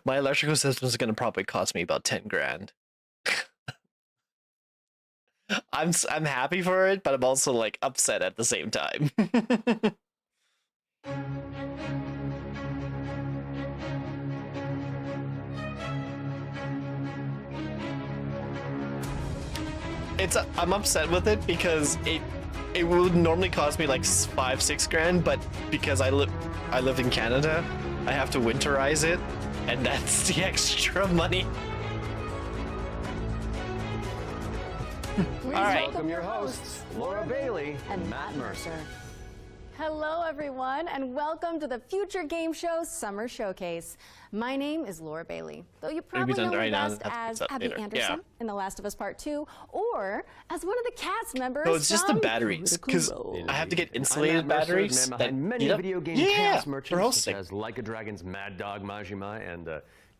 My electrical system is gonna probably cost me about 10 grand. I'm happy for it, but I'm also like upset at the same time. I'm upset with it because it would normally cost me like 5-6 grand, but because I live in Canada, I have to winterize it, and that's the extra money. Please All right. welcome your hosts, Laura Bailey and Matt Mercer. Hello, everyone, and welcome to the Future Game Show Summer Showcase. My name is Laura Bailey, though you probably know me best as Abby Anderson in The Last of Us Part 2, or as one of the cast members. So it's just the batteries, because I have to get insulated batteries. Many video game cast merchants, such as Like a Dragon's Mad Dog Majima and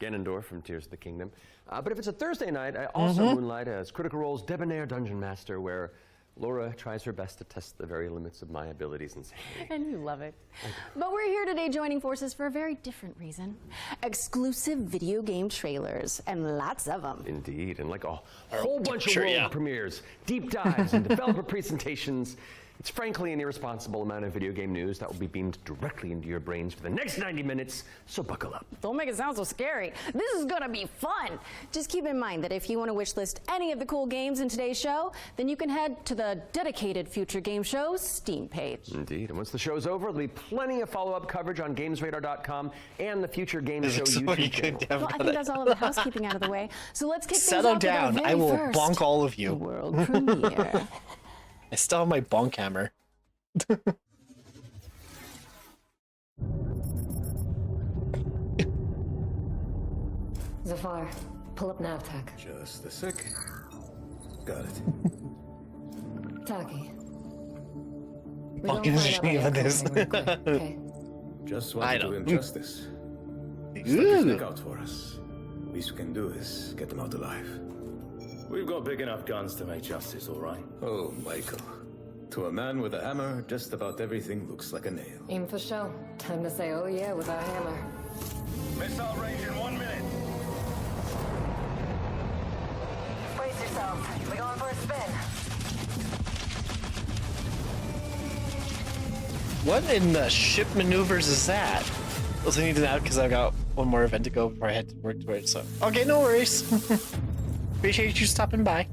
Ganondorf from Tears of the Kingdom. But if it's a Thursday night, I also moonlight as Critical Role's debonair dungeon master, where Laura tries her best to test the very limits of my abilities and sanity. And you love it. But we're here today joining forces for a very different reason. Exclusive video game trailers, and lots of them. Indeed, and like a whole bunch of world premieres, deep dives, and developer presentations. It's frankly an irresponsible amount of video game news that will be beamed directly into your brains for the next 90 minutes, so buckle up. Don't make it sound so scary. This is gonna be fun. Just keep in mind that if you want to wishlist any of the cool games in today's show, then you can head to the dedicated Future Game Show's Steam page. Indeed, and once the show's over, there'll be plenty of follow-up coverage on GamesRadar.com and the Future Game Show YouTube channel. Well, I think that's all of the housekeeping out of the way, so let's kick things off. Settle down, I will bonk all of you. World premiere. I still have my bonk hammer. Zafar, pull up Navtech. Just a sec. Got it. Taki. Fucking shame of this. Okay. Just want to do him justice. Stuck his neck out for us. Least we can do is get him out alive. We've got big enough guns to make justice, all right? Oh, Michael. To a man with a hammer, just about everything looks like a nail. Aim for show. Time to say, oh yeah, with our hammer. Missile range in 1 minute. Brace yourselves. We're going for a spin. What in the ship maneuvers is that? Also need to know because I've got one more event to go before I head to work towards. So okay, no worries. Appreciate you stopping by.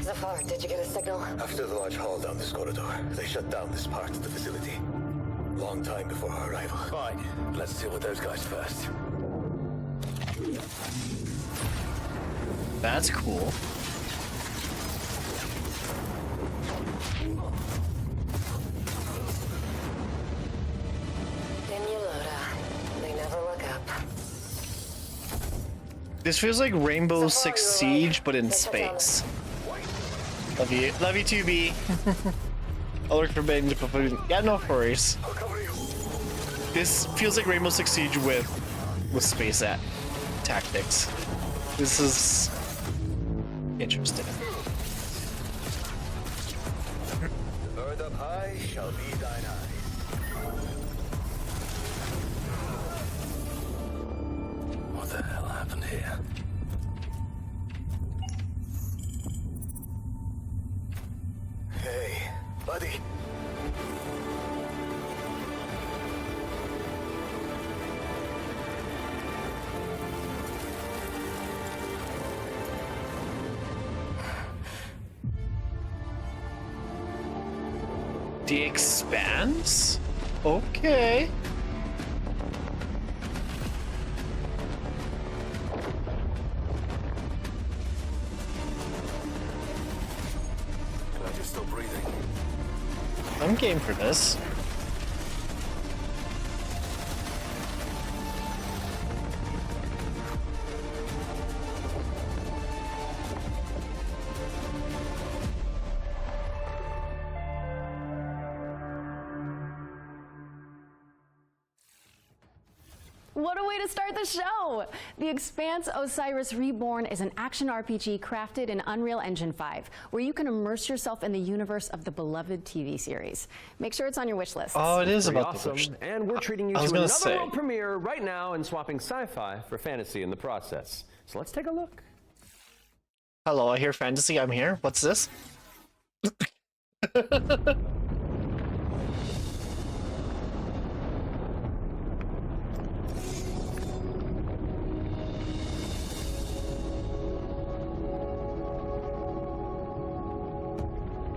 Zafar, did you get a signal? After the large haul down this corridor, they shut down this part of the facility. Long time before our arrival. Fine. Let's deal with those guys first. That's cool. They never look up. This feels like Rainbow Six Siege, but in space. Love you. Love you too, B. I'll look for Ben to put. Yeah, no worries. This feels like Rainbow Six Siege with space tactics. This is interesting. The bird up high shall be thine eye. What the hell happened here? Hey, buddy. The Expanse? Okay. Glad you're still breathing. I'm game for this. What a way to start the show! The Expanse Osiris Reborn is an action RPG crafted in Unreal Engine 5, where you can immerse yourself in the universe of the beloved TV series. Make sure it's on your wish list. Oh, it is about Awesome. the wish. And we're treating you to another world premiere right now and swapping sci-fi for fantasy in the process. So let's take a look. Hello, I hear fantasy. I'm here. What's this?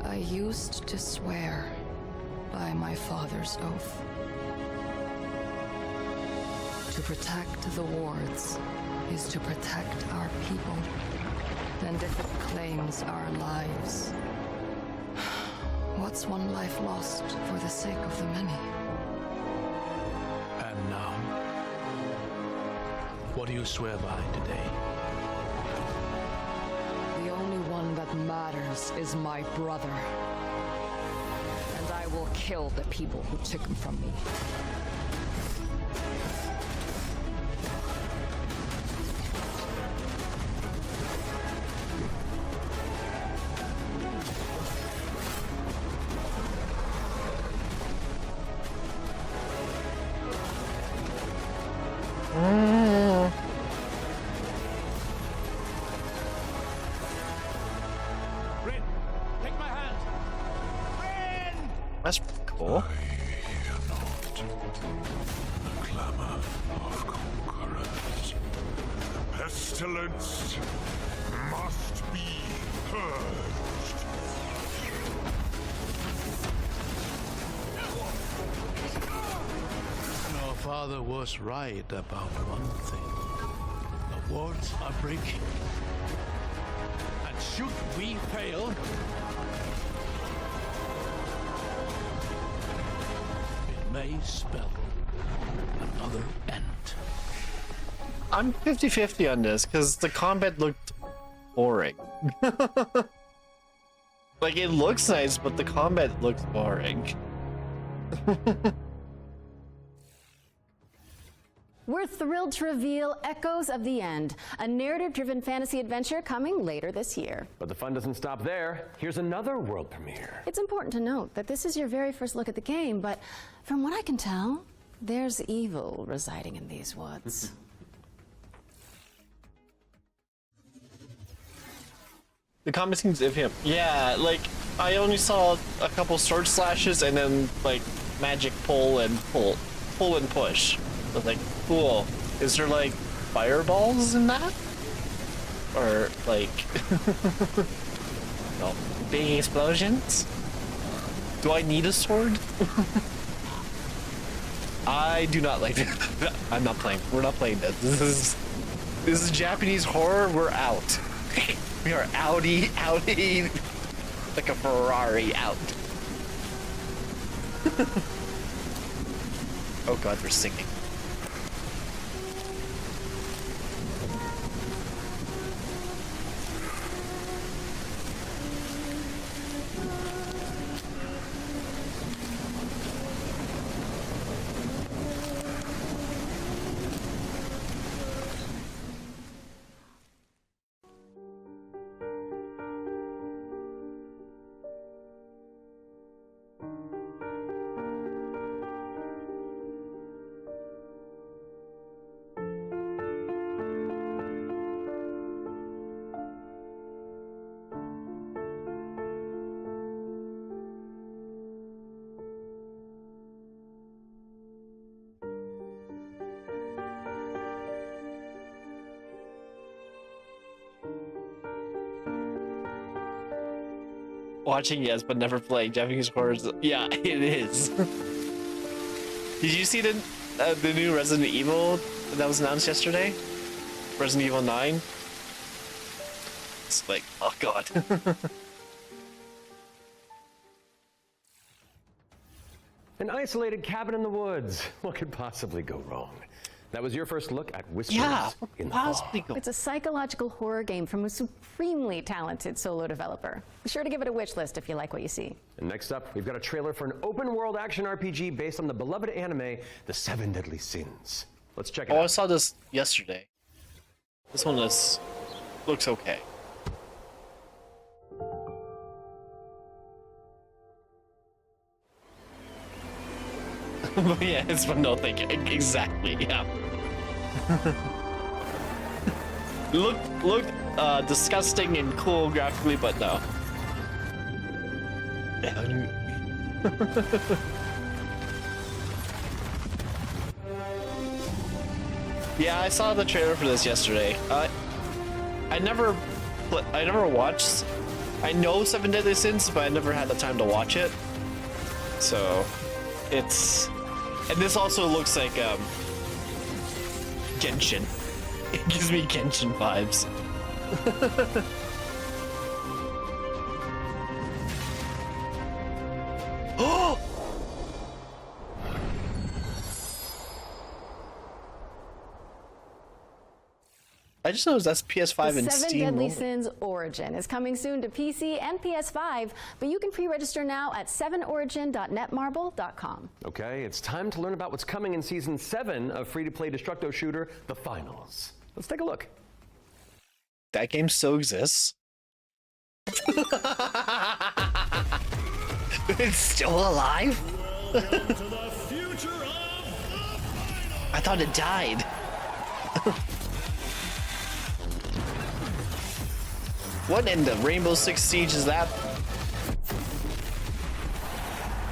I used to swear by my father's oath to protect the wards is to protect our people, and if it claims our lives, what's one life lost for the sake of the many? And now, what do you swear by today? The only one that matters is my brother. And I will kill the people who took him from me. Rin, take my hand. Rin! That's cool. I hear not the clamor of conquerors. The pestilence must be purged. Your father was right about one thing. The wards are breaking. And should we fail, it may spell another end. I'm 50-50 on this because the combat looked boring. Like, it looks nice, but the combat looks boring. We're thrilled to reveal Echoes of the End, a narrative-driven fantasy adventure coming later this year. But the fun doesn't stop there. Here's another world premiere. It's important to note that this is your very first look at the game, but from what I can tell, there's evil residing in these woods. The combat seems iffy. Yeah, like, I only saw a couple sword slashes and then, like, magic pull and push. I was like, cool. Is there, like, fireballs in that? Or, like, no, big explosions? Do I need a sword? I do not like that. I'm not playing. We're not playing that. This is Japanese horror. We're out. We are outie, like a Ferrari out. Oh god, they're singing. Watching, yes, but never playing. Japanese horror. Yeah, it is. Did you see the new Resident Evil that was announced yesterday? Resident Evil 9? It's like, oh god. An isolated cabin in the woods. What could possibly go wrong? That was your first look at Whispers in the Fog. It's a psychological horror game from a supremely talented solo developer. Be sure to give it a wish list if you like what you see. And next up, we've got a trailer for an open-world action RPG based on the beloved anime, The Seven Deadly Sins. Let's check it Oh, out. I saw this yesterday. This one looks okay. Yeah, it's fun. No, thank you. Exactly. Yeah. look, disgusting and cool graphically, but no. Yeah, I saw the trailer for this yesterday. I never watched. I know Seven Deadly Sins, but I never had the time to watch it. So, and this also looks like Genshin. It gives me Genshin vibes. Oh! I just noticed that's PS5 and Seven Steam. Deadly only. Sins Origin is coming soon to PC and PS5, but you can pre-register now at 7origin.netmarble.com. Okay, it's time to learn about what's coming in Season 7 of free-to-play Destructo Shooter, The Finals. Let's take a look. That game still exists. It's still alive? I thought it died. What in the Rainbow Six Siege is that?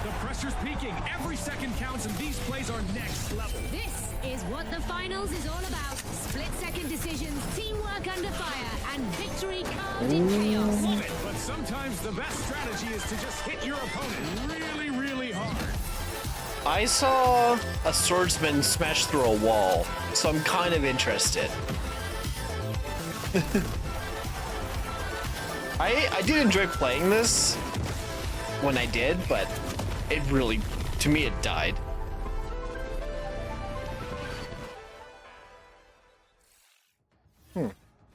The pressure's peaking. Every second counts, and these plays are next level. This is what the finals is all about. Split-second decisions, teamwork under fire, and victory carved in chaos. Love it, but sometimes the best strategy is to just hit your opponent really, really hard. I saw a swordsman smash through a wall, so I'm kind of interested. I did enjoy playing this when I did, but it really, to me, it died.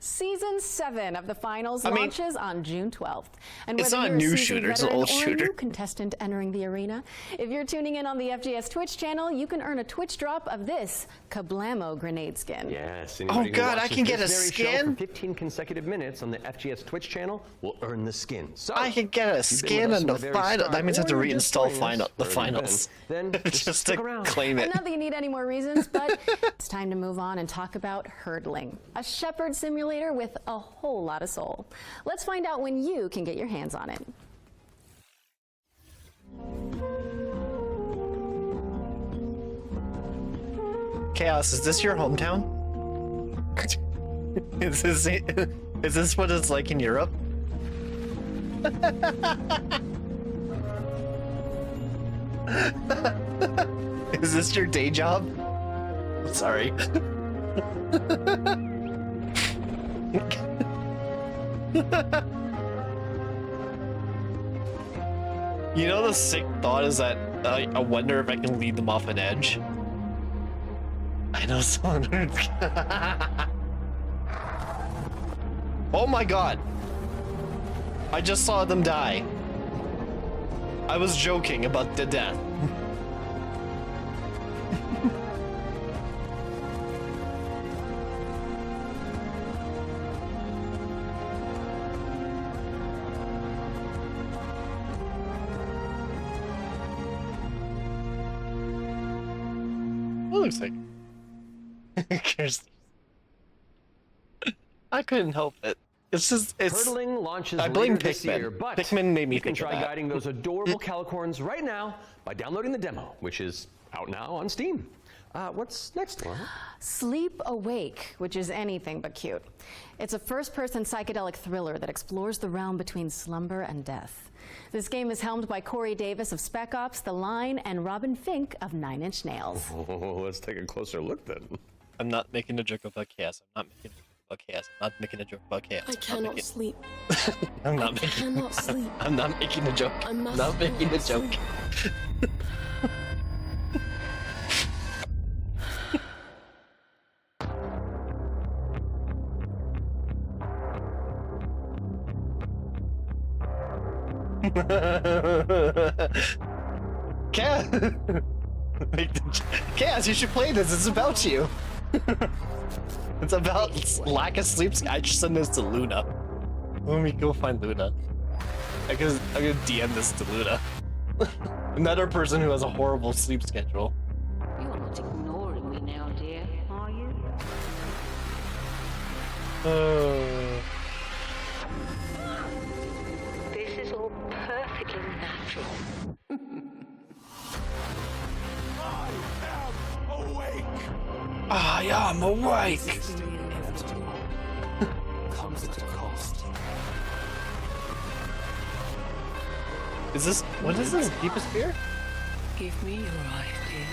Season 7 of the finals launches on June 12th. And it's not a new shooter, it's an old shooter. Or a new contestant entering the arena, if you're tuning in on the FGS Twitch channel, you can earn a Twitch drop of this Kablamo grenade skin. Yes. Oh God, I can get a skin? For 15 consecutive minutes on the FGS Twitch channel will earn the skin. So I can get a skin in the final. That means I have to reinstall the finals. Then just to claim it. Not that you need any more reasons, but it's time to move on and talk about hurdling, a shepherd simulator with a whole lot of soul. Let's find out when you can get your hands on it. Chaos, is this your hometown? Is this what it's like in Europe? Is this your day job? Sorry. You know, the sick thought is that I wonder if I can lead them off an edge. I know someone. Oh my God! I just saw them die. I was joking about the death. It looks like I couldn't help it. It's just hurdling launches I blame later this Pikmin. year, but Pikmin made me you can think of try that. guiding those adorable calicorns right now by downloading the demo, which is out now on Steam. What's next, Laura? Sleep Awake, which is anything but cute. It's a first-person psychedelic thriller that explores the realm between slumber and death. This game is helmed by Corey Davis of Spec Ops, The Line, and Robin Fink of Nine Inch Nails. Oh, let's take a closer look then. I'm not making a joke about chaos. I'm not making a joke about chaos. I'm not making a joke about chaos. I cannot sleep. I'm not I cannot sleep. I'm not making a joke. I must not making a joke. Chaos, you should play this. It's about you. It's about lack of sleep. I just send this to Luna. Let me go find Luna. I'm gonna DM this to Luna. Another person who has a horrible sleep schedule. You're not ignoring me now, dear, are you? This is all perfectly natural. I am awake. Comes at a cost. Is this, what is this, Deepest Fear? Give me your idea.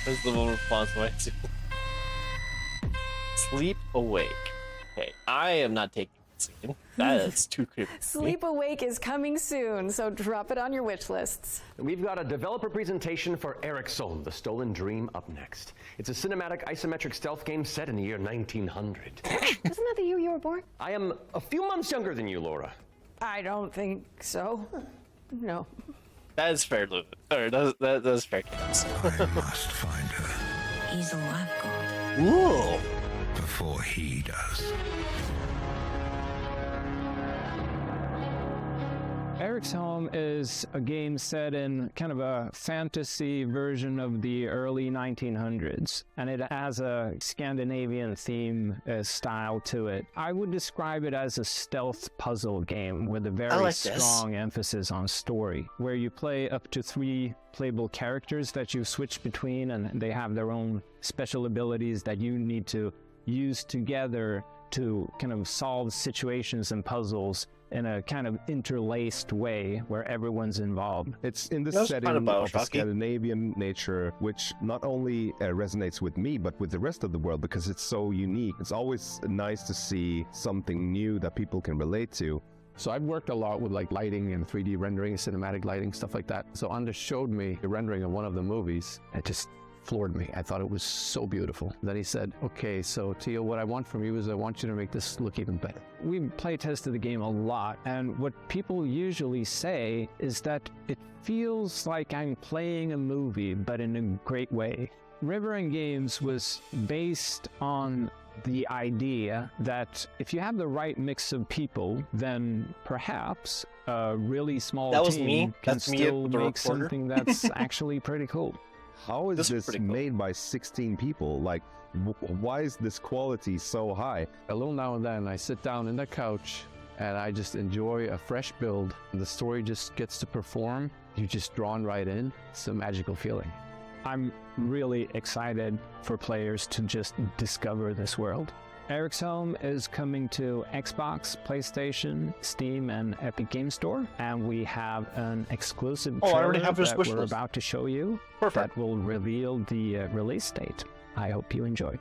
That's the little response to my too. Sleep awake. Okay, I am not taking this again. That is too creepy. Sleep Awake is coming soon, so drop it on your wish lists. We've got a developer presentation for Eric Solm, The Stolen Dream, up next. It's a cinematic isometric stealth game set in the year 1900. Wasn't that the year you were born? I am a few months younger than you, Laura. I don't think so. No. That is fair, Lou. Or that is fair, Chaos. I must find her. He's all I've got. Ooh. Before he does. Eric's Home is a game set in kind of a fantasy version of the early 1900s, and it has a Scandinavian theme style to it. I would describe it as a stealth puzzle game with a very strong emphasis on story, where you play up to 3 playable characters that you switch between, and they have their own special abilities that you need to use together to kind of solve situations and puzzles in a kind of interlaced way where everyone's involved. It's in the setting of a Scandinavian nature, which not only resonates with me, but with the rest of the world, because it's so unique. It's always nice to see something new that people can relate to. So I've worked a lot with like lighting and 3D rendering, cinematic lighting, stuff like that. So Anders showed me the rendering of one of the movies. It just floored me. I thought it was so beautiful. Then he said, okay, so Theo, what I want from you is I want you to make this look even better. We play tested the game a lot, and what people usually say is that it feels like I'm playing a movie, but in a great way. River End Games was based on the idea that if you have the right mix of people, then perhaps a really small team can still make something that's actually pretty cool. How is this made by 16 people? Like, why is this quality so high? A little now and then I sit down in the couch and I just enjoy a fresh build. The story just gets to perform. You're just drawn right in. It's a magical feeling. I'm really excited for players to just discover this world. Eric's Home is coming to Xbox, PlayStation, Steam, and Epic Games Store, and we have an exclusive trailer that we're about to show you that will reveal the release date. I hope you enjoy.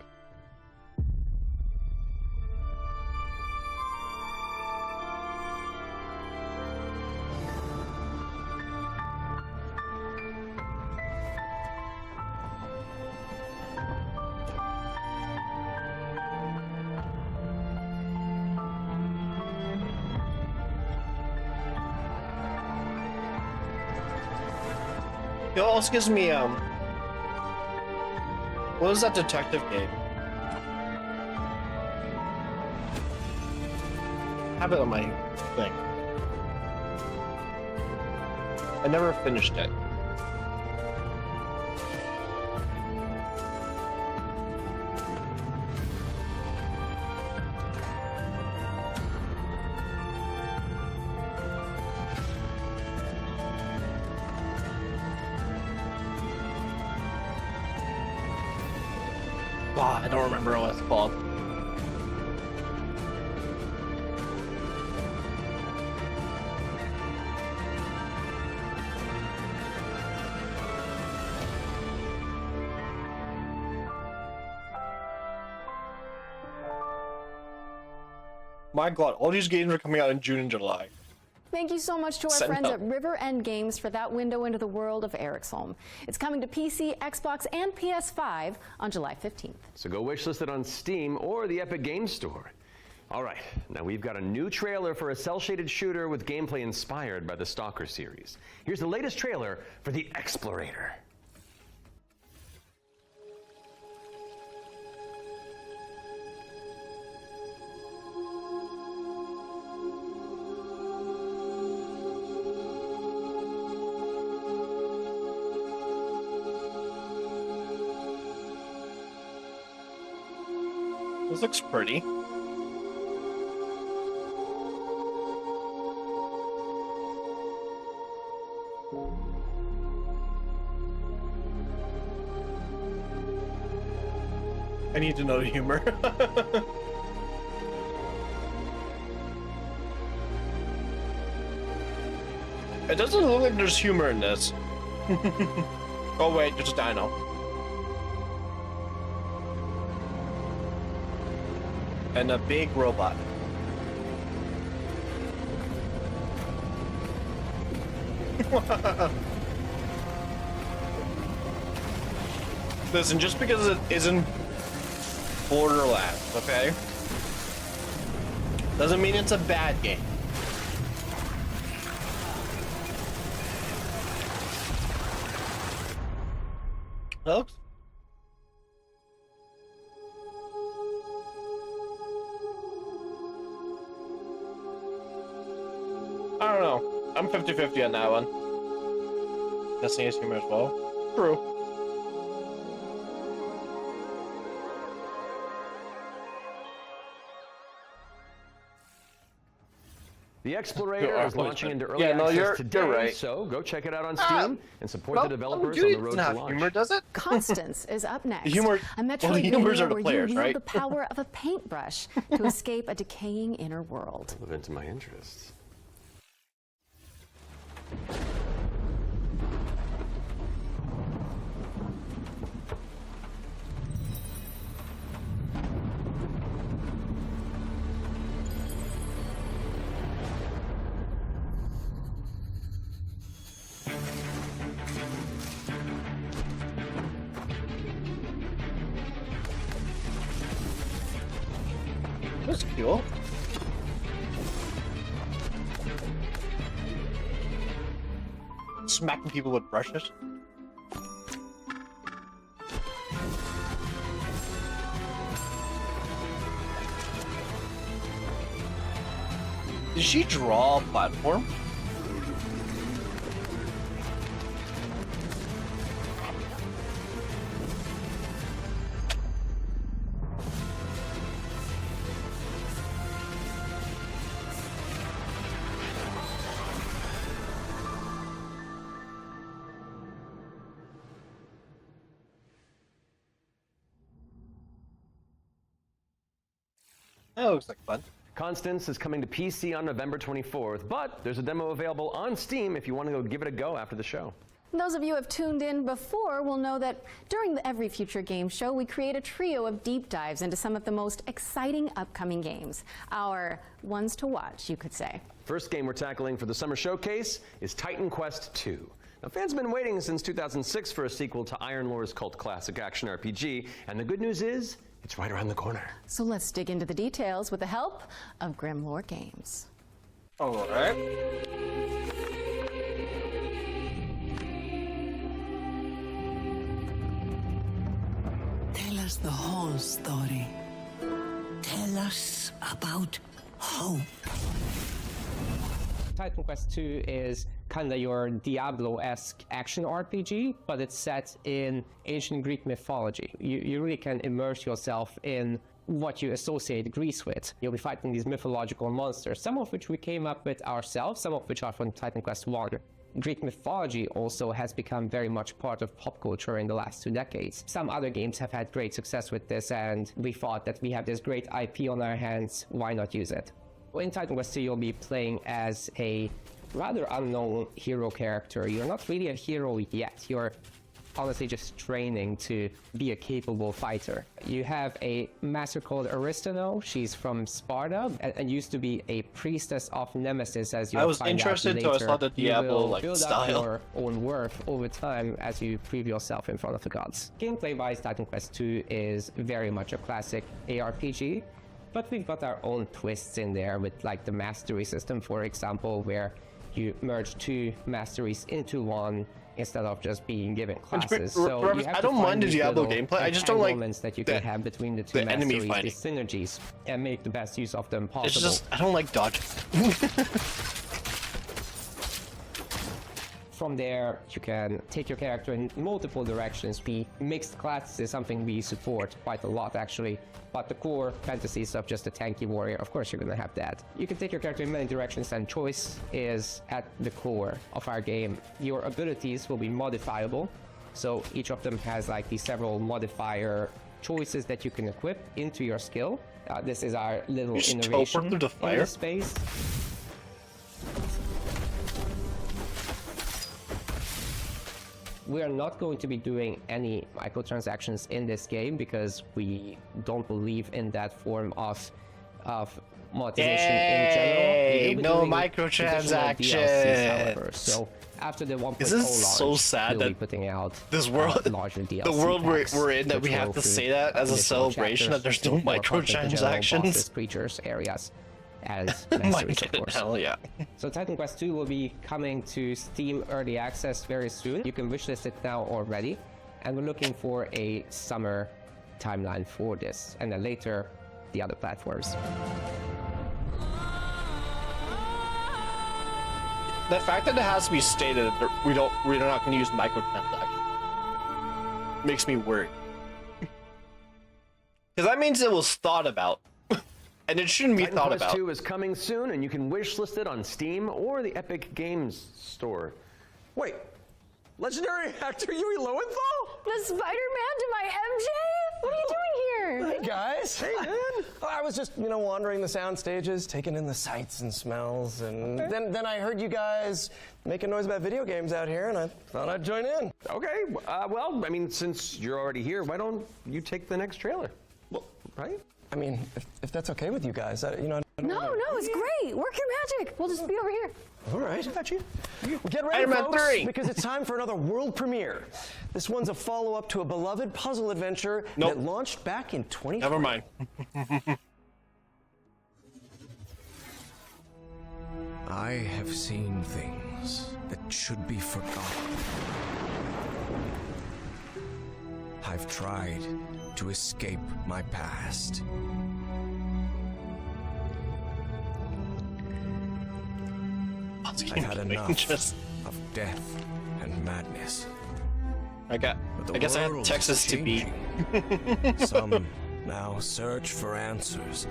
It also gives me, what was that detective game? I have it on my thing. I never finished it. Wow, I don't remember what it's called. My god, all these games are coming out in June and July. Thank you so much to our friends at River End Games for that window into the world of Eric's Home. It's coming to PC, Xbox, and PS5 on July 15th. So go wishlist it on Steam or the Epic Games Store. All right, now we've got a new trailer for a cel-shaded shooter with gameplay inspired by the Stalker series. Here's the latest trailer for The Explorator. This looks pretty. I need to know the humor. It doesn't look like there's humor in this. Oh wait, there's a dino. And a big robot. Listen, just because it isn't Borderlands, okay? Doesn't mean it's a bad game. Oops. I don't know. I'm 50-50 on that one. Guessing it's humor as well. True. The Explorator is launching into early access today, right. So go check it out on Steam and support the developers on the road to launch. Humor, does it? Constance is up next. Humor, a Metroid the humors game are the where players, you wield right? the power of a paintbrush to escape a decaying inner world. Live into my interests. That's cool. Smacking people with brushes. Did she draw a platform? That looks like fun. Constance is coming to PC on November 24th, but there's a demo available on Steam if you want to go give it a go after the show. Those of you who have tuned in before will know that during every Future Game Show, we create a trio of deep dives into some of the most exciting upcoming games. Our ones to watch, you could say. First game we're tackling for the Summer Showcase is Titan Quest II. Now, fans have been waiting since 2006 for a sequel to Iron Lore's cult classic action RPG, and the good news is, it's right around the corner. So let's dig into the details with the help of Grimlore Games. All right. Tell us the whole story. Tell us about hope. Titan Quest II is kind of your Diablo-esque action RPG, but it's set in ancient Greek mythology. You really can immerse yourself in what you associate Greece with. You'll be fighting these mythological monsters, some of which we came up with ourselves, some of which are from Titan Quest I. Greek mythology also has become very much part of pop culture in the last 2 decades. Some other games have had great success with this, and we thought that we have this great IP on our hands, why not use it? In Titan Quest II, you'll be playing as a rather unknown hero character. You're not really a hero yet. You're honestly just training to be a capable fighter. You have a master called Aristano. She's from Sparta and used to be a priestess of Nemesis, as you I was find interested out till I later. saw the Diablo like build style. up your own worth over time as you prove yourself in front of the gods. Gameplay-wise, Titan Quest II is very much a classic ARPG. but we've got our own twists in there with like the mastery system, for example, where you merge 2 masteries into one instead of just being given classes. So you have I don't mind the Diablo gameplay. I just don't like that you can have between the 2 enemy masteries, fighting. the synergies, and make the best use of them possible. It's just I don't like dodging. From there, you can take your character in multiple directions. Mixed classes is something we support quite a lot, actually. But the core fantasy stuff, just a tanky warrior, of course you're gonna have that. You can take your character in many directions, and choice is at the core of our game. Your abilities will be modifiable, so each of them has like these several modifier choices that you can equip into your skill. This is our little innovation in this space. We are not going to be doing any microtransactions in this game because we don't believe in that form of monetization in general. No microtransactions. However, so after the 1.0 launch, so sad we'll be putting out this world, larger DLC the world packs, we're in, that we have to say that as a celebration that there's no microtransactions. Creatures, areas. As masteries, of course. Hell yeah. So Titan Quest 2 will be coming to Steam Early Access very soon. You can wishlist it now already. And we're looking for a summer timeline for this. And then later, the other platforms. The fact that it has to be stated that we're not going to use microtransactions makes me worried. Because that means it was thought about. And it shouldn't be thought about. Titan Quest 2 is coming soon, and you can wishlist it on Steam or the Epic Games Store. Wait, legendary actor Yui Lowenthal? The Spider-Man to my MJ? What are you doing here? Hey guys. Hey man. I was just, wandering the sound stages, taking in the sights and smells, and then I heard you guys making noise about video games out here, and I thought I'd join in. Okay, well, I mean, since you're already here, why don't you take the next trailer? Well, right? I mean, if that's okay with you guys, I don't No, it's great. Work your magic. We'll just be over here. All right. Got you. Get ready, folks, 3. Because it's time for another world premiere. This one's a follow-up to a beloved puzzle adventure that launched back in 2020. Never mind. I have seen things that should be forgotten. I've tried to escape my past. I've had enough of death and madness. I guess I had Texas to beat. Some now search for answers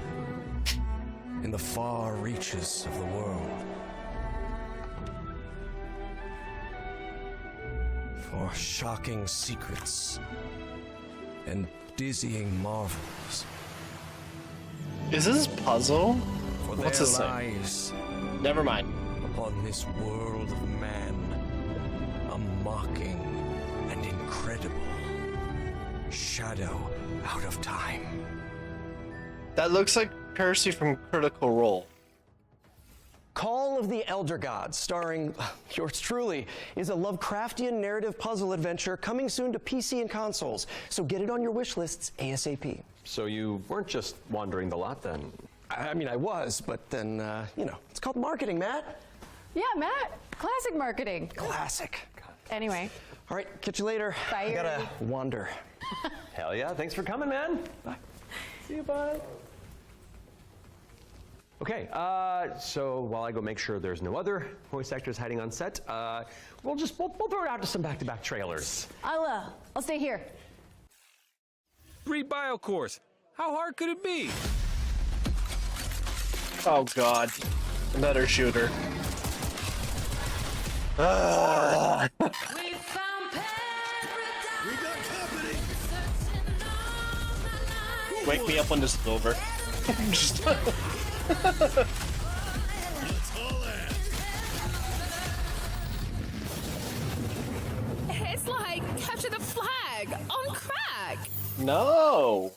in the far reaches of the world. For shocking secrets and dizzying marvels. Is this puzzle? For What's this say? Never mind. Upon this world of man, a mocking and incredible shadow out of time. That looks like Percy from Critical Role. Call of the Elder Gods, starring yours truly, is a Lovecraftian narrative puzzle adventure coming soon to PC and consoles. So get it on your wish lists ASAP. So you weren't just wandering the lot then? I mean, I was, but then, it's called marketing, Matt. Yeah, Matt. Classic marketing. Classic. Anyway. All right, catch you later. Bye. I gotta wander. Hell yeah, thanks for coming, man. Bye. See you, bud. Okay, so while I go make sure there's no other voice actors hiding on set, we'll throw it out to some back-to-back trailers. I'll stay here. Read BioCourse. How hard could it be? Oh god, another shooter. Wake me up when this is over. Just It's like capture the flag on crack. No.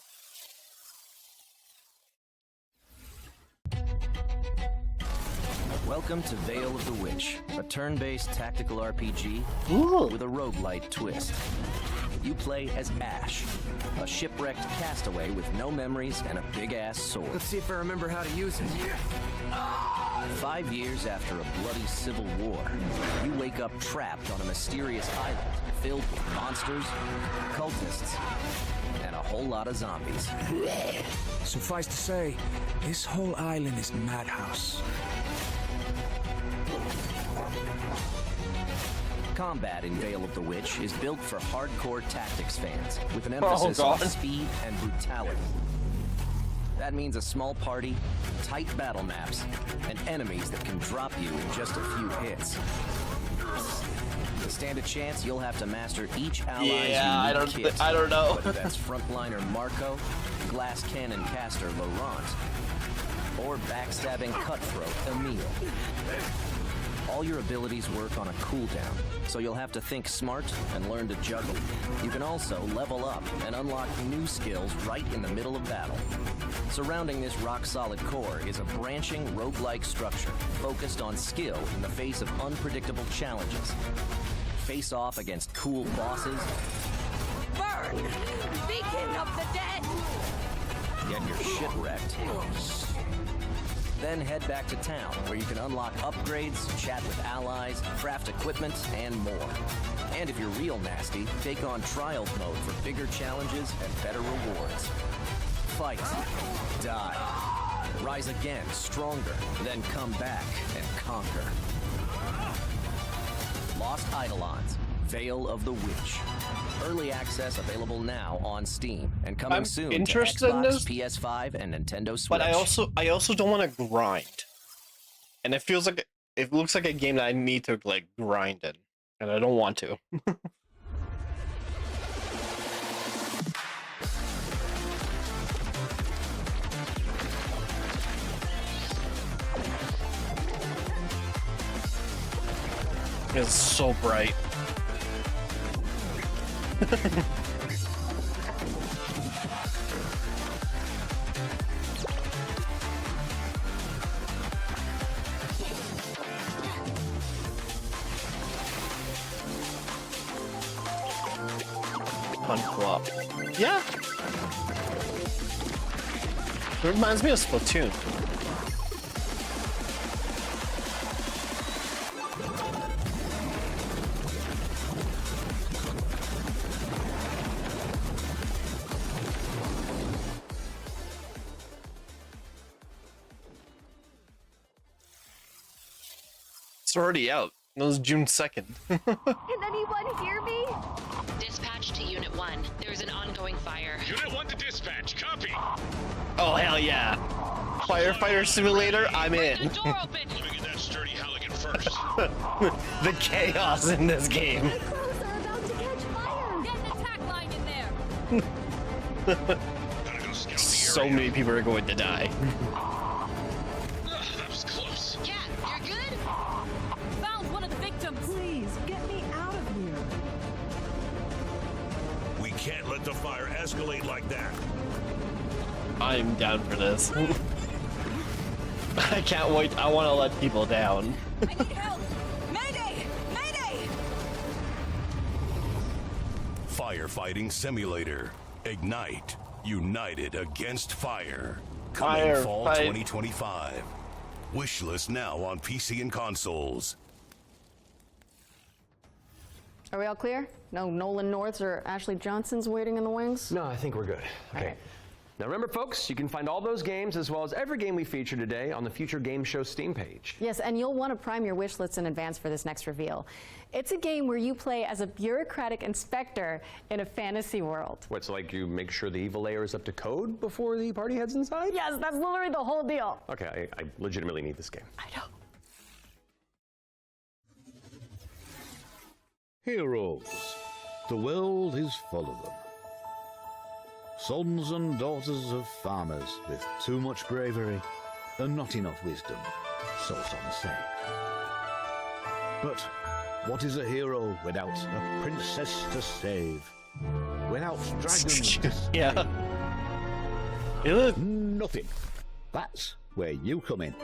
Welcome to Veil of the Witch, a turn-based tactical RPG with a roguelite twist. You play as Ash, a shipwrecked castaway with no memories and a big-ass sword. Let's see if I remember how to use it. 5 years after a bloody civil war, you wake up trapped on a mysterious island filled with monsters, cultists, and a whole lot of zombies. Suffice to say, this whole island is a madhouse. Combat in Veil of the Witch is built for hardcore tactics fans, with an emphasis on speed and brutality. That means a small party, tight battle maps, and enemies that can drop you in just a few hits. To stand a chance, you'll have to master each ally's unique kit. I don't know. Whether that's frontliner Marco, glass cannon caster Laurent, or backstabbing cutthroat Emile. All your abilities work on a cooldown, so you'll have to think smart and learn to juggle. You can also level up and unlock new skills right in the middle of battle. Surrounding this rock-solid core is a branching roguelike structure focused on skill in the face of unpredictable challenges. Face off against cool bosses. Burn! Beacon of the dead! Get your shit wrecked. Then head back to town, where you can unlock upgrades, chat with allies, craft equipment, and more. And if you're real nasty, take on trial mode for bigger challenges and better rewards. Fight, die, rise again stronger, then come back and conquer. Lost Eidolons, Veil of the Witch. Early access available now on Steam and coming soon to Xbox, PS5, and Nintendo Switch. But I also don't want to grind, and it looks like a game that I need to like grind in, and I don't want to. It's so bright. Fun co-op. Yeah. It reminds me of Splatoon. It's already out. It was June 2nd. Can anyone hear me? Dispatch to Unit 1. There's an ongoing fire. Unit 1 to dispatch. Copy. Oh, hell yeah. Firefighter Simulator, I'm in. The door open. Let me get that sturdy Halligan first. The chaos in this game. The crews are about to catch fire. Get an attack line in there. So many people are going to die. That was close. Cat, you're good? Found one of the victims. Please, get me out of here. We can't let the fire escalate like that. I'm down for this. I can't wait. I want to let people down. I need help. Mayday! Mayday! Firefighting Simulator. Ignite. United against fire. Coming fall 2025. Wishlist now on PC and consoles. Are we all clear? No Nolan Norths or Ashley Johnsons waiting in the wings? No, I think we're good. Okay. Now remember, folks, you can find all those games as well as every game we feature today on the Future Game Show Steam page. Yes, and you'll want to prime your wish lists in advance for this next reveal. It's a game where you play as a bureaucratic inspector in a fantasy world. What's like you make sure the evil layer is up to code before the party heads inside? Yes, that's literally the whole deal. Okay, I legitimately need this game. I know. Heroes. The world is full of them. Sons and daughters of farmers with too much bravery and not enough wisdom, so some say. But what is a hero without a princess to save? Without dragons to slay? Nothing. That's where you come in.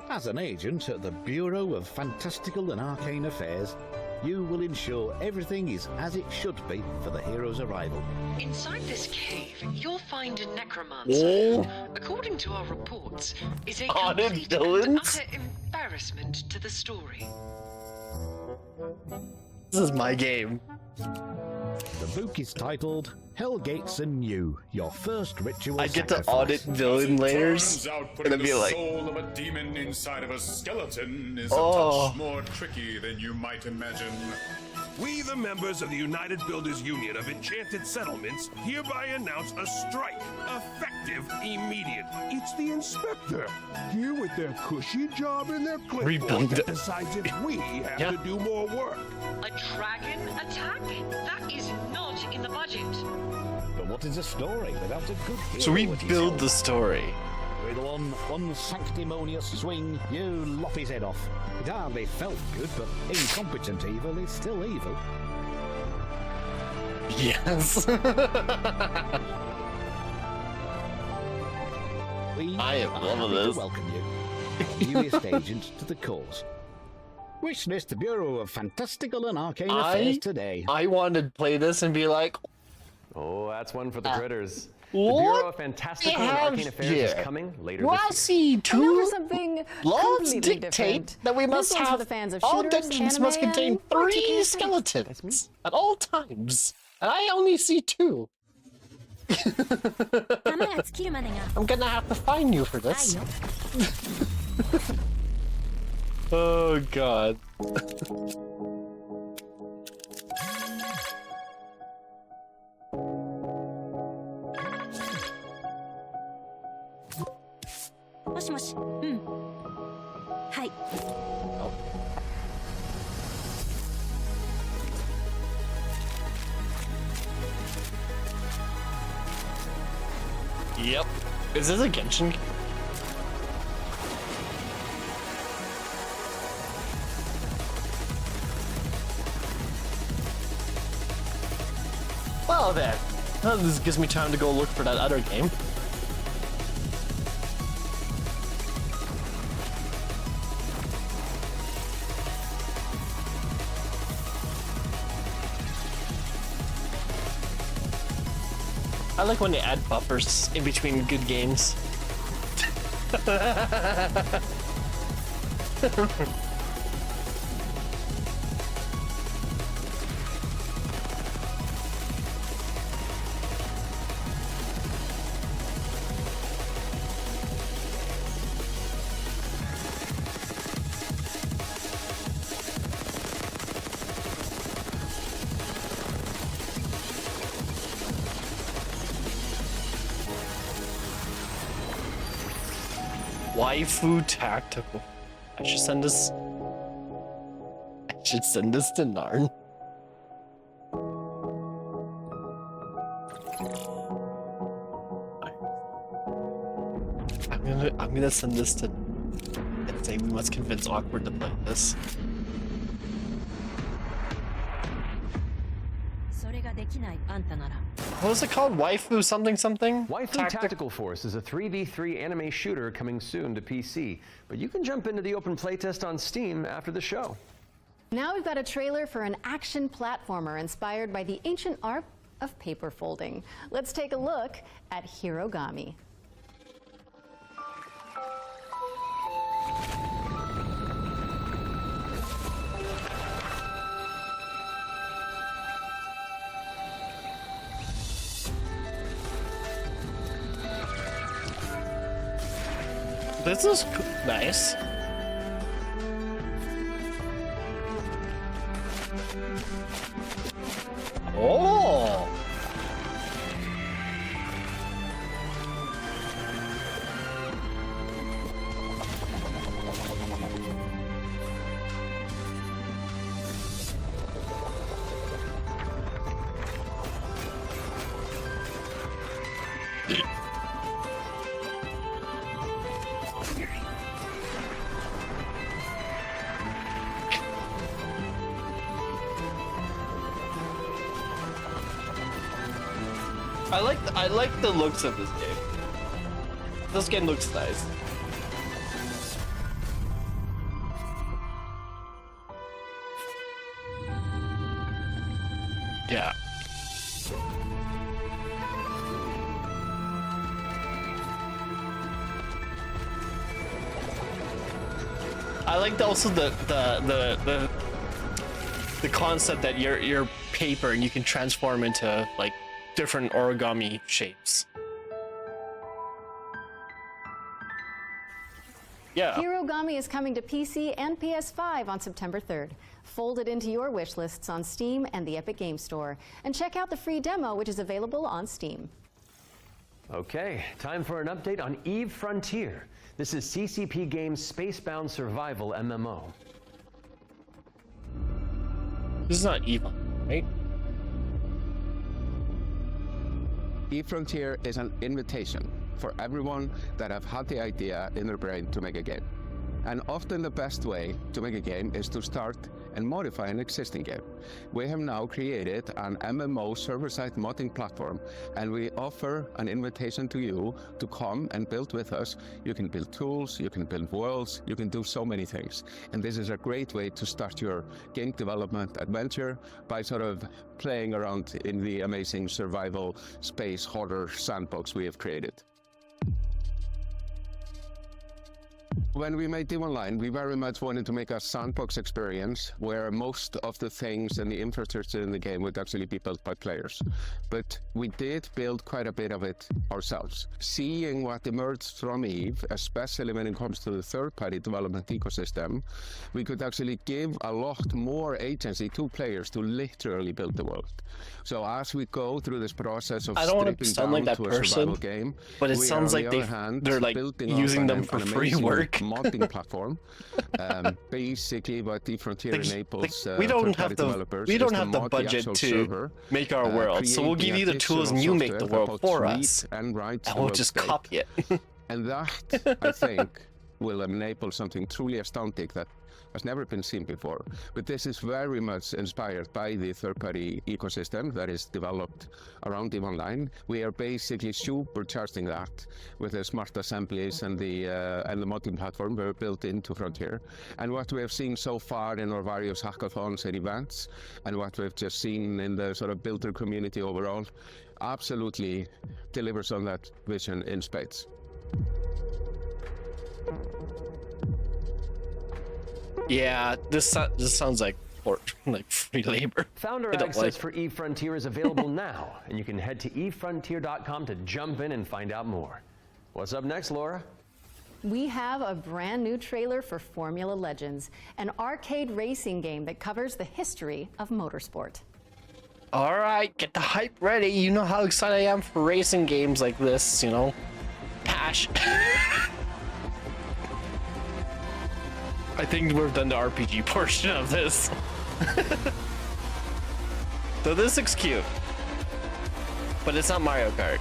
As an agent at the Bureau of Fantastical and Arcane Affairs, you will ensure everything is as it should be for the hero's arrival. Inside this cave, you'll find a necromancer. Oh. According to our reports, is a Haunted complete villains? and utter embarrassment to the story. This is my game. The book is titled Hellgates Anew, your first ritual I get to sacrifice. audit villain layers, Turns out and putting I'd be the like, soul of a demon inside of a skeleton is Oh. a touch more tricky than you might imagine. We, the members of the United Builders Union of Enchanted Settlements, hereby announce a strike, effective immediately. It's the inspector, here with their cushy job and their clipboard Rebuild that it. decides if we have Yeah. to do more work. A dragon attack? That is not in the budget. But what is a story without a good hero? so we at his build helm? the story. With one unsanctimonious swing, you lop his head off. It hardly felt good, but incompetent evil is still evil. Yes. We I am are loving happy this. to welcome you, newest agent to the cause. Wish list the Bureau of Fantastical and Arcane Affairs today. I wanted to play this and be like, Oh, that's one for the critters. The what Bureau of Fantastical and Arcane Affairs is coming later this year. Rossi, And now for something laws completely dictate different. that we This must one's for have the fans of all shooters, dungeons anime, must contain and 3 particular skeletons at all times, and I only see 2. I'm gonna have to find you for this. Oh god. Yep. Is this a Genshin? Well then, this gives me time to go look for that other game. I like when they add buffers in between good games. Waifu Tactical. I should send this. I should send this to Narn. I'm gonna send this to and say we must convince Awkward to play this. What was it called? Waifu something something? Waifu Tactical Force is a 3v3 anime shooter coming soon to PC, but you can jump into the open playtest on Steam after the show. Now we've got a trailer for an action platformer inspired by the ancient art of paper folding. Let's take a look at Hirogami. This is nice. Oh! I like the looks of this game. This game looks nice. Yeah. I like also the concept that you're paper and you can transform into like different origami shapes. Yeah. Hirogami is coming to PC and PS5 on September 3rd. Fold it into your wish lists on Steam and the Epic Games Store. And check out the free demo, which is available on Steam. Okay, time for an update on Eve Frontier. This is CCP Games' Spacebound Survival MMO. This is not Eve, right? Eve Frontier is an invitation for everyone that have had the idea in their brain to make a game. And often the best way to make a game is to start and modify an existing game. We have now created an MMO server-side modding platform, and we offer an invitation to you to come and build with us. You can build tools, you can build worlds, you can do so many things. And this is a great way to start your game development adventure by sort of playing around in the amazing survival space horror sandbox we have created. When we made EVE Online, we very much wanted to make a sandbox experience where most of the things and the infrastructure in the game would actually be built by players. But we did build quite a bit of it ourselves. Seeing what emerged from EVE, especially when it comes to the third-party development ecosystem, we could actually give a lot more agency to players to literally build the world. So as we go through this process of I don't want to stripping sound down like that to a person, survival game, but it we sounds are, like on the other hand, they're like building up using them an for free amazing work. modding platform. Basically, what Eve Frontier enables we don't have developers the is to the mod budget actual to server, make our world, so we'll create give you the additional tools and you make the software world that for both us, read and writes and the we'll world just state. copy it. And that, I think, will enable something truly astounding that has never been seen before. But this is very much inspired by the third-party ecosystem that is developed around EVE Online. We are basically supercharging that with the smart assemblies and the modding platform we're built into Frontier. And what we have seen so far in our various hackathons and events, and what we've just seen in the sort of builder community overall, absolutely delivers on that vision in spades. Yeah, this sounds like free labor. Founder access for Eve Frontier is available now, and you can head to evefrontier.com to jump in and find out more. What's up next, Laura? We have a brand new trailer for Formula Legends, an arcade racing game that covers the history of motorsport. All right, get the hype ready. You know how excited I am for racing games like this, you know? Passion. I think we've done the RPG portion of this. So this looks cute, but it's not Mario Kart.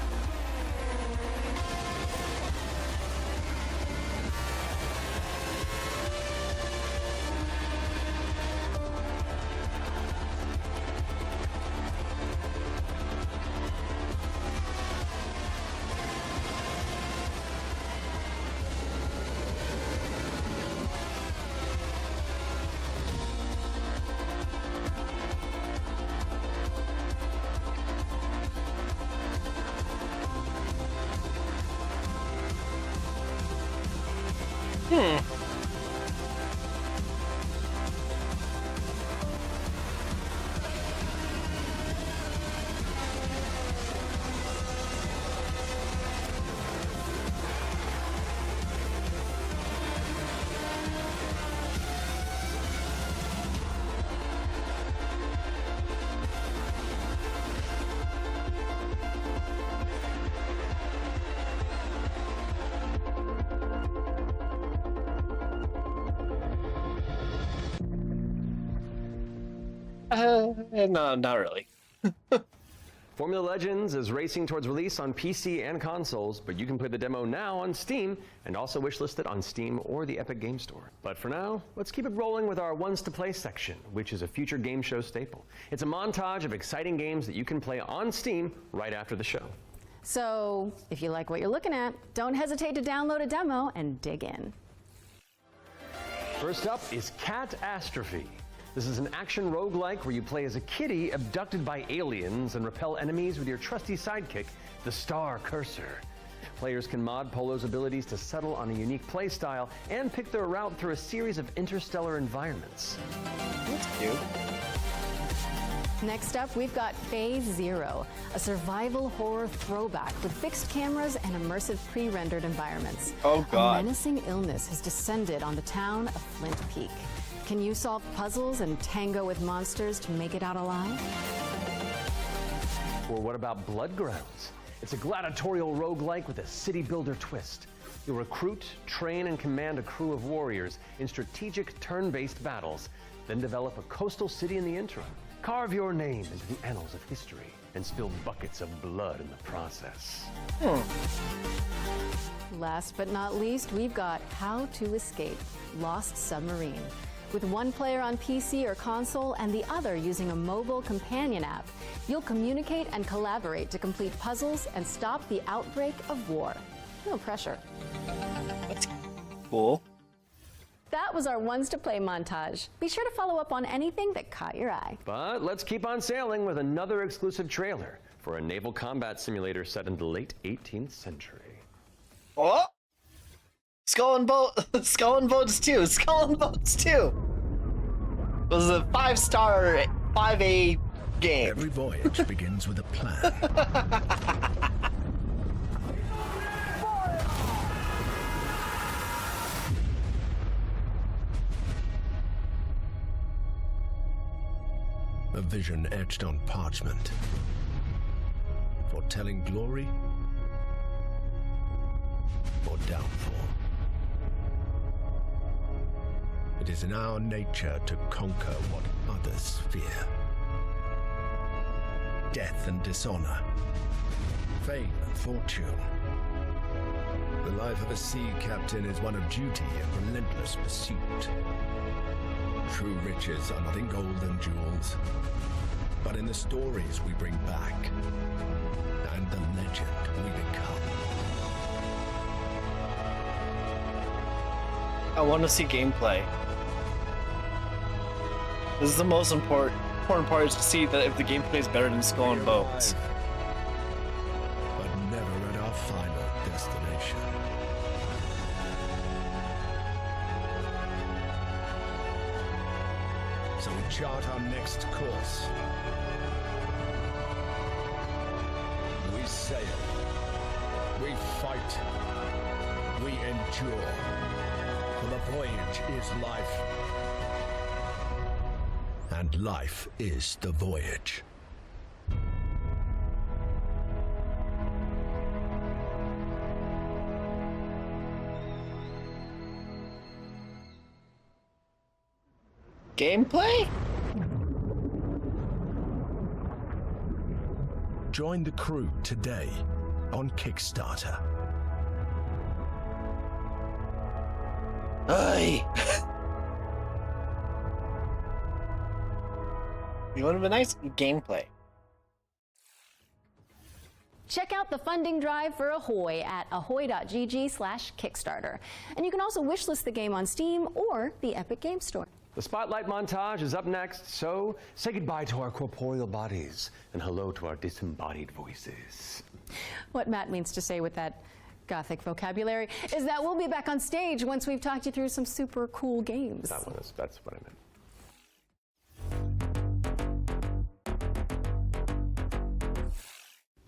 No, not really. Formula Legends is racing towards release on PC and consoles, but you can play the demo now on Steam and also wishlist it on Steam or the Epic Games Store. But for now, let's keep it rolling with our Ones to Play section, which is a future game show staple. It's a montage of exciting games that you can play on Steam right after the show. So if you like what you're looking at, don't hesitate to download a demo and dig in. First up is Catastrophe. This is an action roguelike where you play as a kitty abducted by aliens and repel enemies with your trusty sidekick, the Star Cursor. Players can mod Polo's abilities to settle on a unique playstyle and pick their route through a series of interstellar environments. That's cute. Next up, we've got Phase Zero, a survival horror throwback with fixed cameras and immersive pre-rendered environments. Oh, God. A menacing illness has descended on the town of Flint Peak. Can you solve puzzles and tango with monsters to make it out alive? Or what about Bloodgrounds? It's a gladiatorial roguelike with a city builder twist. You'll recruit, train, and command a crew of warriors in strategic turn-based battles, then develop a coastal city in the interim. Carve your name into the annals of history and spill buckets of blood in the process. Last but not least, we've got How to Escape: Lost Submarine. With one player on PC or console and the other using a mobile companion app, you'll communicate and collaborate to complete puzzles and stop the outbreak of war. No pressure. That's cool. That was our Ones to Play montage. Be sure to follow up on anything that caught your eye. But let's keep on sailing with another exclusive trailer for a naval combat simulator set in the late 18th century. Oh! Skull and Bones 2! Skull and Bones 2! It was a 5-star, 5A game. Every voyage begins with a plan. A vision etched on parchment, foretelling glory or downfall. It is in our nature to conquer what others fear. Death and dishonor, fame and fortune. The life of a sea captain is one of duty and relentless pursuit. True riches are not in gold and jewels, but in the stories we bring back and the legend we become. I want to see gameplay. This is the most important part, is to see that if the gameplay is better than Skull and Bones. But never at our final destination. So we chart our next course. We sail. We fight. We endure. For the voyage is life. And life is the voyage. Gameplay? Join the crew today on Kickstarter. Aye. You want a nice gameplay. Check out the funding drive for Ahoy at ahoy.gg/Kickstarter. And you can also wishlist the game on Steam or the Epic Games Store. The Spotlight montage is up next, so say goodbye to our corporeal bodies and hello to our disembodied voices. What Matt means to say with that Gothic vocabulary is that we'll be back on stage once we've talked you through some super cool games. That's what I meant.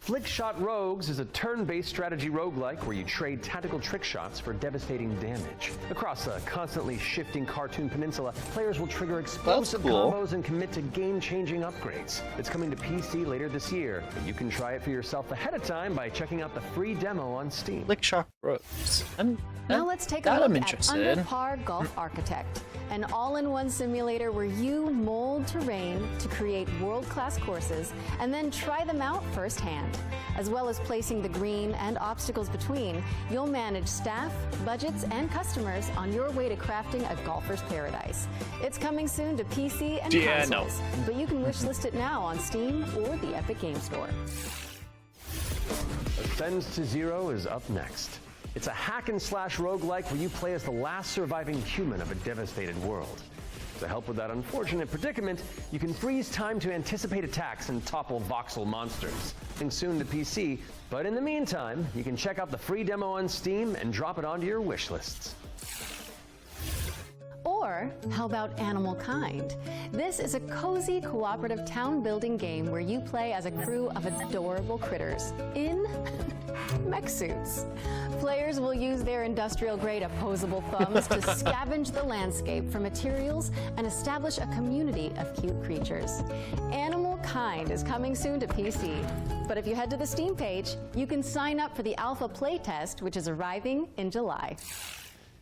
Flickshot Rogues is a turn-based strategy roguelike where you trade tactical trick shots for devastating damage. Across a constantly shifting cartoon peninsula, players will trigger explosive combos and commit to game-changing upgrades. It's coming to PC later this year, but you can try it for yourself ahead of time by checking out the free demo on Steam. Flickshot Rogues. Now let's take a look at Under Par Golf Architect, an all-in-one simulator where you mold terrain to create world-class courses and then try them out firsthand. As well as placing the green and obstacles between, you'll manage staff, budgets, and customers on your way to crafting a golfer's paradise. It's coming soon to PC and consoles, but you can wishlist it now on Steam or the Epic Games Store. Ascends to Zero is up next. It's a hack and slash roguelike where you play as the last surviving human of a devastated world. To help with that unfortunate predicament, you can freeze time to anticipate attacks and topple voxel monsters. Coming soon to PC, but in the meantime, you can check out the free demo on Steam and drop it onto your wish lists. Or how about Animal Kind? This is a cozy cooperative town building game where you play as a crew of adorable critters in mech suits. Players will use their industrial-grade opposable thumbs to scavenge the landscape for materials and establish a community of cute creatures. Animal Kind is coming soon to PC, but if you head to the Steam page, you can sign up for the alpha playtest, which is arriving in July.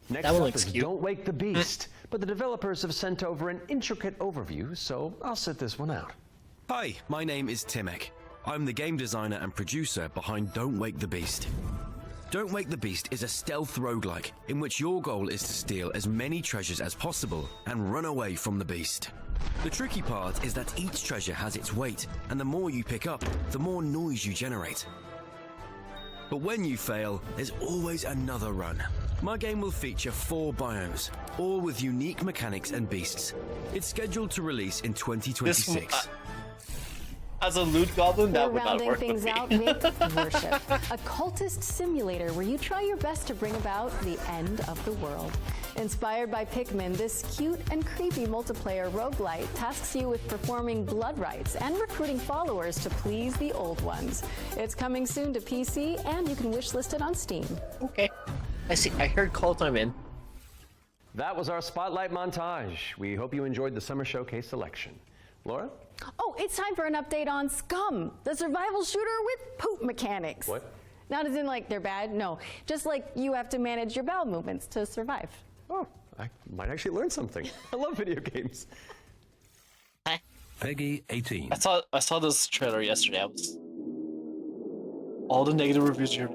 Next up is Don't Wake the Beast, but the developers have sent over an intricate overview, so I'll sit this one out. Hi, my name is Timek. I'm the game designer and producer behind Don't Wake the Beast. Don't Wake the Beast is a stealth roguelike in which your goal is to steal as many treasures as possible and run away from the beast. The tricky part is that each treasure has its weight, and the more you pick up, the more noise you generate. But when you fail, there's always another run. My game will feature 4 biomes, all with unique mechanics and beasts. It's scheduled to release in 2026. As a loot goblin, that would not work things with me. out with Worship, a cultist simulator where you try your best to bring about the end of the world. Inspired by Pikmin, this cute and creepy multiplayer roguelite tasks you with performing blood rites and recruiting followers to please the old ones. It's coming soon to PC, and you can wishlist it on Steam. Okay. I see. I heard Cult, I'm in. That was our Spotlight montage. We hope you enjoyed the Summer Showcase selection. Laura? Oh, it's time for an update on Scum, the survival shooter with poop mechanics. What? Not as in like they're bad, no. Just like you have to manage your bowel movements to survive. Oh, I might actually learn something. I love video games. Peggy 18. I saw this trailer yesterday. All the negative reviews here.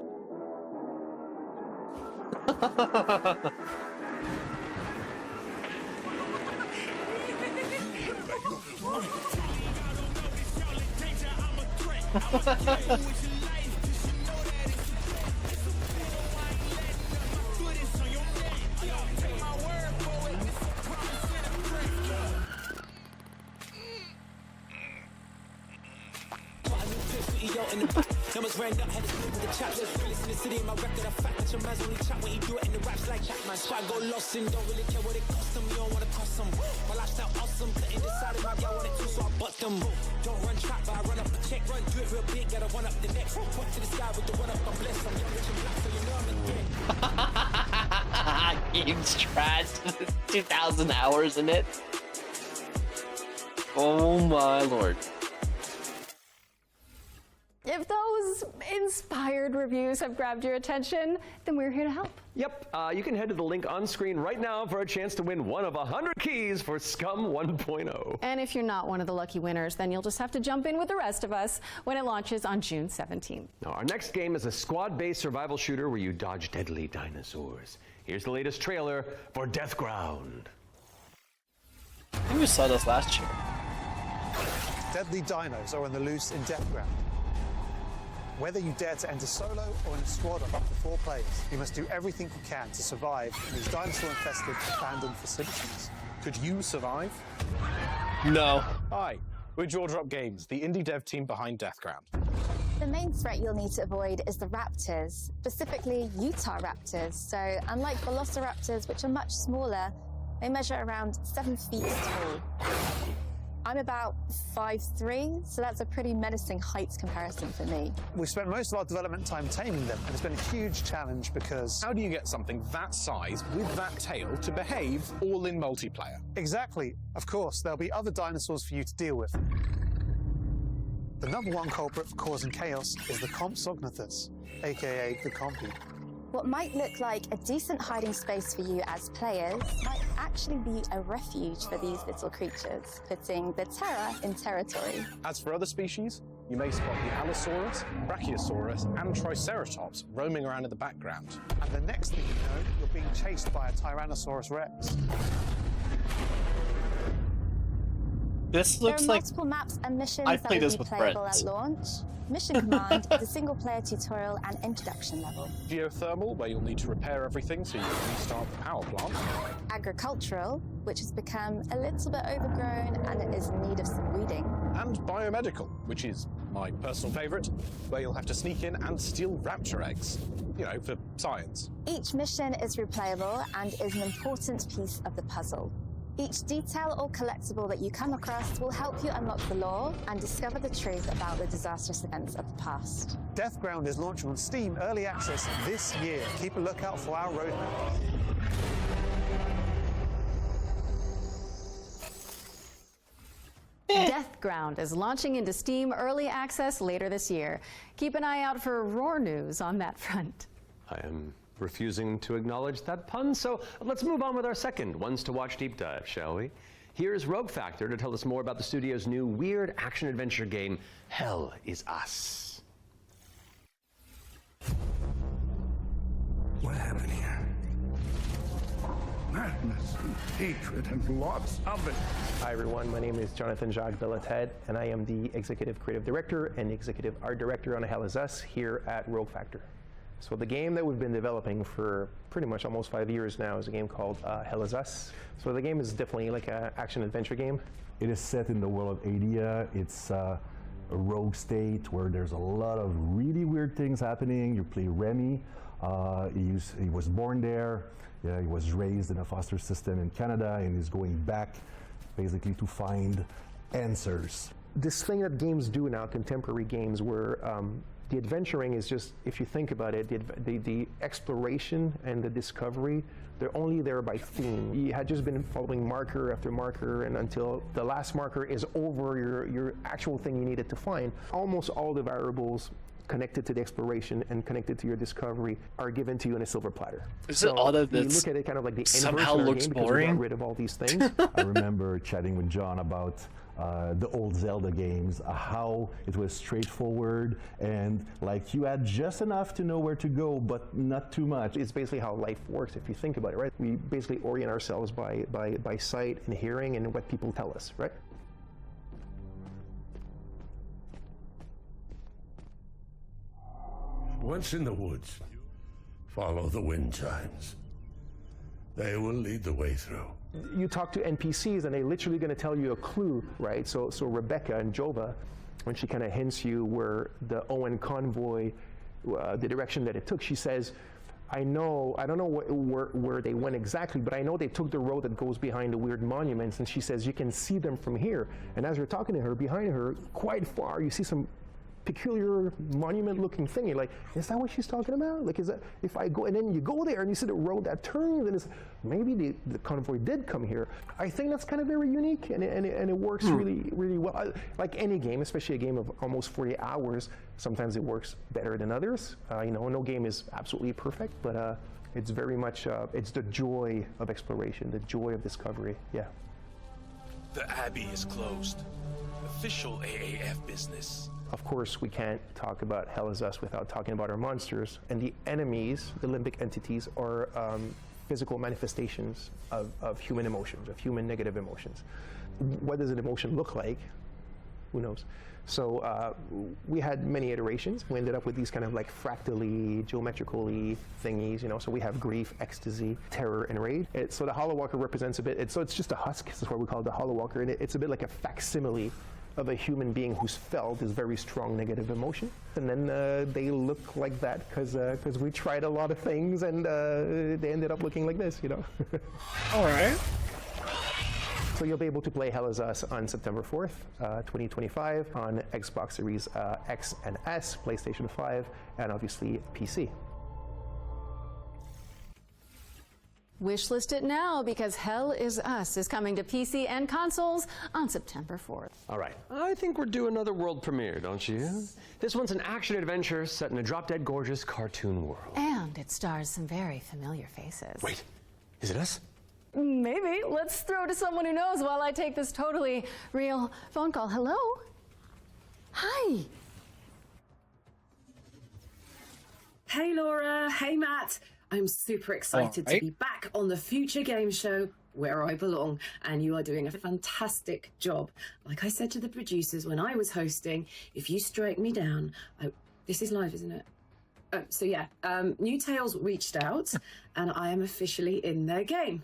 Numbers ran up, had to split with the chops. Just realest in the city, my record, I fact that your man's only chop when you do it in the raps like Chapman. Squad go lost and don't really care what it costs them. You don't wanna cost them. My lifestyle awesome, couldn't decide if my y'all wanted to, so I bought them. Don't run trap, but I run up the check. Run, do it real big, gotta run up the next. Point to the sky with the one up, I'm blessed. I'm young, rich and black, so you know I'm a dick. Game's trash. 2,000 hours in it. Oh my lord. If those inspired reviews have grabbed your attention, then we're here to help. Yep, you can head to the link on screen right now for a chance to win one of 100 keys for Scum 1.0. And if you're not one of the lucky winners, then you'll just have to jump in with the rest of us when it launches on June 17th. Now, our next game is a squad-based survival shooter where you dodge deadly dinosaurs. Here's the latest trailer for Deathground. I think we saw this last year. Deadly dinos are on the loose in Deathground. Whether you dare to enter solo or in a squad of up to 4 players, you must do everything you can to survive in these dinosaur-infested abandoned facilities. Could you survive? No. Hi, we're Jaw Drop Games, the indie dev team behind Deathground. The main threat you'll need to avoid is the raptors, specifically Utah raptors. So unlike velociraptors, which are much smaller, they measure around 7 feet tall. I'm about 5'3", so that's a pretty menacing height comparison for me. We've spent most of our development time taming them, and it's been a huge challenge because... How do you get something that size with that tail to behave all in multiplayer? Exactly. Of course, there'll be other dinosaurs for you to deal with. The #1 culprit for causing chaos is the Compsognathus, aka the Compy. What might look like a decent hiding space for you as players might actually be a refuge for these little creatures, putting the terror in territory. As for other species, you may spot the Allosaurus, Brachiosaurus, and Triceratops roaming around in the background. And the next thing you know, you're being chased by a Tyrannosaurus Rex. This looks there are like multiple maps and missions I've that played will this be with playable friends. at launch. Mission Command is a single-player tutorial and introduction level. Geothermal, where you'll need to repair everything so you can restart the power plant. Agricultural, which has become a little bit overgrown and it is in need of some weeding. And biomedical, which is my personal favourite, where you'll have to sneak in and steal raptor eggs. You know, for science. Each mission is replayable and is an important piece of the puzzle. Each detail or collectible that you come across will help you unlock the lore and discover the truth about the disastrous events of the past. Deathground is launching on Steam Early Access this year. Keep a lookout for our roadmap. Deathground is launching into Steam Early Access later this year. Keep an eye out for Roar news on that front. I am refusing to acknowledge that pun, so let's move on with our second Ones to Watch deep dive, shall we? Here's Rogue Factor to tell us more about the studio's new weird action-adventure game, Hell Is Us. What happened here? Madness and hatred and lots of it. Hi everyone, my name is Jonathan Jacques Belated, and I am the Executive Creative Director and Executive Art Director on Hell Is Us here at Rogue Factor. So the game that we've been developing for pretty much almost 5 years now is a game called Hell Is Us. So the game is definitely like an action-adventure game. It is set in the world of Adia. It's a rogue state where there's a lot of really weird things happening. You play Remy. He was born there. Yeah, he was raised in a foster system in Canada and is going back basically to find answers. This thing that games do now, contemporary games, where the adventuring is just, if you think about it, the exploration and the discovery, they're only there by theme. You had just been following marker after marker, and until the last marker is over your actual thing you needed to find. Almost all the variables connected to the exploration and connected to your discovery are given to you in a silver platter. Is it odd that you this look at it kind of like the somehow inverse of our looks game because we boring? got rid of all these things. I remember chatting with John about the old Zelda games, how it was straightforward and like you had just enough to know where to go, but not too much. It's basically how life works if you think about it, right? We basically orient ourselves by sight and hearing and what people tell us, right? Once in the woods, follow the wind chimes. They will lead the way through. You talk to NPCs and they're literally going to tell you a clue, right? So Rebecca and Jova, when she kind of hints you where the Owen convoy, the direction that it took, she says, I don't know where they went exactly, but I know they took the road that goes behind the weird monuments, and she says you can see them from here. And as you're talking to her, behind her, quite far, you see some peculiar monument-looking thing. You're like, is that what she's talking about? Like, is that if I go and then you go there and you see the road that turns, and it's maybe the convoy did come here. I think that's kind of very unique, and it works really well. Like any game, especially a game of almost 40 hours, sometimes it works better than others. No game is absolutely perfect, but it's very much it's the joy of exploration, the joy of discovery. Yeah. The Abbey is closed. Official AAF business. Of course, we can't talk about Hell Is Us without talking about our monsters. And the enemies, the limbic entities, are physical manifestations of human emotions, of human negative emotions. What does an emotion look like? Who knows? So we had many iterations. We ended up with these kind of like fractally, geometrically thingies, So we have grief, ecstasy, terror, and rage. So the Hollow Walker represents a bit, it's just a husk, this is what we call it, the Hollow Walker, and it's a bit like a facsimile of a human being who's felt this very strong negative emotion. And then they look like that because we tried a lot of things and they ended up looking like this, All right. So you'll be able to play Hell Is Us on September 4th, 2025 on Xbox Series X and S, PlayStation 5, and obviously PC. Wishlist it now because Hell Is Us is coming to PC and consoles on September 4th. All right, I think we're due another world premiere, don't you? This one's an action-adventure set in a drop-dead gorgeous cartoon world. And it stars some very familiar faces. Wait, is it us? Maybe. Let's throw to someone who knows while I take this totally real phone call. Hello? Hi. Hey Laura, hey Matt. I'm super excited to be back on the Future Game Show where I belong, and you are doing a fantastic job. Like I said to the producers when I was hosting, if you strike me down, this is live, isn't it? So yeah, New Tales reached out, and I am officially in their game.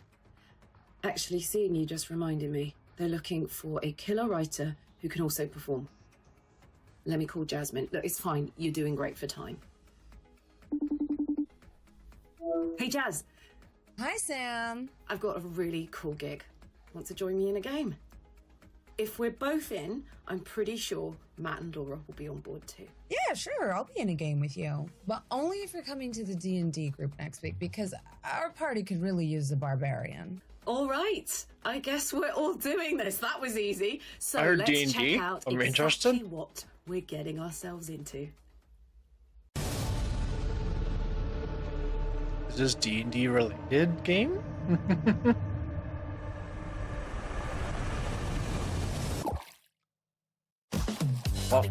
Actually, seeing you just reminded me, they're looking for a killer writer who can also perform. Let me call Jasmine. Look, it's fine. You're doing great for time. Hey, Jazz. Hi, Sam. I've got a really cool gig. Want to join me in a game? If we're both in, I'm pretty sure Matt and Laura will be on board too. Yeah, sure. I'll be in a game with you. But only if you're coming to the D&D group next week, because our party could really use a barbarian. All right. I guess we're all doing this. That was easy. So I heard let's D&D. check out I'm exactly interested. what we're getting ourselves into. Is this D&D related game? Oh.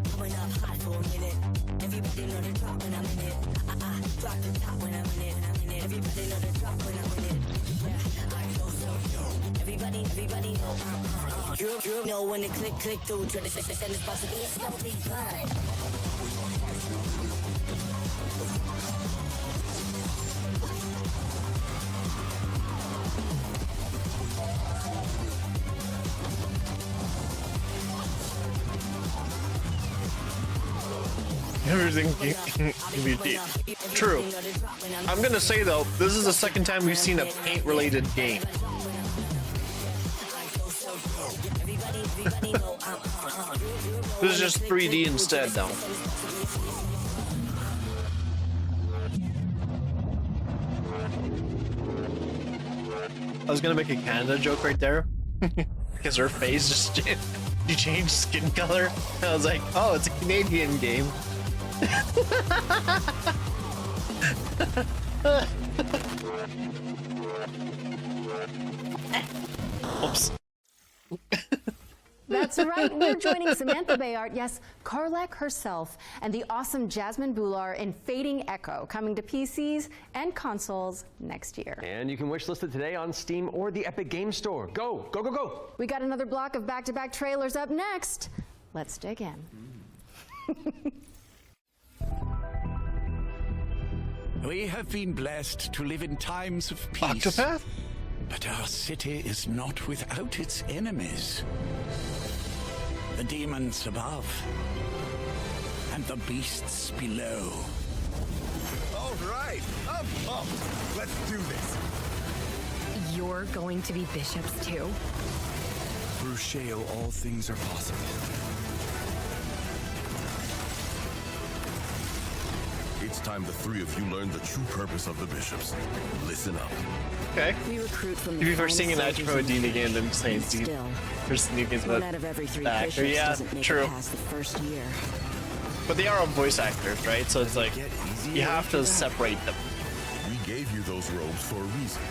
You know when it click through, try to send this box to be a stealthy gun. Everything can be deep. True. I'm gonna say though, this is the second time we've seen a paint-related game. This is just 3D instead now. I was gonna make a Canada joke right there. Because her face just you changed skin color. I was like, oh, it's a Canadian game. Oops. That's right, we're joining Samantha Bayard, yes, Karlach herself, and the awesome Jasmine Bhullar in Fading Echo, coming to PCs and consoles next year. And you can wishlist it today on Steam or the Epic Games Store. Go, go, go, go! We got another block of back-to-back trailers up next. Let's dig in. We have been blessed to live in times of peace. Octopath? But our city is not without its enemies. The demons above, and the beasts below. All right, up. Let's do this. You're going to be bishops too? Through Shale, all things are possible. It's time the three of you learn the true purpose of the bishops. Listen up. Okay. We recruit from If you're seeing an actor from a D&D game, then saying there's new games about one out of every three the actor. bishops Yeah, doesn't make true. it past the first year. But they are all voice actors, right? So it's like you have to separate them. We gave you those robes for a reason.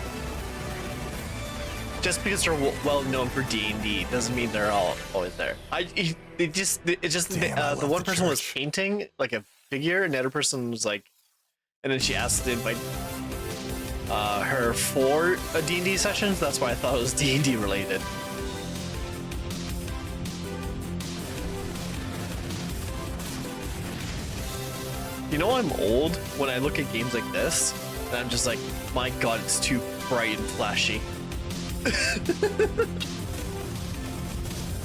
Just because they're well known for D&D doesn't mean they're always there. The one person was painting like a figure, and the other person was like, and then she asked to invite her for a D&D session. So that's why I thought it was D&D related. You know, I'm old when I look at games like this, and I'm just like, my god, it's too bright and flashy.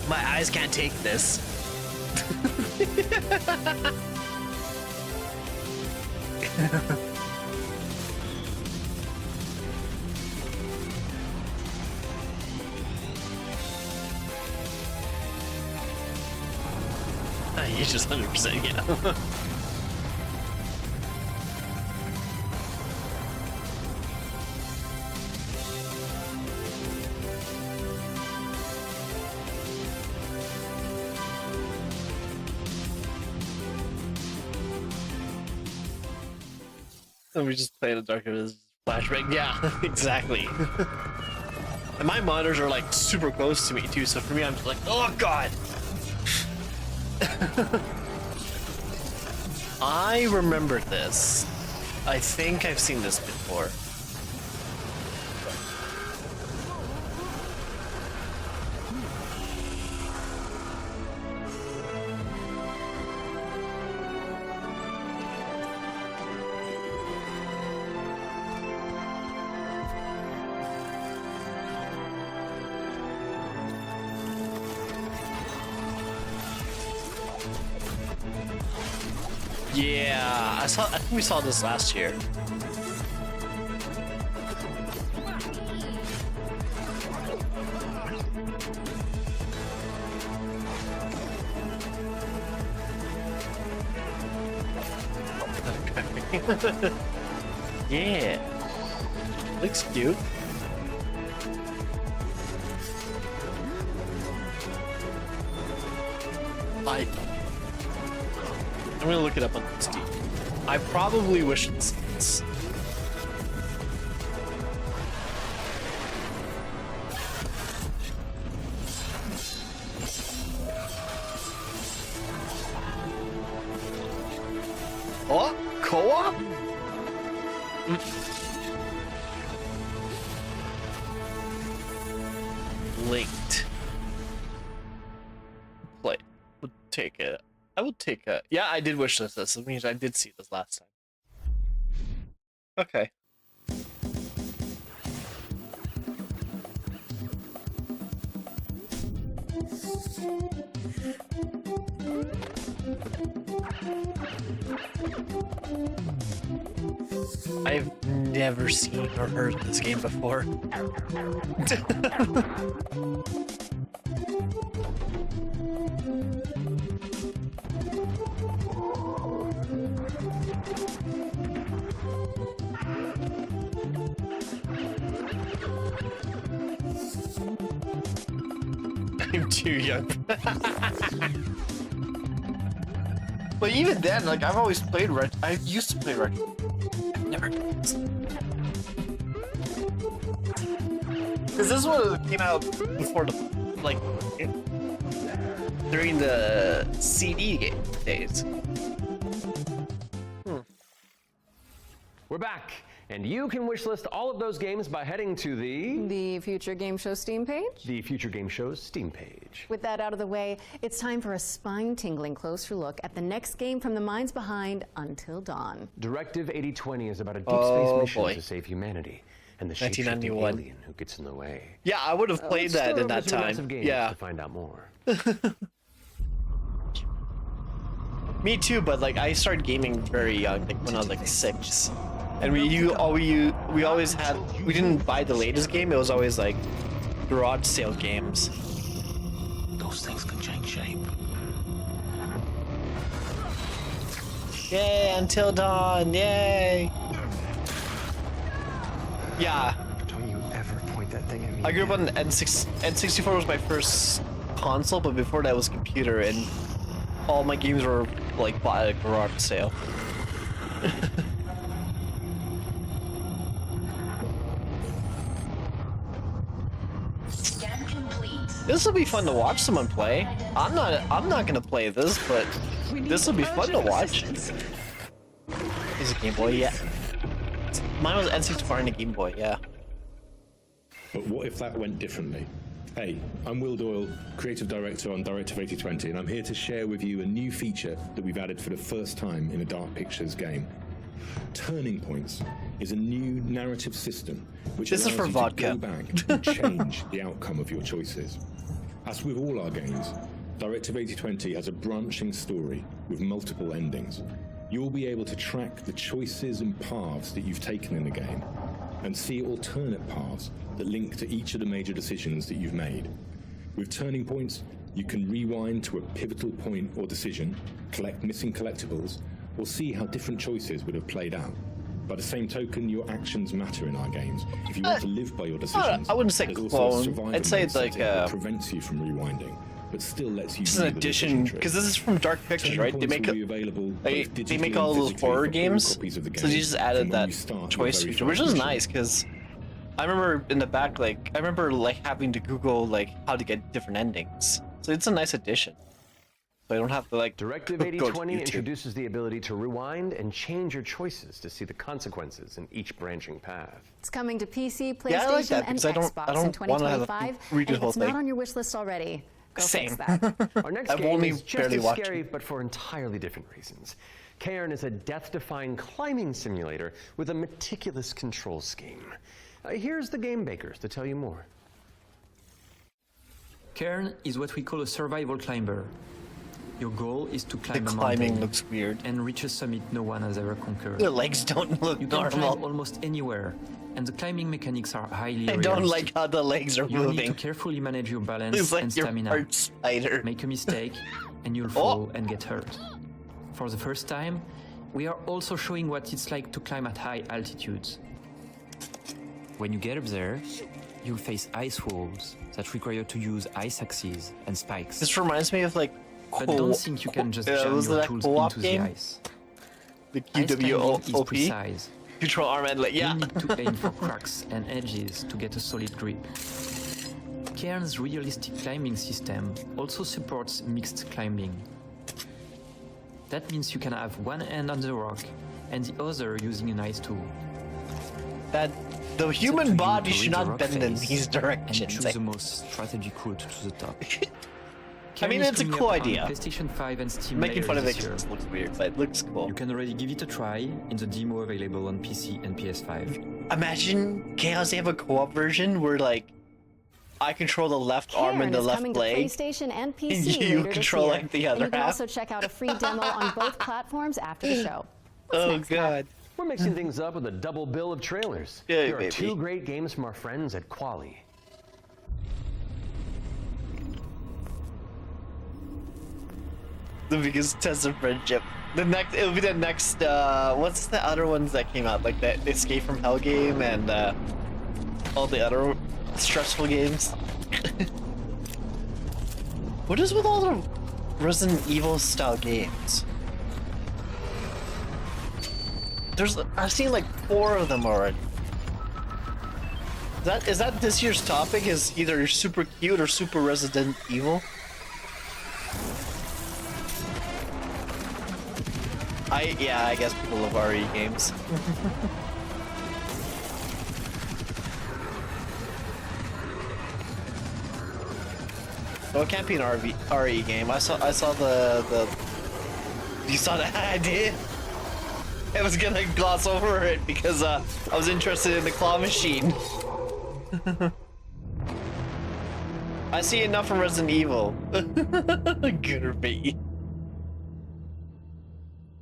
My eyes can't take this. You just 100%, yeah. And we just play in the dark of his flashback. Yeah, exactly. And my monitors are like super close to me too, so for me I'm just like, oh god! I remember this. I think I've seen this before. Yeah, I think we saw this last year. Yeah, looks cute. I'm gonna look it up on Steam. I probably wish it's. Oh, co-op? Linked. Play. Would take it. I will take it. Yeah, I did wish this. This means I did see this last time. Okay. I've never seen or heard of this game before. I'm too young. But even then, like, I've always played I used to play retro. I've never done this. Because this one came out before the, like, during the CD game days. We're back, and you can wishlist all of those games by heading to the Future Game Show Steam page. The Future Game Show's Steam page. With that out of the way, it's time for a spine-tingling closer look at the next game from the minds behind Until Dawn. Directive 8020 is about a deep space mission to save humanity and the shape-shifting alien who gets in the way. Yeah, I would have played that in that time. Yeah. To find out more. Me too, but like I started gaming very young, like when I was like 6. And we always had, we didn't buy the latest game, it was always like garage sale games. Those things can change shape. Yay, Until Dawn, yay! Yeah. Don't you ever point that thing at me. I grew up on N64 was my first console, but before that was computer, and all my games were like bought at a garage sale. This will be fun to watch someone play. I'm not gonna play this, but this will be fun to watch. Is it Game Boy? Yeah. Mine was N64 and a Game Boy, yeah. But what if that went differently? Hey, I'm Will Doyle, Creative Director on Directive 8020, and I'm here to share with you a new feature that we've added for the first time in a Dark Pictures game. Turning Points is a new narrative system which allows you to go back and change the outcome of your choices. As with all our games, Directive 8020 has a branching story with multiple endings. You'll be able to track the choices and paths that you've taken in the game and see alternate paths that link to each of the major decisions that you've made. With Turning Points, you can rewind to a pivotal point or decision, collect missing collectibles, or see how different choices would have played out. By the same token, your actions matter in our games. If you want to live by your decisions, I wouldn't say clone. I'd say it's like prevents you from rewinding, but still lets you. Just an addition, because this is from Dark Pictures, right? They make they make all those horror games, so they just added that choice feature, which is nice. Because I remember in the back, like I remember like having to Google like how to get different endings. So it's a nice addition. So I don't have to like. Directive 8020 introduces the ability to rewind and change your choices to see the consequences in each branching path. It's coming to PC, PlayStation, yeah, I like that, and Xbox in 2025. And if it's not on your wish list already, go fix that. Our next game is just as scary, but for entirely different reasons. Cairn is a death-defying climbing simulator with a meticulous control scheme. Here's the game bakers to tell you more. Cairn is what we call a survival climber. Your goal is to climb The a climbing mountain looks weird. and reach a summit no one has ever conquered. The legs don't look You can normal. climb almost anywhere, and the climbing mechanics are highly I realistic. don't like how the legs are You need moving. to carefully manage your balance It's like and your stamina. heart spider. Make a mistake, and you'll fall and get hurt. For the first time, we are also showing what it's like to climb at high altitudes. When you get up there, you'll face ice walls that require you to use ice axes and spikes. This reminds me of like. But don't think you can just jam was your that tools co-op into game? the ice. The Ice climbing is QWOP? precise. Control arm and like, yeah. You need to aim for cracks and edges to get a solid grip. Cairn's realistic climbing system also supports mixed climbing. That means you can have one hand on the rock and the other using an ice tool. That the It's up to human you body to should read the not rock bend in face these and directions. choose the most strategic route to the top. I mean, Cairn is it's a coming cool up on idea. PlayStation 5 and Steam Making later fun of it this 'cause year. it looks weird, but it looks cool. You can already give it a try in the demo available on PC and PS5. Imagine Chaos they have a co-op version where like I control the left arm Cairn and the is left coming leg. to PlayStation and PC You later control, this year. like, the other and you can half. also check out a free demo on both platforms after the show. Oh god. We're mixing things up with a double bill of trailers. Yeah, Here are baby. 2 great games from our friends at Quali. The biggest test of friendship. It'll be the next what's the other ones that came out? Like the Escape from Hell game and all the other stressful games. What is with all the Resident Evil style games? I've seen like 4 of them already. Is that this year's topic? Is either super cute or super Resident Evil? I guess people love RE games. Well, it can't be an RE game. I saw the. You saw that? I did. I was gonna gloss over it because I was interested in the claw machine. I see enough from Resident Evil. Gooderby.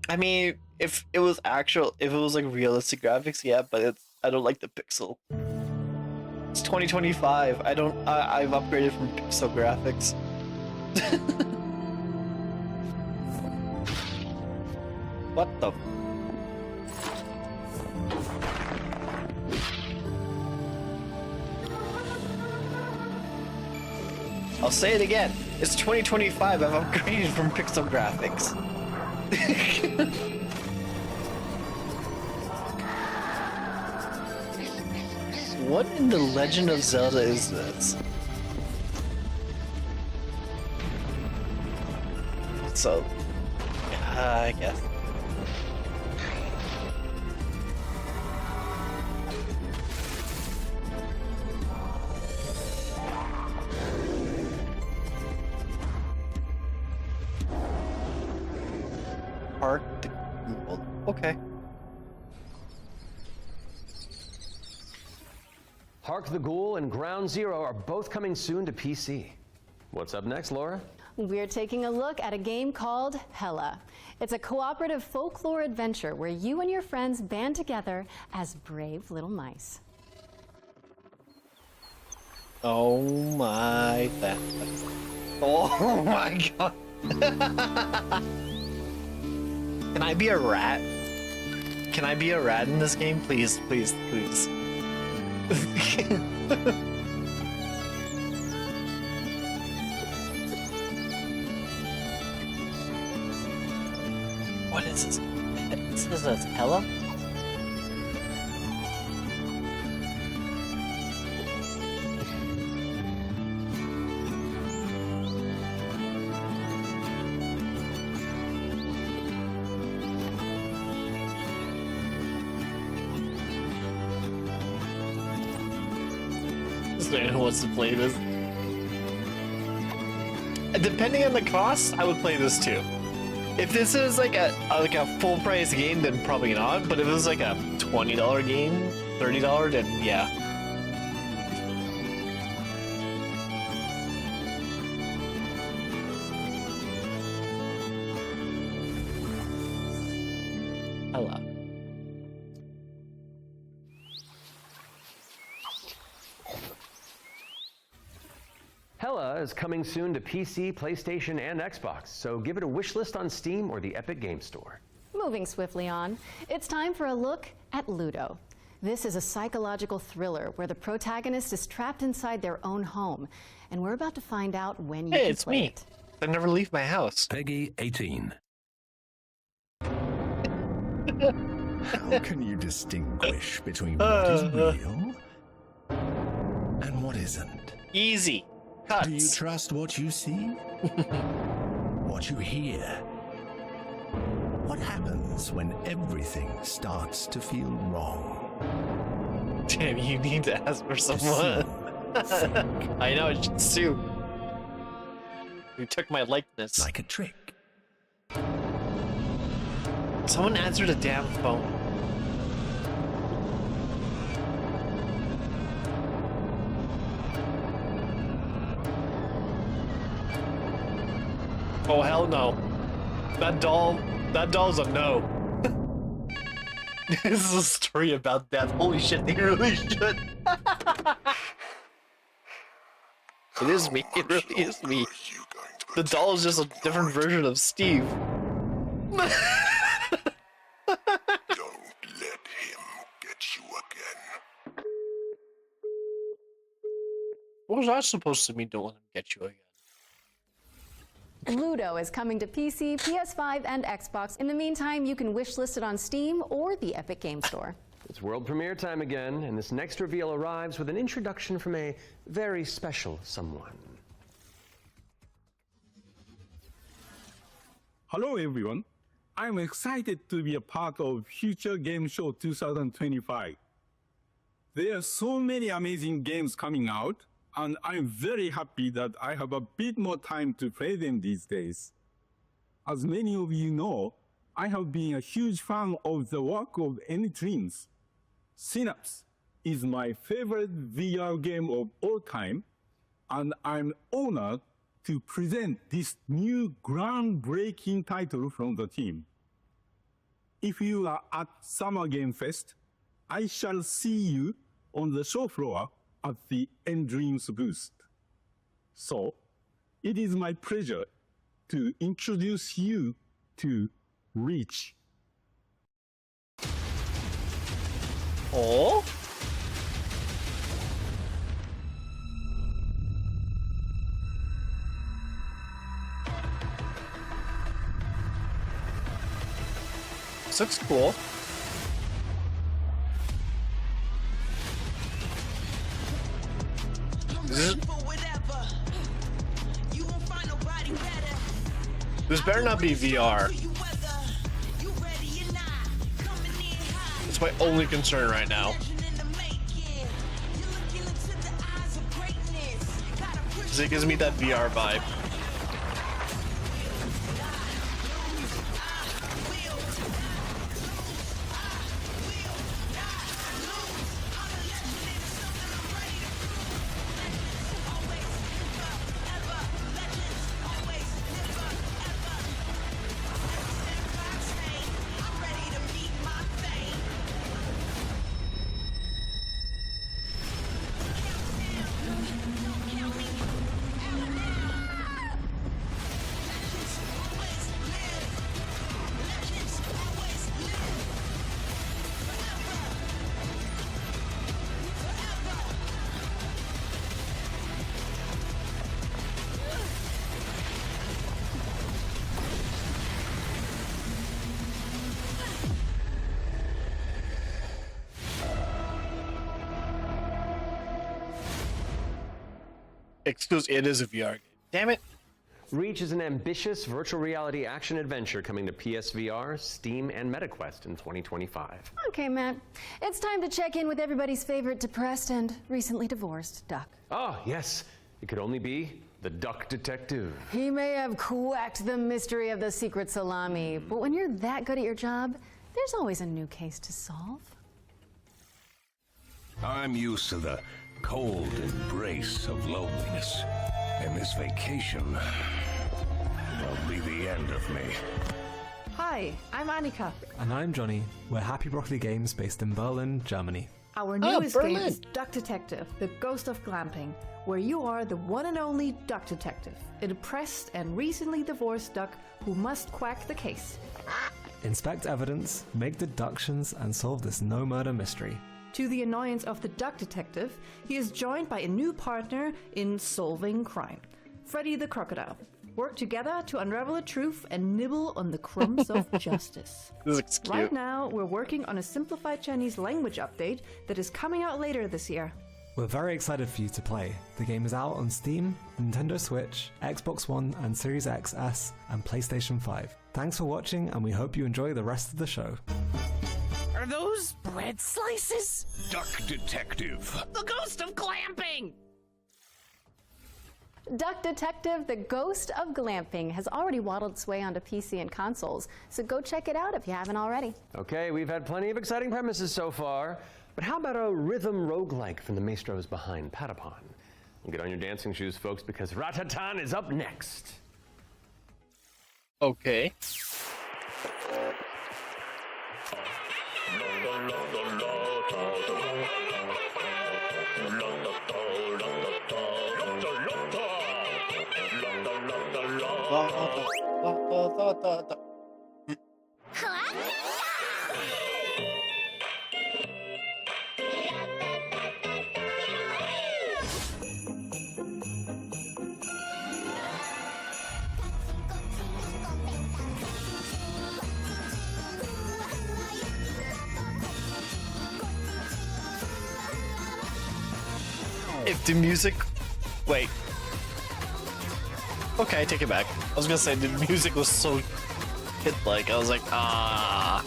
I mean, if it was like realistic graphics, yeah, but I don't like the pixel. It's 2025. I've upgraded from pixel graphics. What the? I'll say it again. It's 2025. I've upgraded from pixel graphics. What in the Legend of Zelda is this? So, I guess. Park the Google. Okay. Hark the Ghoul and Ground Zero are both coming soon to PC. What's up next, Laura? We're taking a look at a game called Hella. It's a cooperative folklore adventure where you and your friends band together as brave little mice. Oh my god. Oh my god. Can I be a rat? Can I be a rat in this game? Please, please, please. What is this? This is Hella? Who wants to play this? Depending on the cost, I would play this too. If this is like a full price game, then probably not. But if it was like a $20 game, $30, then yeah. Hello. Hella is coming soon to PC, PlayStation, and Xbox, so give it a wish list on Steam or the Epic Game Store. Moving swiftly on, it's time for a look at Ludo. This is a psychological thriller where the protagonist is trapped inside their own home, and we're about to find out when you can play it. I never leave my house. Peggy 18. How can you distinguish between what is real and what isn't? Easy. Cuts. Do you trust what you see? What you hear? What happens when everything starts to feel wrong? Damn, you need to ask for someone. I know, it's Sue. You took my likeness. Like a trick. Someone answered the damn phone. Oh hell no. That doll's a no. This is a story about death. Holy shit, they really should. It is me, it really is me. The doll is just a different version of Steve. Don't let him get you again. What was I supposed to mean, don't let him get you again? Ludo is coming to PC, PS5, and Xbox. In the meantime, you can wishlist it on Steam or the Epic Game Store. It's world premiere time again, and this next reveal arrives with an introduction from a very special someone. Hello everyone. I'm excited to be a part of Future Game Show 2025. There are so many amazing games coming out, and I'm very happy that I have a bit more time to play them these days. As many of you know, I have been a huge fan of the work of N-Dreams. Synapse is my favorite VR game of all time, and I'm honored to present this new groundbreaking title from the team. If you are at Summer Game Fest, I shall see you on the show floor at the N-Dreams booth. So, it is my pleasure to introduce you to Reach. Oh? This looks cool. This better not be VR. It's my only concern right now. Because it gives me that VR vibe. Excuse, it is a VR game. Damn it. Reach is an ambitious virtual reality action adventure coming to PSVR, Steam, and MetaQuest in 2025. Okay, Matt. It's time to check in with everybody's favorite depressed and recently divorced Duck. Oh, yes. It could only be the Duck Detective. He may have cracked the mystery of the secret salami, but when you're that good at your job, there's always a new case to solve. I'm used to the cold embrace of loneliness, and this vacation will be the end of me. Hi. Hi, I'm Annika. And I'm Johnny. We're Happy Broccoli Games based in Berlin, Germany. Our newest game is Duck Detective, the Ghost of Glamping, where you are the one and only duck detective, a depressed and recently divorced duck who must quack the case. Inspect evidence, make deductions, and solve this no-murder mystery. To the annoyance of the duck detective, he is joined by a new partner in solving crime, Freddy the Crocodile. Work together to unravel the truth and nibble on the crumbs of justice. This looks cute. Right now, we're working on a simplified Chinese language update that is coming out later this year. We're very excited for you to play. The game is out on Steam, Nintendo Switch, Xbox One and Series XS, and PlayStation 5. Thanks for watching, and we hope you enjoy the rest of the show. Are those bread slices? Duck Detective. The Ghost of Glamping! Duck Detective, the Ghost of Glamping has already waddled its way onto PC and consoles, so go check it out if you haven't already. Okay, we've had plenty of exciting premises so far, but how about a rhythm roguelike from the maestros behind Patapon? Well, get on your dancing shoes, folks, because Ratatan is up next. Okay. If the music... Wait. Okay, I take it back. I was gonna say the music was so hit-like. I was like, ah.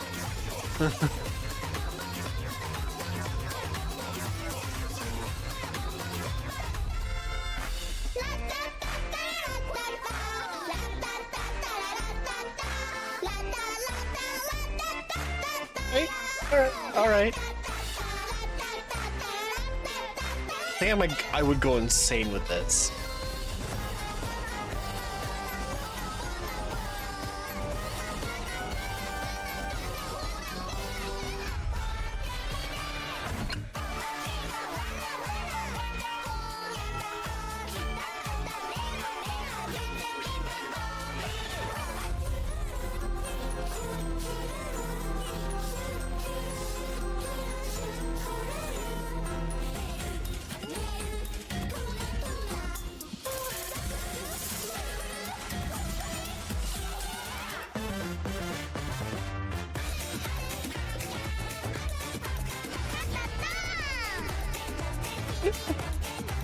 All right. I think I would go insane with this.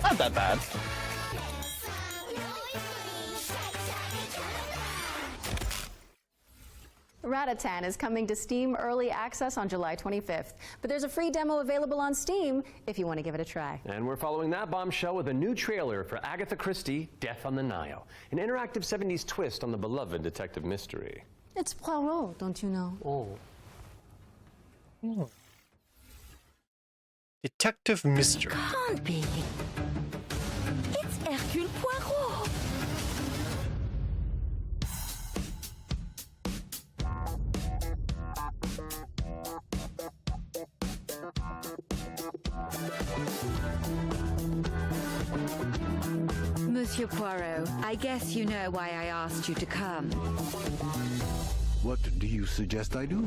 Not that bad. Ratatan is coming to Steam Early Access on July 25th, but there's a free demo available on Steam if you want to give it a try. And we're following that bombshell with a new trailer for Agatha Christie, Death on the Nile, an interactive 70s twist on the beloved detective mystery. It's Poirot, don't you know? Oh. Detective mystery. Can't be. It's Hercule Poirot. Monsieur Poirot, I guess you know why I asked you to come. What do you suggest I do?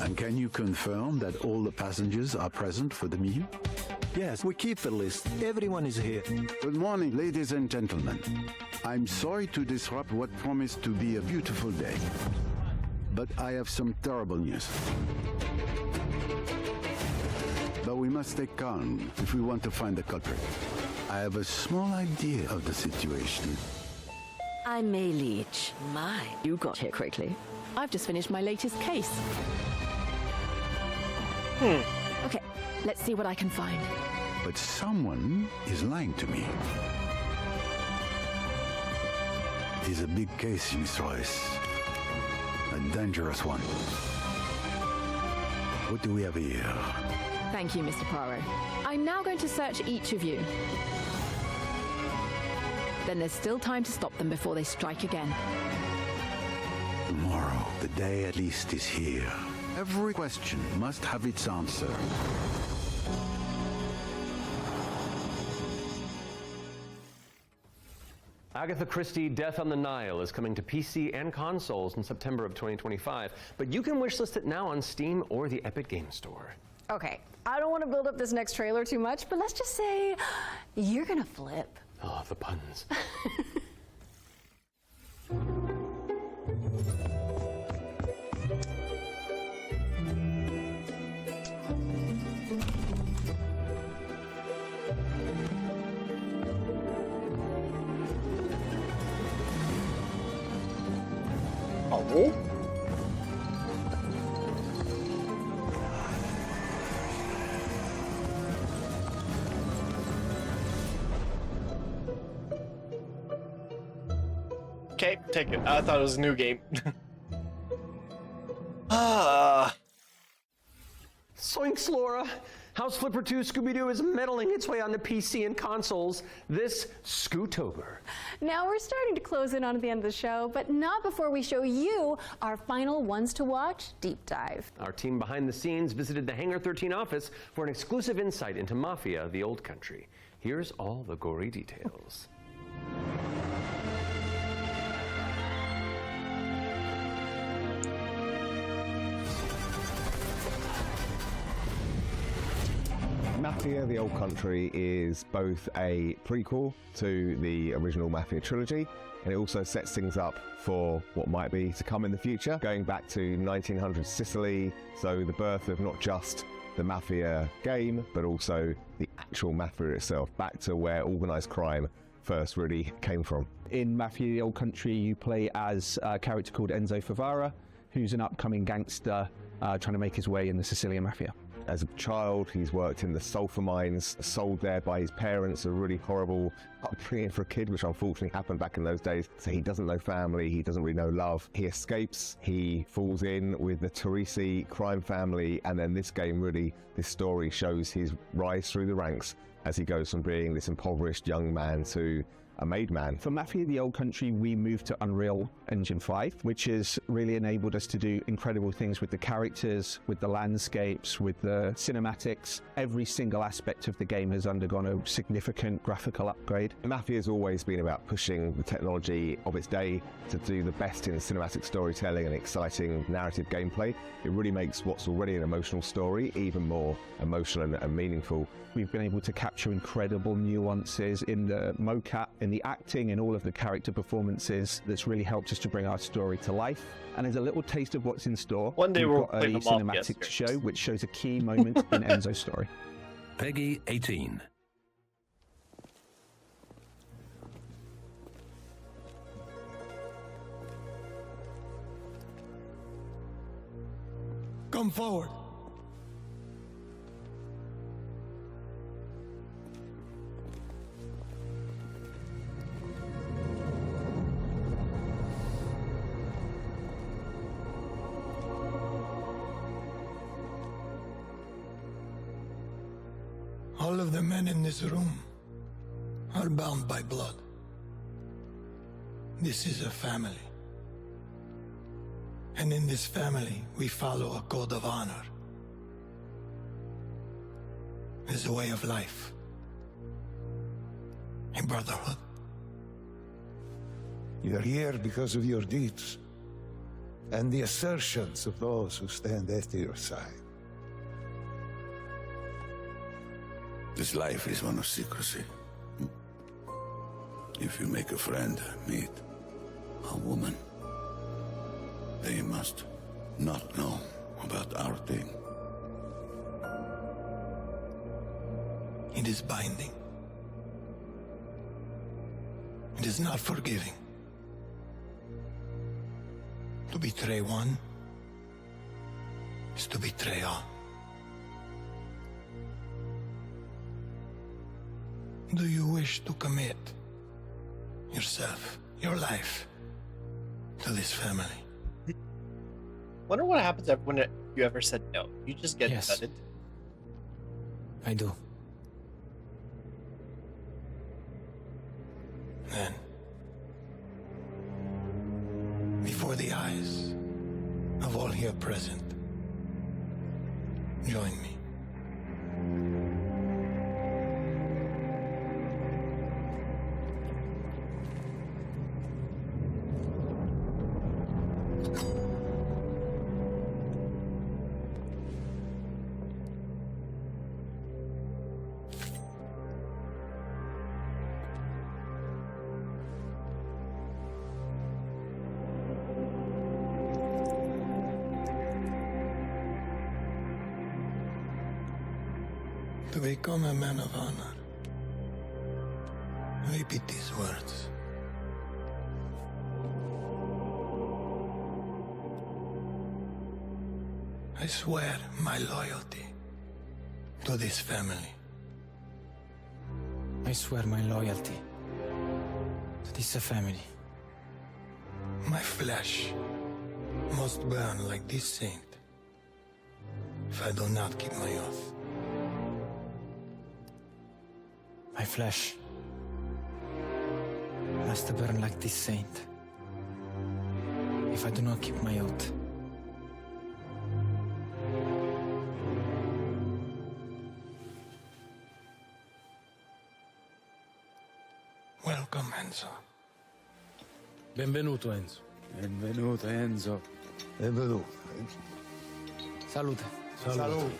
And can you confirm that all the passengers are present for the meal? Yes, we keep the list. Everyone is here. Good morning, ladies and gentlemen. I'm sorry to disrupt what promised to be a beautiful day, but I have some terrible news. But we must stay calm if we want to find the culprit. I have a small idea of the situation. I'm May Leach. My, you got here quickly. I've just finished my latest case. Okay, let's see what I can find. But someone is lying to me. It is a big case, Miss Royce. A dangerous one. What do we have here? Thank you, Mr. Poirot. I'm now going to search each of you. Then there's still time to stop them before they strike again. Tomorrow, the day at least is here. Every question must have its answer. Agatha Christie Death on the Nile is coming to PC and consoles in September of 2025, but you can wishlist it now on Steam or the Epic Games Store. Okay, I don't want to build up this next trailer too much, but let's just say you're gonna flip. Oh, the puns. Oh. Okay, take it. I thought it was a new game. Soinks, Laura! House Flipper 2 Scooby-Doo is meddling its way onto PC and consoles this Scootober. Now we're starting to close in on the end of the show, but not before we show you our final ones to watch deep dive. Our team behind the scenes visited the Hangar 13 office for an exclusive insight into Mafia: The Old Country. Here's all the gory details. Mafia: The Old Country is both a prequel to the original Mafia trilogy, and it also sets things up for what might be to come in the future, going back to 1900 Sicily, so the birth of not just the Mafia game, but also the actual Mafia itself, back to where organised crime first really came from. In Mafia: The Old Country, you play as a character called Enzo Favara, who's an upcoming gangster trying to make his way in the Sicilian Mafia. As a child, he's worked in the sulfur mines, sold there by his parents, a really horrible upbringing for a kid, which unfortunately happened back in those days. So he doesn't know family, he doesn't really know love. He escapes, he falls in with the Teresi crime family, and then this game really, this story shows his rise through the ranks as he goes from being this impoverished young man to a made man. For Mafia: The Old Country, we moved to Unreal Engine 5, which has really enabled us to do incredible things with the characters, with the landscapes, with the cinematics. Every single aspect of the game has undergone a significant graphical upgrade. Mafia has always been about pushing the technology of its day to do the best in cinematic storytelling and exciting narrative gameplay. It really makes what's already an emotional story even more emotional and meaningful. We've been able to capture incredible nuances in the mocap, in the acting, in all of the character performances. That's really helped us to bring our story to life. And as a little taste of what's in store, one day we've we'll got play a the cinematic to show, which shows a key moment in Enzo's story. Peggy 18. Come forward. All of the men in this room are bound by blood. This is a family. And in this family, we follow a code of honor. It's a way of life, a brotherhood. You're here because of your deeds and the assertions of those who stand at your side. This life is one of secrecy. If you make a friend, meet a woman, they must not know about our thing. It is binding. It is not forgiving. To betray one is to betray all. Do you wish to commit yourself, your life, to this family? Wonder what happens when you ever said no. You just get gutted. I do. Then, before before the eyes of all here present. Join me. To become a man of honor, repeat these words. I swear my loyalty to this family. I swear my loyalty to this family. My flesh must burn like this saint if I do not keep my oath. My flesh must burn like this saint if I do not keep my oath. Welcome, Enzo. Benvenuto, Enzo. Benvenuto, Enzo. Benvenuto. Salute. Salute.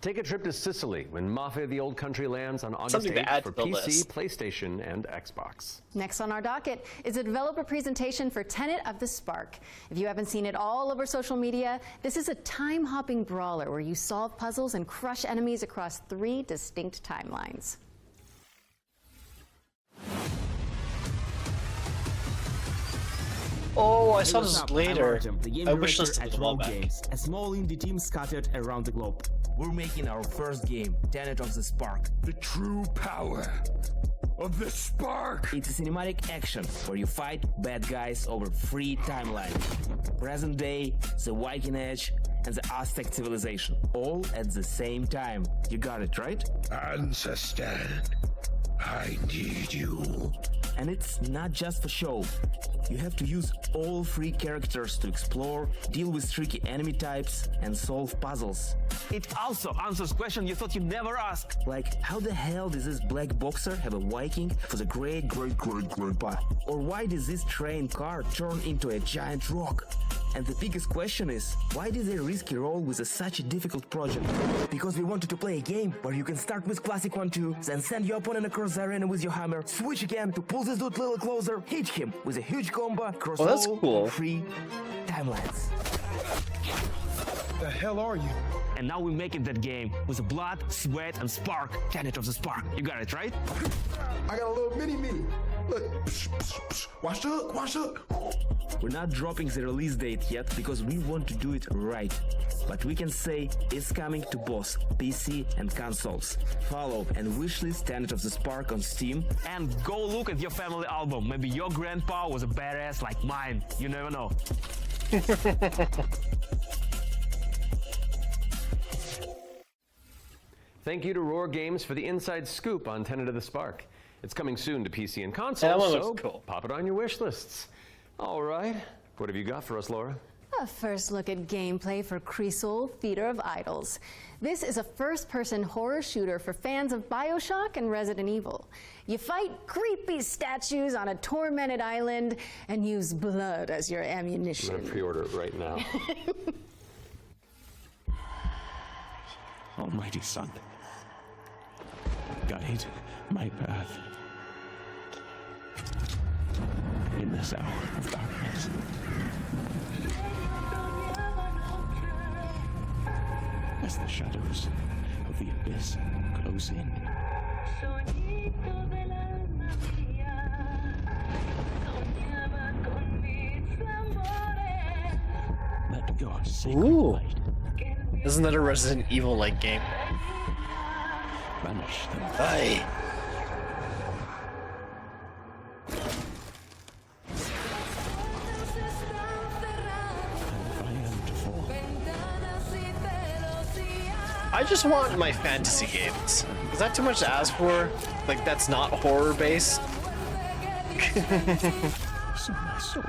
Take a trip to Sicily when Mafia: The Old Country lands on August Something to 8th add for to the PC, list. PlayStation, and Xbox. Next on our docket is a developer presentation for Tenet of the Spark. If you haven't seen it all over social media, this is a time-hopping brawler where you solve puzzles and crush enemies across 3 distinct timelines. Oh, I saw this later. The game I wish director this at Rogue Games, a small indie team scattered around the globe. We're making our first game, Tenet of the Spark. The true power of the Spark! It's a cinematic action where you fight bad guys over 3 timelines. Present day, the Viking Age, and the Aztec civilization. All at the same time. You got it, right? Ancestor, I need you. And it's not just for show. You have to use all 3 characters to explore, deal with tricky enemy types, and solve puzzles. It also answers questions you thought you'd never ask. Like, how the hell does this black boxer have a Viking for the great-great-great-grandpa? Or why does this train car turn into a giant rock? And the biggest question is, why did they risk a role with such a difficult project? Because we wanted to play a game where you can start with classic 1-2, then send your opponent across the arena with your hammer, switch again to pull this dude a little closer, hit him with a huge combo across that's all cool. 3 timelines. The hell are you? And now we're making that game with the blood, sweat, and spark. Tenet of the Spark. You got it, right? I got a little mini. Look. Wash up. We're not dropping the release date yet because we want to do it right. But we can say it's coming to both PC and consoles. Follow and wishlist Tenet of the Spark on Steam. And go look at your family album. Maybe your grandpa was a badass like mine. You never know. Thank you to Roar Games for the inside scoop on Tenet of the Spark. It's coming soon to PC and That consoles, one so looks cool. pop it on your wish lists. All right, what have you got for us, Laura? A first look at gameplay for Creasol, Theater of Idols. This is a first-person horror shooter for fans of BioShock and Resident Evil. You fight creepy statues on a tormented island and use blood as your I'm ammunition. going to pre-order it right now. Almighty Son, guide my path in this hour of darkness. As the shadows of the abyss close in. Let your sacred Ooh. light Isn't that a Resident Evil-like game? banish them. Aye. I just want my fantasy games. Is that too much to ask for? Like, that's not horror based? So my soul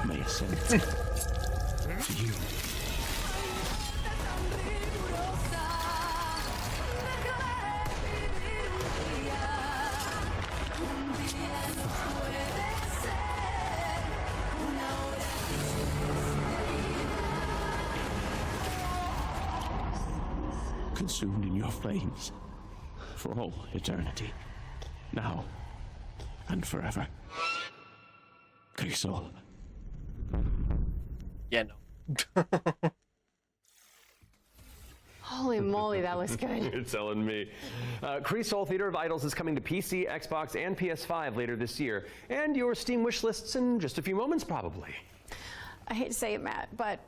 may ascend to you. Consumed in your flames for all eternity, now and forever. Crisol. Yeah, no. Holy moly, that was good. You're telling me. Crisol Theater of Idols is coming to PC, Xbox, and PS5 later this year, and your Steam wish lists in just a few moments, probably. I hate to say it, Matt, but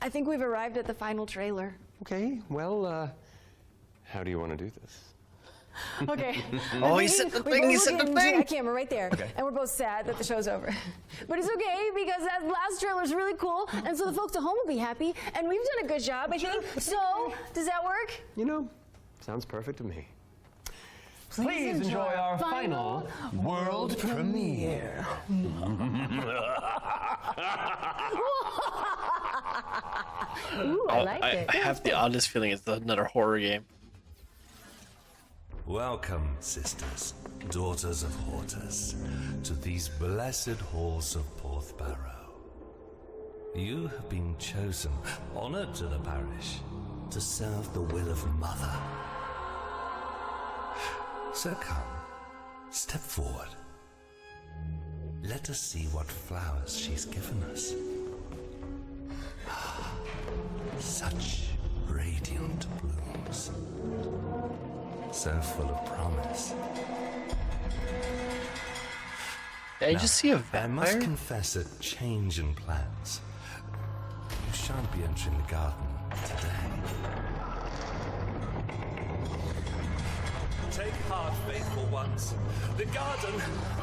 I think we've arrived at the final trailer. Okay, well, how do you want to do this? Okay. Oh, he said the thing, he said the thing! That camera right there. Okay. And we're both sad that the show's over. But it's okay, because that last trailer's really cool, and so the folks at home will be happy, and we've done a good job, I think. So, does that work? You know, sounds perfect to me. Please enjoy our final world premiere. Ooh, I like it. I have the oddest feeling it's another horror game. Welcome, sisters, daughters of Hortus, to these blessed halls of Porthbarrow. You have been chosen, honored to the parish, to serve the will of Mother. So come, step forward. Let us see what flowers she's given us. Such radiant blooms. So full of promise. Did I just see a vampire? I must confess a change in plans. You shan't be entering the garden today. Take heart, faithful ones. The garden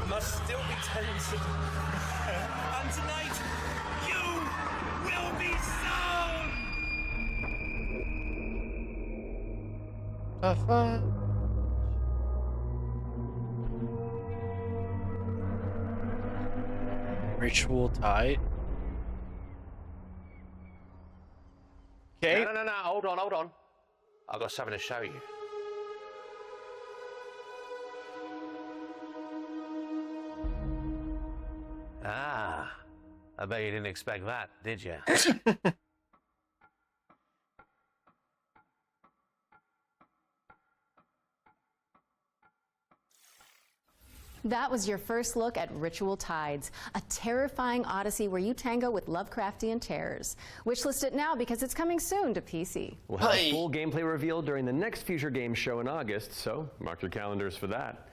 must still be tended. And tonight, you will be sown! Ritual Tide. Okay. No, hold on. I've got something to show you. Ah, I bet you didn't expect that, did you? That was your first look at Ritual Tides, a terrifying odyssey where you tango with Lovecraftian terrors. Wishlist it now because it's coming soon to PC. We'll have a full gameplay reveal during the next Future Games show in August, so mark your calendars for that.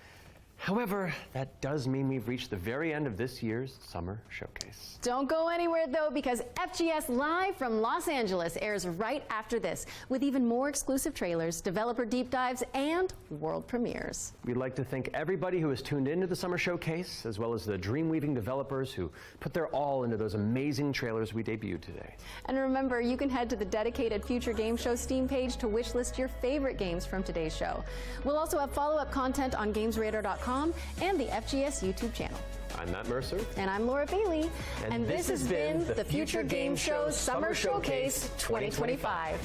However, that does mean we've reached the very end of this year's Summer Showcase. Don't go anywhere, though, because FGS Live from Los Angeles airs right after this, with even more exclusive trailers, developer deep dives, and world premieres. We'd like to thank everybody who has tuned into the Summer Showcase, as well as the Dreamweaving developers who put their all into those amazing trailers we debuted today. And remember, you can head to the dedicated Future Game Show Steam page to wishlist your favorite games from today's show. We'll also have follow-up content on GamesRadar.com and the FGS YouTube channel. I'm Matt Mercer. And I'm Laura Bailey. And this has been the Future Game Show Summer Showcase 2025.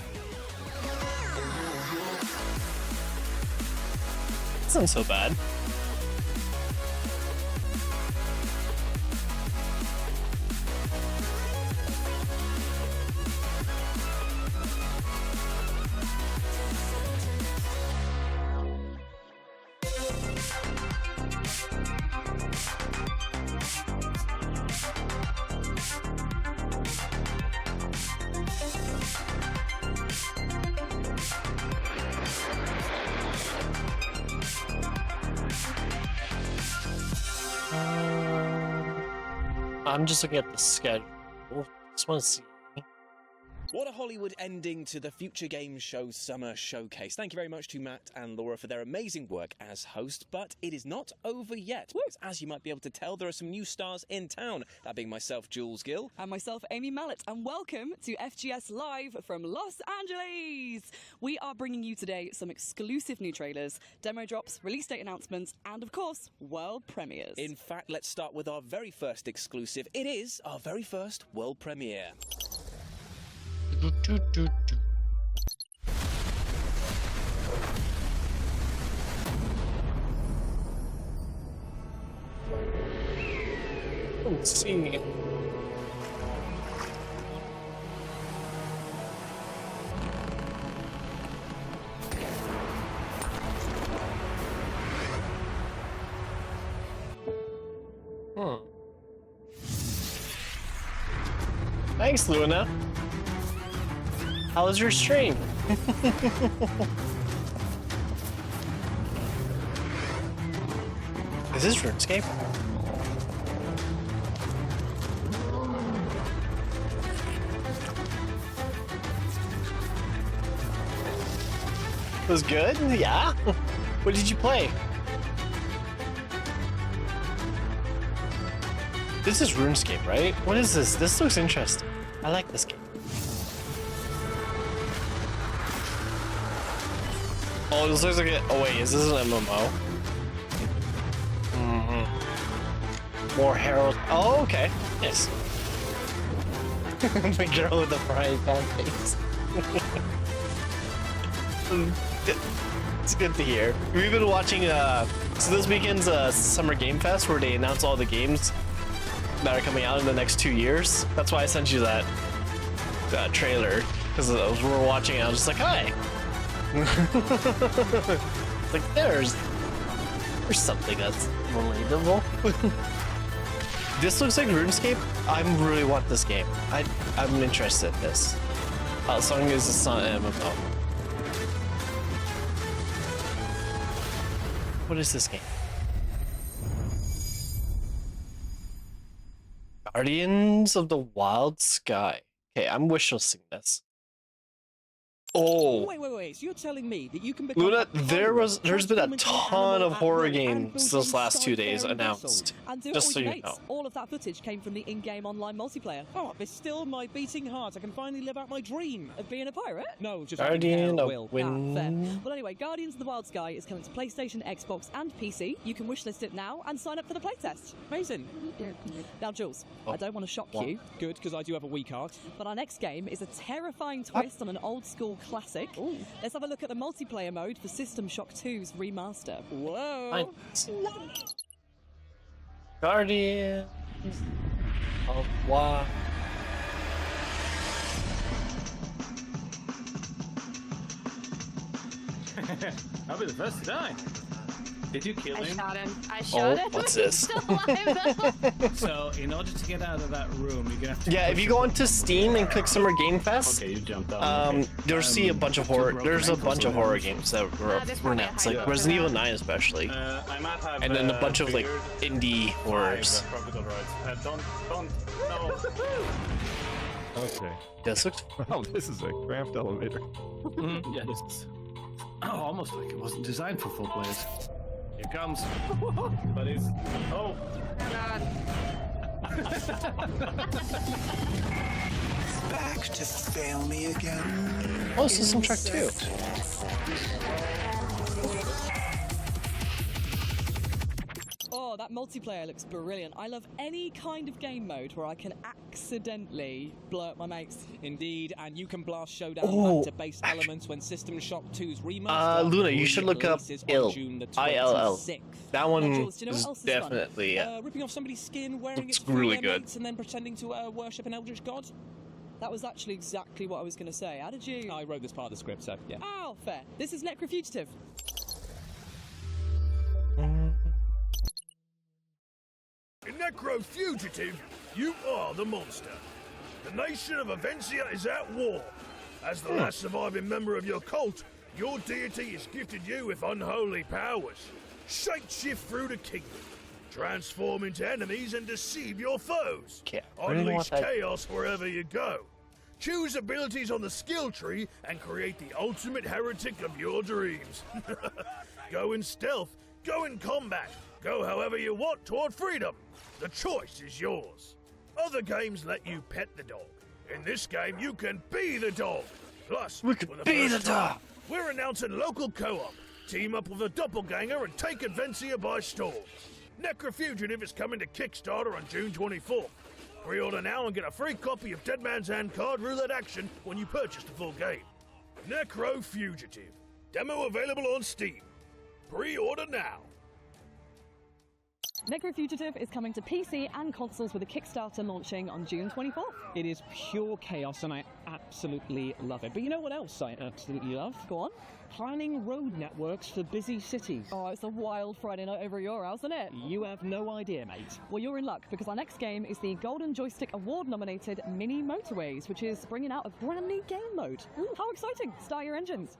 That's not so bad. I'm just looking at the schedule. Just want to see What a Hollywood ending to the Future Games Show Summer Showcase. Thank you very much to Matt and Laura for their amazing work as host, but it is not over yet. As you might be able to tell, there are some new stars in town, that being myself, Jules Gill. And myself, Amy Mallet, and welcome to FGS Live from Los Angeles. We are bringing you today some exclusive new trailers, demo drops, release date announcements, and of course, world premieres. In fact, let's start with our very first exclusive. It is our very first world premiere. Let's see. Thanks, Luna. How was your stream? Is this RuneScape? It was good? Yeah? What did you play? This is RuneScape, right? What is this? This looks interesting. I like this game. Oh, this looks like it. Oh wait, is this an MMO? More Herald. Oh, okay. Nice. The girl with the frying pan face. It's good to hear. We've been watching, so this weekend's Summer Game Fest where they announce all the games that are coming out in the next 2 years. That's why I sent you that trailer, because we were watching it, I was just like, hi! Like, there's something that's relatable. This looks like RuneScape. I really want this game. I'm interested in this. As long as it's not an MMO. What is this game? Guardians of the Wild Sky. Okay, I'm wishlisting this. Oh. Wait. So you're telling me that you can become Luna, there's been a ton of horror games those last 2 days announced. Just so you know. All of that footage came from the in-game online multiplayer. Oh, there's still my beating heart. I can finally live out my dream of being a pirate? No, just Guardian of Wind. Fair. Well, anyway, Guardians of the Wild Sky is coming to PlayStation, Xbox, and PC. You can wishlist it now and sign up for the playtest. Amazing. Now, Jules, I don't want to shock you. Good, because I do have a weak heart. But our next game is a terrifying twist on an old-school classic. Ooh. Let's have a look at the multiplayer mode for System Shock 2's remaster. Whoa! Guardians of Wild. I'll be the first to die. Did you kill him? I shot him. What's this? He's still alive, though. So, in order to get out of that room, you're gonna have to. Yeah, if you go onto Steam and click Summer Game Fest, okay, you jumped out. you'll see a bunch of horror. There's a bunch of horror games that were announced, like Resident Evil 9 especially, I might have, and then a bunch of like indie horrors. Don't, no. Okay. This looks. Oh, this is a cramped elevator. Yeah, this is. Oh, almost like it wasn't designed for full players. Here comes. But it's. Oh. God. Back to fail me again. Oh, System Shock 2. Oh, that multiplayer looks brilliant. I love any kind of game mode where I can accidentally blow up my mates. Indeed, and you can blast Showdown back to base elements when System Shock 2's remaster. Luna, you should look up ILL. ILL. That one Jules, is definitely ripping off somebody's skin, wearing it's it really good. and then pretending to worship an eldritch god. That was actually exactly what I was going to say. How did you? I wrote this part of the script, so yeah. Oh, fair. This is Necrofugitive. In Necrofugitive, you are the monster. The nation of Avencia is at war. As the last surviving member of your cult, your deity has gifted you with unholy powers. Shapeshift through the kingdom, transform into enemies and deceive your foes. Really Unleash chaos wherever you go. Choose abilities on the skill tree and create the ultimate heretic of your dreams. Go in stealth, go in combat, go however you want toward freedom. The choice is yours. Other games let you pet the dog. In this game, you can be the dog. Plus, we can be the dog. We're announcing local co-op. Team up with a doppelganger and take Advensia by storm. Necrofugitive is coming to Kickstarter on June 24th. Pre-order now and get a free copy of Dead Man's Hand card roulette action when you purchase the full game. Necrofugitive. Demo available on Steam. Pre-order now. Necrofugitive is coming to PC and consoles with a Kickstarter launching on June 24th. It is pure chaos and I absolutely love it. But you know what else I absolutely love? Go on. Planning road networks for busy cities. Oh, it's a wild Friday night over your house, isn't it? You have no idea, mate. Well, you're in luck because our next game is the Golden Joystick Award-nominated Mini Motorways, which is bringing out a brand new game mode. Ooh, how exciting! Start your engines.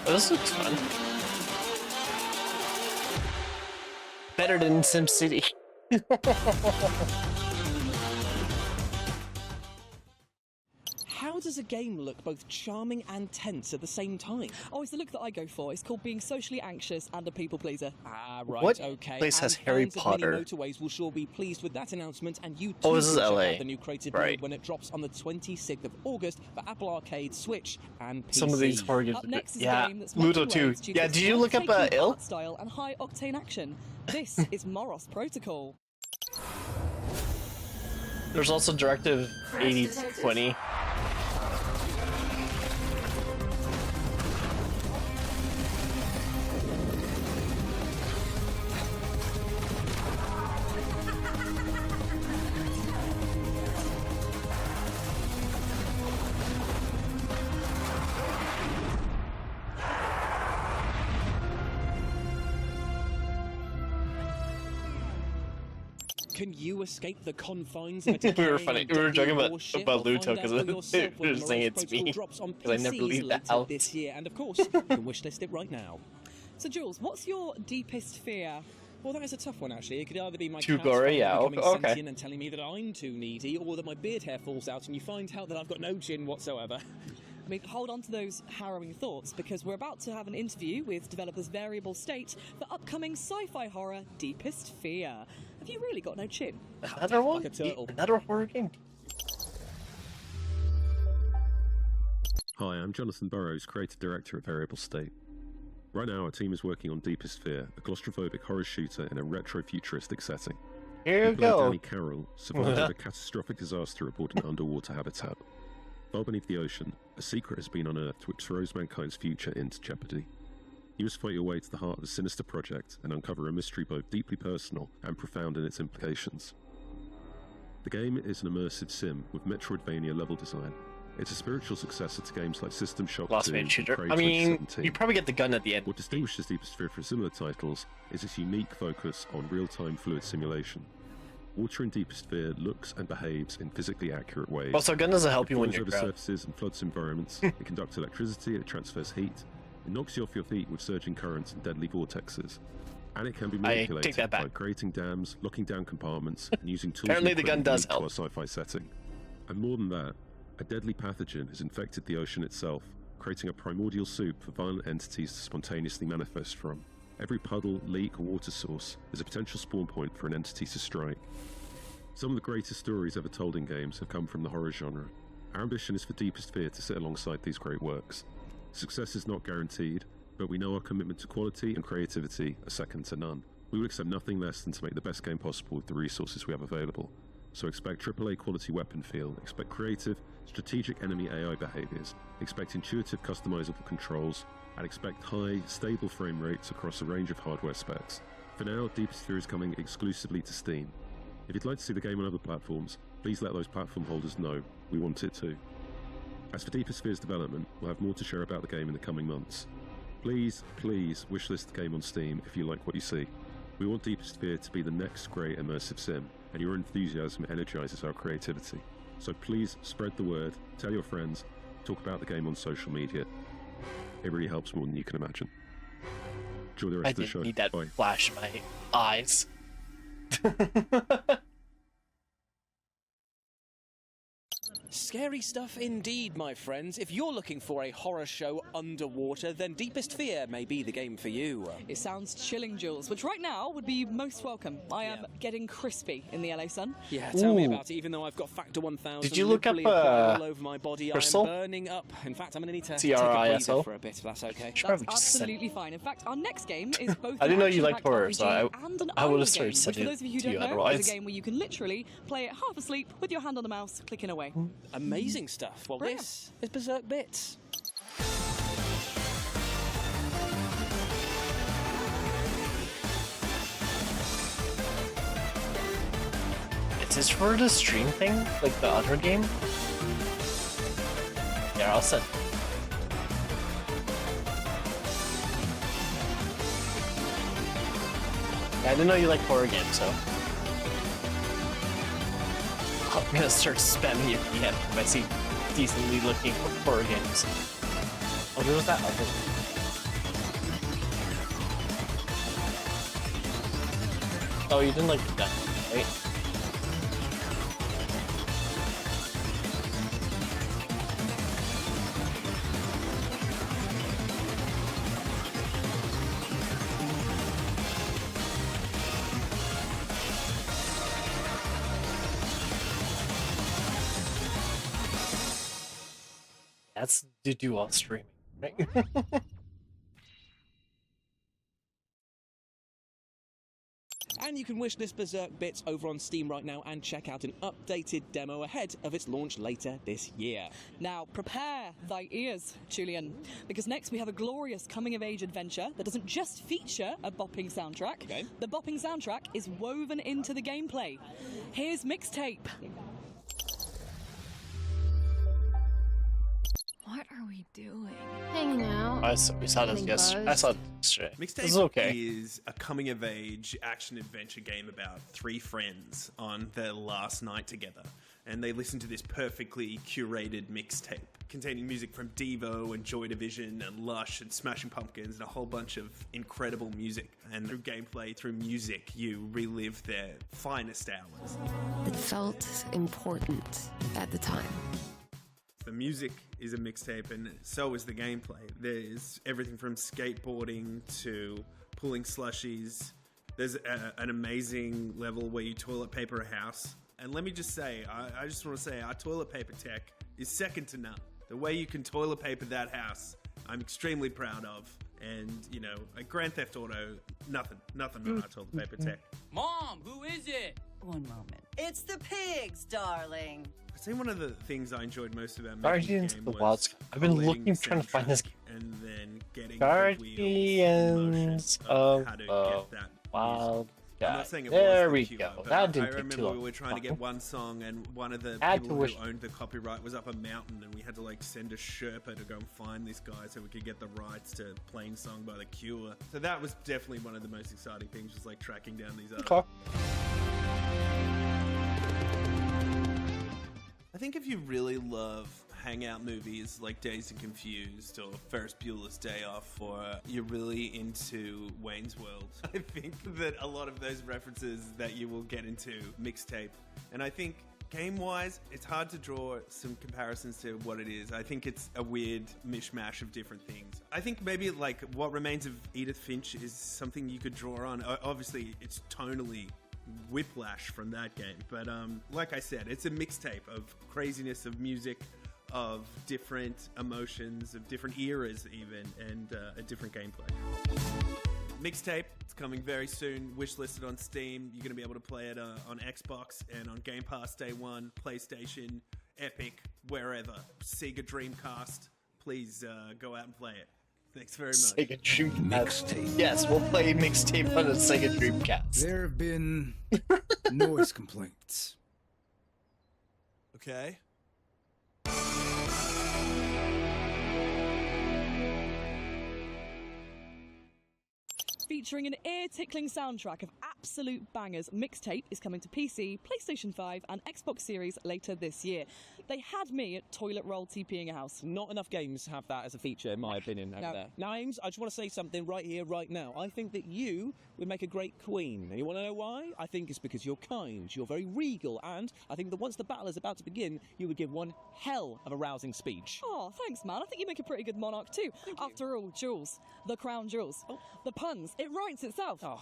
This looks fun. Better than SimCity. How does a game look both charming and tense at the same time? Oh, it's the look that I go for. It's called being socially anxious and a people pleaser. Ah, right, What okay. place has And Harry fans of Potter? Mini Motorways will sure be pleased with that announcement, and you too Oh, this can is check LA. out the new creative Right. mode when it drops on the 26th of August for Apple Arcade, Switch, and PC. Some of these horror games. Up next is Yeah, a game that's Ludo much too. praised due to Yeah, its did you look up breathtaking Ill? art style and high octane action? This is Moros Protocol. There's also Directive 8020. Can you escape the confines of a We were decaying funny. and We were deadly joking warship, about or Luto find because out for they yourself were when saying Moros it's Protocol me. drops on Because I never PCs leave the later house. this year, and of course, you can wishlist it right now. So, Jules, what's your deepest fear? Well, that is a tough one, actually. It could either be my Too cat gory, finally yeah, becoming okay. sentient and telling me that I'm too needy, or that my beard hair falls out and you find out that I've got no chin whatsoever. I mean, hold on to those harrowing thoughts because we're about to have an interview with developers Variable State for upcoming sci-fi horror Deepest Fear. Have you really got no chin? Another one? Like a turtle. Another horror game? Hi, I'm Jonathan Burrows, creative director at Variable State. Right now, our team is working on Deepest Fear, a claustrophobic horror shooter in a retro-futuristic setting. Here you We play go. Danny Carroll, survivor of a catastrophic disaster aboard an underwater habitat. Far beneath the ocean, a secret has been unearthed which throws mankind's future into jeopardy. You must fight your way to the heart of a sinister project and uncover a mystery both deeply personal and profound in its implications. The game is an immersive sim with Metroidvania level design. It's a spiritual successor to games like System Shock 2 Lost Man and shooter. Prey I mean, 2017. you probably get the gun at the end. What distinguishes Deepest Fear from similar titles is its unique focus on real-time fluid simulation. Water in Deepest Fear looks and behaves in physically accurate ways. Also, a gun doesn't help It you when flows you're over grounded. surfaces and floods environments. It conducts electricity, it transfers heat, it knocks you off your feet with surging currents and deadly vortexes. And it can be I manipulated take that back. by creating dams, locking down compartments, and using tools Apparently and the gun equipment does unique to help. our sci-fi setting. And more than that, a deadly pathogen has infected the ocean itself, creating a primordial soup for violent entities to spontaneously manifest from. Every puddle, leak, or water source is a potential spawn point for an entity to strike. Some of the greatest stories ever told in games have come from the horror genre. Our ambition is for Deepest Fear to sit alongside these great works. Success is not guaranteed, but we know our commitment to quality and creativity are second to none. We will accept nothing less than to make the best game possible with the resources we have available. So expect AAA quality weapon feel, expect creative, strategic enemy AI behaviors, expect intuitive customizable controls, and expect high, stable frame rates across a range of hardware specs. For now, Deepest Fear is coming exclusively to Steam. If you'd like to see the game on other platforms, please let those platform holders know. We want it too. As for Deepest Fear's development, we'll have more to share about the game in the coming months. Please, please wishlist the game on Steam if you like what you see. We want Deepest Fear to be the next great immersive sim, and your enthusiasm energizes our creativity. So please spread the word, tell your friends, talk about the game on social media. It really helps more than you can imagine. Enjoy the rest of the show. I didn't need that Bye. flash in my eyes. Scary stuff indeed, my friends. If you're looking for a horror show underwater, then Deepest Fear may be the game for you. It sounds chilling, Jules, which right now would be most welcome. I am getting crispy in the LA sun. Yeah, tell me about it. Even though I've got Factor 1000 Did you look up applied all over my body, Crystal? I am burning up. In fact, I'm going to need to take a TRISL? breather for a bit, if that's okay. That's absolutely fine. In fact, our next game is both I didn't know you an liked horror, so RPG and an I would idle have started game, sending which, for those of you who it to you don't know, otherwise. is a game where you can literally play it half asleep with your hand on the mouse, clicking away. Amazing stuff. Well, Brilliant. this is Berserk Bits. Is this for the stream thing? Like the other game? Yeah, I'll send. Yeah, I didn't know you like horror games, so. I'm gonna start spamming your DM if I see decently looking horror games. Oh, there was that other one. Oh, you didn't like that, right? That's to do while streaming, right? And you can wishlist Berserk Bits over on Steam right now and check out an updated demo ahead of its launch later this year. Now, prepare thy ears, Julian, because next we have a glorious coming-of-age adventure that doesn't just feature a bopping soundtrack. Okay. The bopping soundtrack is woven into the gameplay. Here's Mixtape. What are we doing? Hanging out. We saw this yesterday. I saw it yesterday. Mixtape This is okay. is a coming-of-age action-adventure game about three friends on their last night together. And they listen to this perfectly curated mixtape containing music from Devo and Joy Division and Lush and Smashing Pumpkins and a whole bunch of incredible music. And through gameplay, through music, you relive their finest hours. It felt important at the time. The music is a mixtape and so is the gameplay. There's everything from skateboarding to pulling slushies. There's an amazing level where you toilet paper a house. And let me just say, I just want to say our toilet paper tech is second to none. The way you can toilet paper that house, I'm extremely proud of. And, you know, at Grand Theft Auto, nothing on our toilet paper tech. Mom, who is it? One moment. It's the pigs, darling. I think one of the things I enjoyed most about making Guardians the of game the was Wild. I've been collating looking, trying to find this game. and then getting Guardians of how to the get that Wild. I'm not saying it There was we the go. cure, but That I didn't take remember too long. we were trying to get one song, and one of the Add people to wish. who owned the copyright was up a mountain, and we had to like send a Sherpa to go and find this guy so we could get the rights to Plain Song by The Cure. So that was definitely one of the most exciting things, was like tracking down these artists. Okay. I think if you really love hangout movies like Dazed and Confused or Ferris Bueller's Day Off, or you're really into Wayne's World, I think that a lot of those references that you will get into Mixtape. And I think game-wise, it's hard to draw some comparisons to what it is. I think it's a weird mishmash of different things. I think maybe like What Remains of Edith Finch is something you could draw on. Obviously, it's tonally whiplash from that game, but like I said, it's a mixtape of craziness, of music, of different emotions, of different eras even, and a different gameplay. Mixtape, it's coming very soon, wishlisted on Steam. You're going to be able to play it on Xbox and on Game Pass Day 1, PlayStation, Epic, wherever. Sega Dreamcast, please go out and play it. Thanks very much. Sega Dreamcast. Yes, we'll play Mixtape on a Sega Dreamcast. There have been noise complaints. Okay. Featuring an ear-tickling soundtrack of absolute bangers, Mixtape is coming to PC, PlayStation 5 and Xbox Series later this year. They had me at toilet roll TPing a house. Not enough games have that as a feature, in my opinion, over there. Now, Ames, I just want to say something right here, right now. I think that you would make a great queen. And you want to know why? I think it's because you're kind, you're very regal, and I think that once the battle is about to begin, you would give one hell of a rousing speech. Oh, thanks, man. I think you make a pretty good monarch, too. After all, jewels. The crown jewels. Oh. The puns. It writes itself. Oh,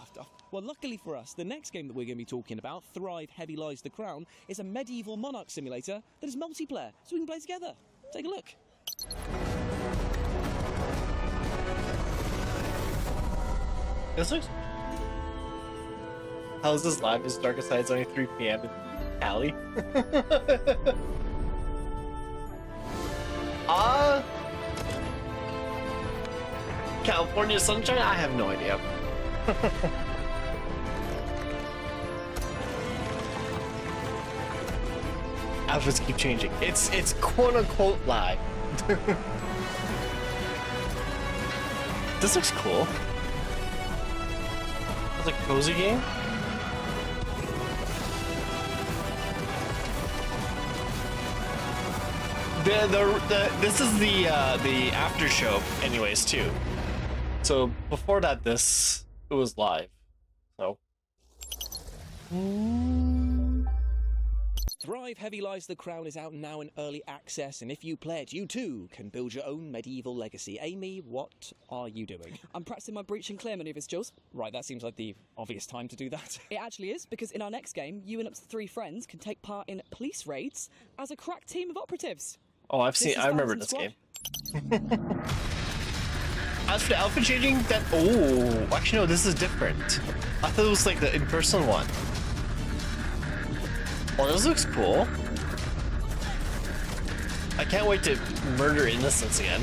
well, luckily for us, the next game that we're going to be talking about, Thrive Heavy Lies the Crown, is a medieval monarch simulator that is multiplayer, so we can play together. Take a look. This looks... How is this live? Is Darkest Night? It's only 3 p.m. in Cali. California sunshine? I have no idea. Outfits keep changing. It's quote unquote live. This looks cool. It's like a cozy game. This is the after show anyways too. So before that it was live. So Thrive Heavy Lies the Crown is out now in early access, and if you play it, you too can build your own medieval legacy. Amy, what are you doing? I'm practicing my breach and clear maneuvers, Jules. Right, that seems like the obvious time to do that. It actually is, because in our next game, you and up to 3 friends can take part in police raids as a crack team of operatives. Oh, I remember this game. As for the outfit changing, actually no, this is different. I thought it was like the in-person one. Oh, this looks cool. I can't wait to murder innocents again.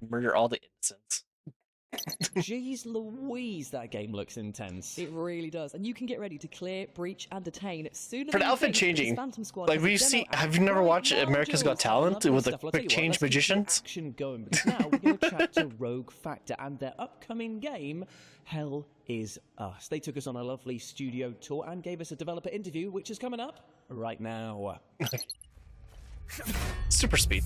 Murder all the innocents. Jeez Louise, that game looks intense. It really does, and you can get ready to clear, breach, and detain sooner. For the outfit changing, like we've seen. Have you never watched America's Got Talent with the quick change magicians? Action going, because now we're going to chat to Rogue Factor and their upcoming game, Hell Is Us. They took us on a lovely studio tour and gave us a developer interview, which is coming up right now. Super speed.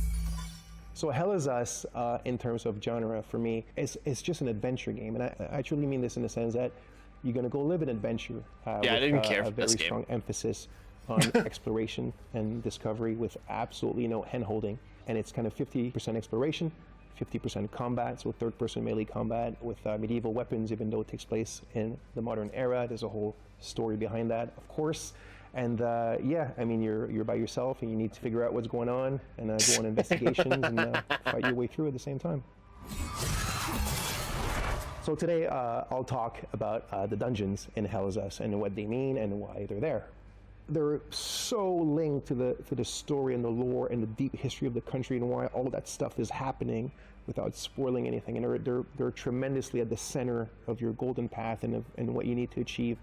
So Hell Is Us, in terms of genre, for me, is just an adventure game, and I truly mean this in the sense that you're going to go live an adventure. I didn't care for a very strong emphasis on exploration and discovery with absolutely no hand-holding, and it's kind of 50% exploration, 50% combat, so third-person melee combat with medieval weapons, even though it takes place in the modern era. There's a whole story behind that, of course. And yeah, I mean, you're by yourself and you need to figure out what's going on and go on investigations and fight your way through at the same time. So today I'll talk about the dungeons in Hell Is Us and what they mean and why they're there. They're so linked to the story and the lore and the deep history of the country and why all that stuff is happening without spoiling anything. And they're tremendously at the center of your golden path and what you need to achieve.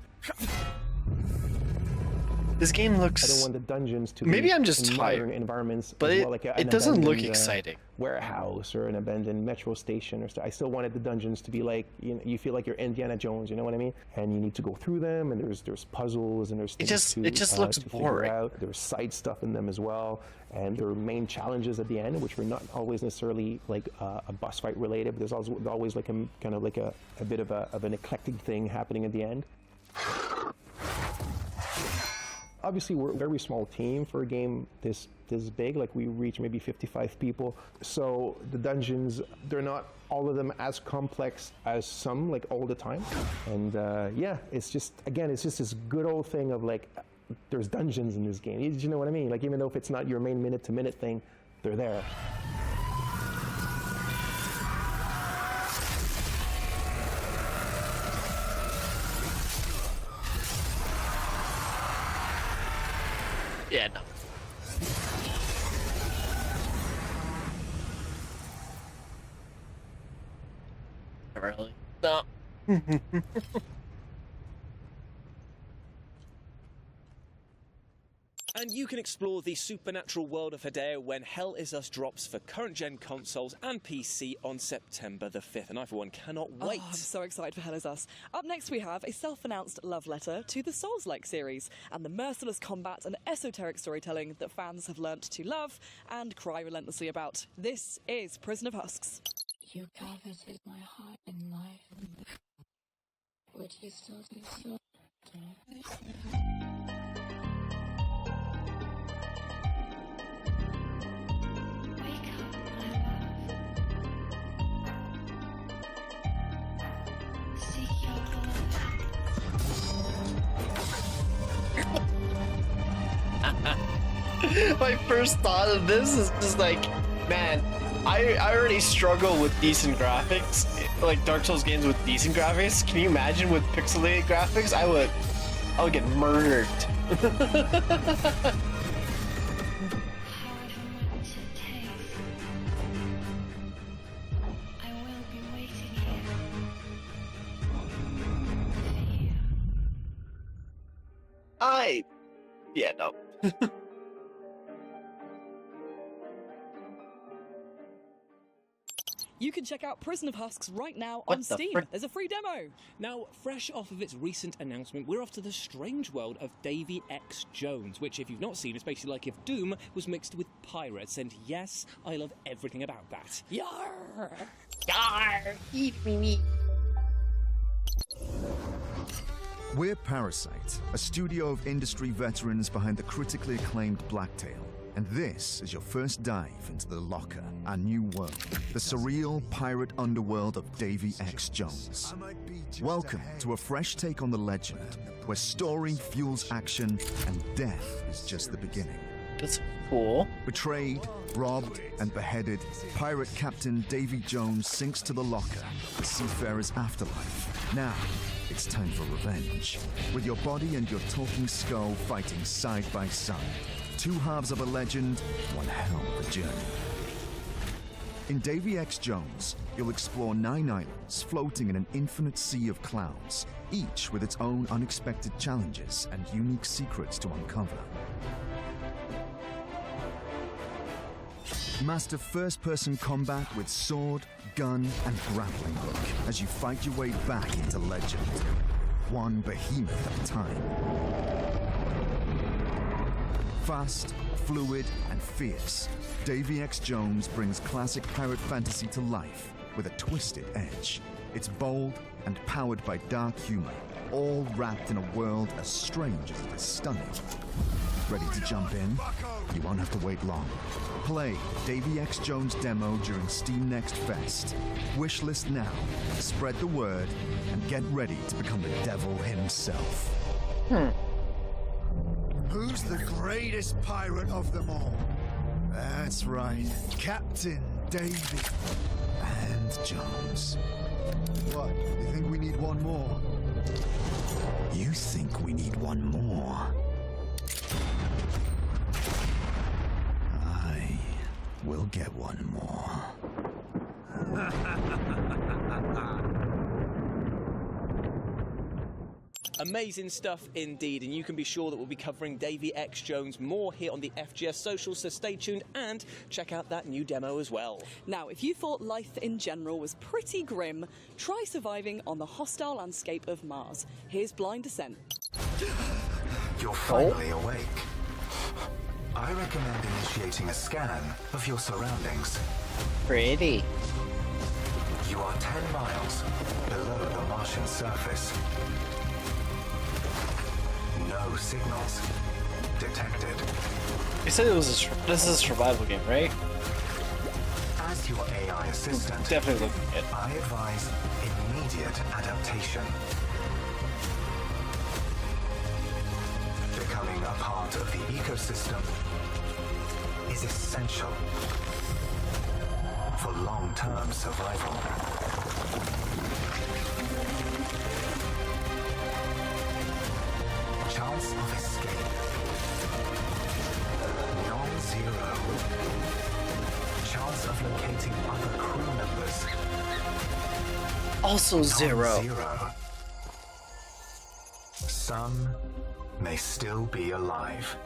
This game looks... I don't want the dungeons to maybe be I'm just in tired, modern environments, but as well, like it doesn't look exciting. Warehouse or an abandoned metro station or stuff. I still wanted the dungeons to be like, you feel like you're Indiana Jones, you know what I mean? And you need to go through them, and there's puzzles, and there's things it just looks boring. Out. There's side stuff in them as well, and there are main challenges at the end, which were not always necessarily like a boss fight related, but there's always like a kind of like a bit of an eclectic thing happening at the end. Obviously, we're a very small team for a game this big. Like, we reach maybe 55 people. So the dungeons, they're not all of them as complex as some, like, all the time. And yeah, it's just, again, it's just this good old thing of, like, there's dungeons in this game. You know what I mean? Like, even though if it's not your main minute-to-minute thing, they're there. Yeah, no. Never really. No. And you can explore the supernatural world of Hideo when Hell Is Us drops for current-gen consoles and PC on September the 5th. And I, for one, cannot wait. I'm so excited for Hell Is Us. Up next, we have a self-announced love letter to the Souls-like series and the merciless combat and esoteric storytelling that fans have learnt to love and cry relentlessly about. This is Prison of Husks. You coveted my heart in life. Would you still do so? My first thought of this is just like, man, I already struggle with decent graphics, like Dark Souls games with decent graphics. Can you imagine with pixelated graphics? I would get murdered. Yeah, no. You can check out Prison of Husks right now on Steam. There's a free demo. Now, fresh off of its recent announcement, we're off to the strange world of Davy X. Jones, which, if you've not seen, is basically like if Doom was mixed with pirates. And yes, I love everything about that. Yarr! Yarr! Eat me. We're Parasite, a studio of industry veterans behind the critically acclaimed Blacktail. And this is your first dive into the Locker, our new world, the surreal pirate underworld of Davy X. Jones. Welcome to a fresh take on the legend, where story fuels action and death is just the beginning. That's cool. Betrayed, robbed, and beheaded, pirate captain Davy Jones sinks to the Locker, the seafarer's afterlife. Now, it's time for revenge. With your body and your talking skull fighting side by side. Two halves of a legend, one hell of a journey. In Davy X. Jones, you'll explore 9 islands floating in an infinite sea of clouds, each with its own unexpected challenges and unique secrets to uncover. Master first-person combat with sword, gun, and grappling hook as you fight your way back into legend, one behemoth at a time. Fast, fluid, and fierce, Davy X. Jones brings classic pirate fantasy to life with a twisted edge. It's bold and powered by dark humor, all wrapped in a world as strange as it is stunning. Ready to jump in? You won't have to wait long. Play Davy X. Jones demo during Steam Next Fest. Wishlist now, spread the word, and get ready to become the devil himself. Who's the greatest pirate of them all? That's right, Captain Davy And Jones. What, you think we need one more? You think we need one more? I will get one more. Amazing stuff indeed, and you can be sure that we'll be covering Davy X. Jones more here on the FGS socials, so stay tuned and check out that new demo as well. Now, if you thought life in general was pretty grim, try surviving on the hostile landscape of Mars. Here's Blind Descent. You're finally awake. I recommend initiating a scan of your surroundings. Pretty. You are 10 miles below the Martian surface. No signals detected. You said it was this is a survival game, right? As your AI assistant, definitely looking at it. I advise immediate adaptation. Becoming a part of the ecosystem is essential for long-term survival. Chance of escape. Non-zero. Chance of locating other crew members. Also zero. Non-zero. Some may still be alive.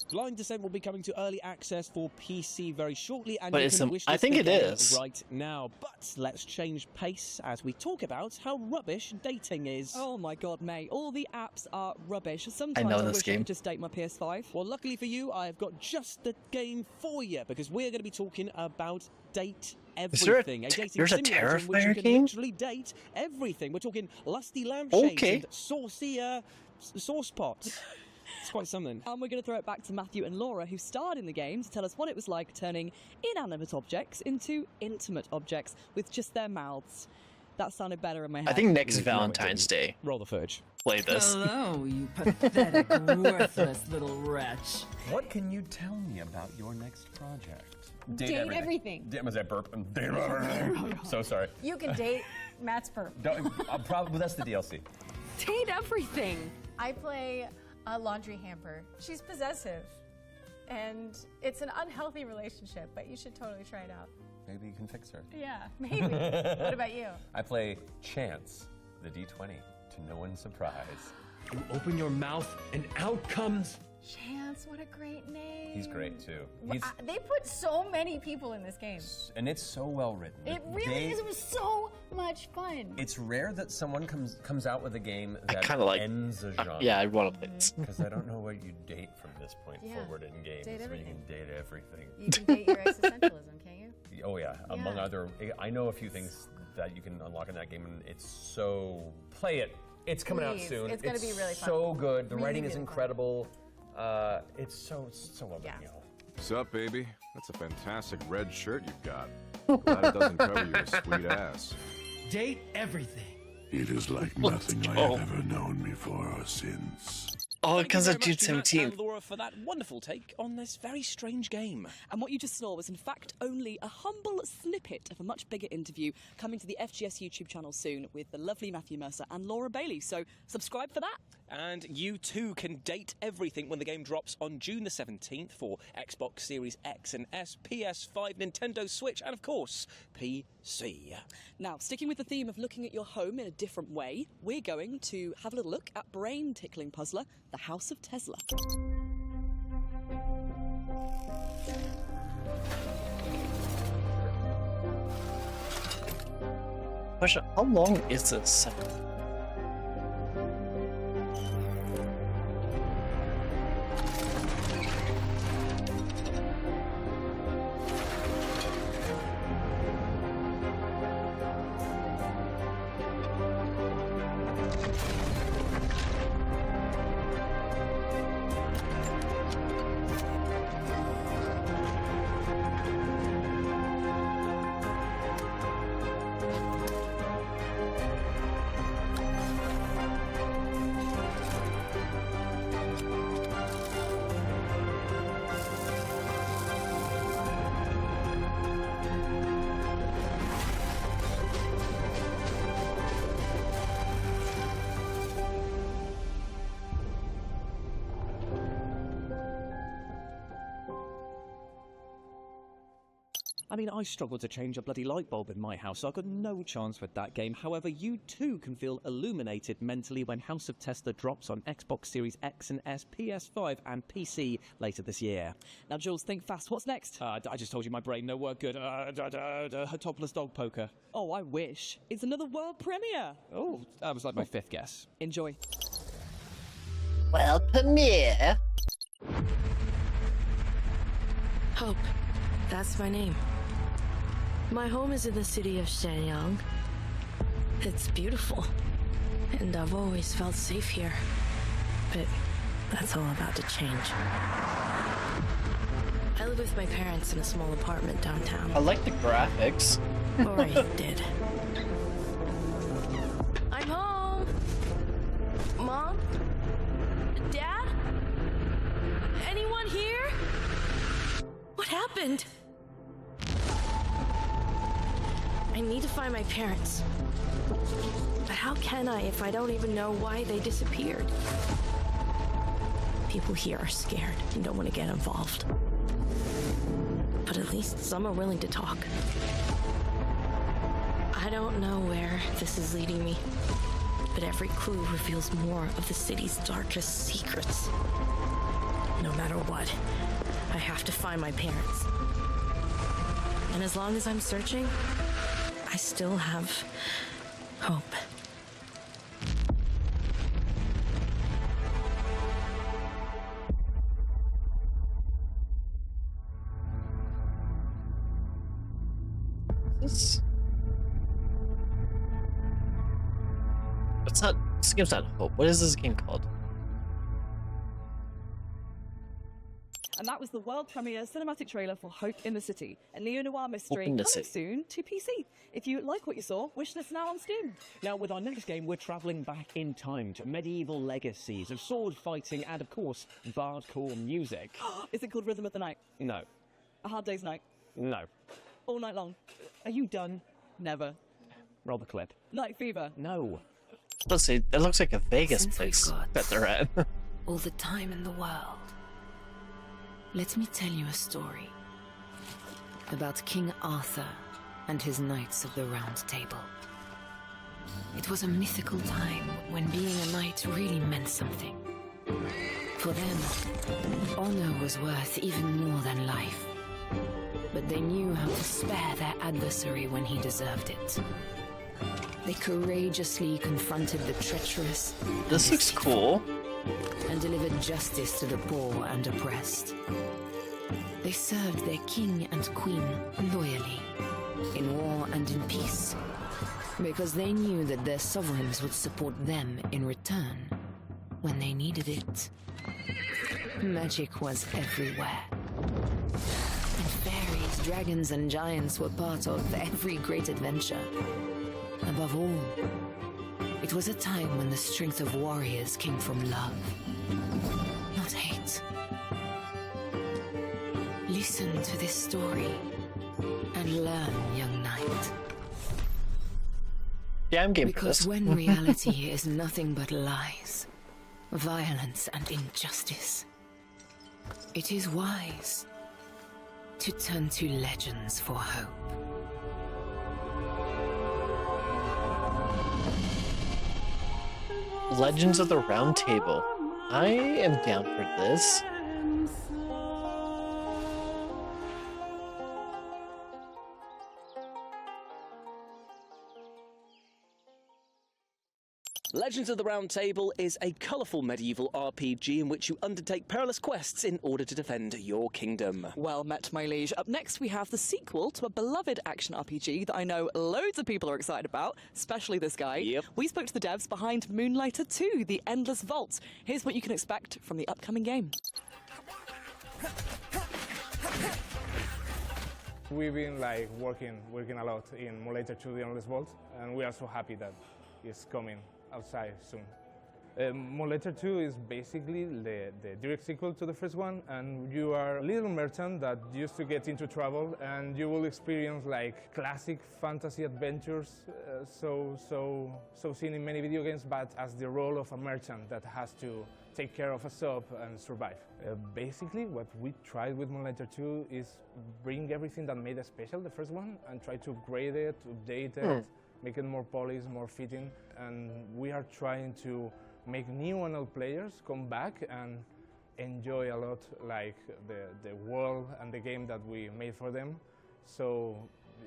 Blind Descent will be coming to early access for PC very shortly, and But you it's can a- wish I this think it together is. right now. But let's change pace as we talk about how rubbish dating is. Oh my god, mate. All the apps are rubbish. Sometimes know I this wish I game. could just date my PS5. Well, luckily for you, I've got just the game for you, because we're going to be talking about Date Is there a Everything. t- dating there's a simulator in which you Terrifier can game? literally date everything. We're talking lusty lampshades Okay. and saucy sauce pots. It's quite something. And we're going to throw it back to Matthew and Laura, who starred in the game, to tell us what it was like turning inanimate objects into intimate objects with just their mouths. That sounded better in my head. I think next Valentine's Day. Roll the footage. Play this. Hello, you pathetic, worthless little wretch. What can you tell me about your next project? Date everything. Was that burp? Date everything. So sorry. You can date Matt's burp. Probably that's the DLC. Date everything. I play a laundry hamper. She's possessive, and it's an unhealthy relationship, but you should totally try it out. Maybe you can fix her. Yeah, maybe. What about you? I play Chance, the D20, to no one's surprise. You open your mouth and out comes... Chance, what a great name. He's great too. They put so many people in this game. And it's so well written. It really is. It was so much fun. It's rare that someone comes out with a game that kinda like- ends a genre. Yeah, I want to play this. Because I don't know what you date from this point Yeah. forward in games. Date where you everything. can date everything. You can date your existentialism, can't you? Oh yeah. Among other, I know a few things that you can unlock in that game, and it's so. Play it. It's coming out Please. soon. It's gonna be really fun. So good. The Really, writing is really fun. incredible. It's so well done, y'all. What's up, baby? That's a fantastic red shirt you've got. Glad it doesn't cover your sweet ass. Date everything. It is like nothing I have ever known before or since. Oh, it Thank comes you out very June much to Matt 17th. and Laura for that wonderful take on this very strange game. And what you just saw was, in fact, only a humble snippet of a much bigger interview coming to the FGS YouTube channel soon with the lovely Matthew Mercer and Laura Bailey. So subscribe for that. And you too can date everything when the game drops on June the 17th for Xbox Series X and S, PS5, Nintendo Switch, and of course, PC. Now, sticking with the theme of looking at your home in a different way, we're going to have a little look at brain-tickling puzzler, The House of Tesla. Question: how long is this? I mean, I struggled to change a bloody light bulb in my house, so I got no chance with that game. However, you too can feel illuminated mentally when House of Tesla drops on Xbox Series X and S, PS5 and PC later this year. Now, Jules, think fast. What's next? I just told you my brain no work good. Topless dog poker. Oh, I wish. It's another world premiere. Oh, that was like my fifth guess. Enjoy. World premiere. Hope. That's my name. My home is in the city of Shenyang. It's beautiful, and I've always felt safe here. But that's all about to change. I live with my parents in a small apartment downtown. I like the graphics. Or I did. I'm home! Mom? Dad? Anyone here? What happened? I need to find my parents. But how can I if I don't even know why they disappeared? People here are scared and don't want to get involved. But at least some are willing to talk. don't know where this is leading me, but every clue reveals more of the city's darkest secrets. No matter what, I have to find my parents. And as long as I'm searching, I still have hope. It's not. This game's not Hope. What is this game called? And that was the world premiere cinematic trailer for Hope in the City, a neo-noir mystery Hope in the coming City. soon to PC. If you like what you saw, wish this now on Steam. Now, with our next game, we're travelling back in time to medieval legacies of sword fighting and, of course, bardcore music. Is it called Rhythm of the Night? No. A Hard Day's Night? No. All Night Long? Are you done? Never. Roll the clip. Night Fever? No. Let's see. That looks like a Vegas Since we've place got that they're at. all the time in the world, let me tell you a story about King Arthur and his Knights of the Round Table. It was a mythical time when being a knight really meant something. For them, honor was worth even more than life. But they knew how to spare their adversary when he deserved it. They courageously confronted the treacherous. This looks cool. And delivered justice to the poor and oppressed. They served their king and queen loyally, in war and in peace, because they knew that their sovereigns would support them in return when they needed it. Magic was everywhere. And fairies, dragons, and giants were part of every great adventure. Above all, it was a time when the strength of warriors came from love, not hate. Listen to this story and learn, young knight. Yeah, I'm game for Because this. when reality is nothing but lies, violence, and injustice, it is wise to turn to legends for hope. Legends of the Round Table. I am down for this. Legends of the Round Table is a colourful medieval RPG in which you undertake perilous quests in order to defend your kingdom. Well met, my liege. Up next, we have the sequel to a beloved action RPG that I know loads of people are excited about, especially this guy. Yep. We spoke to the devs behind Moonlighter 2, The Endless Vault. Here's what you can expect from the upcoming game. We've been working a lot in Moonlighter 2, The Endless Vault, and we are so happy that it's coming outside soon. Moonlighter 2 is basically the direct sequel to the first one, and you are a little merchant that used to get into trouble, and you will experience classic fantasy adventures, so seen in many video games, but as the role of a merchant that has to take care of a shop and survive. Basically, what we tried with Moonlighter 2 is bring everything that made it special, the first one, and try to upgrade it, update it, make it more polished, more fitting, and we are trying to make new and old players come back and enjoy a lot the world and the game that we made for them. So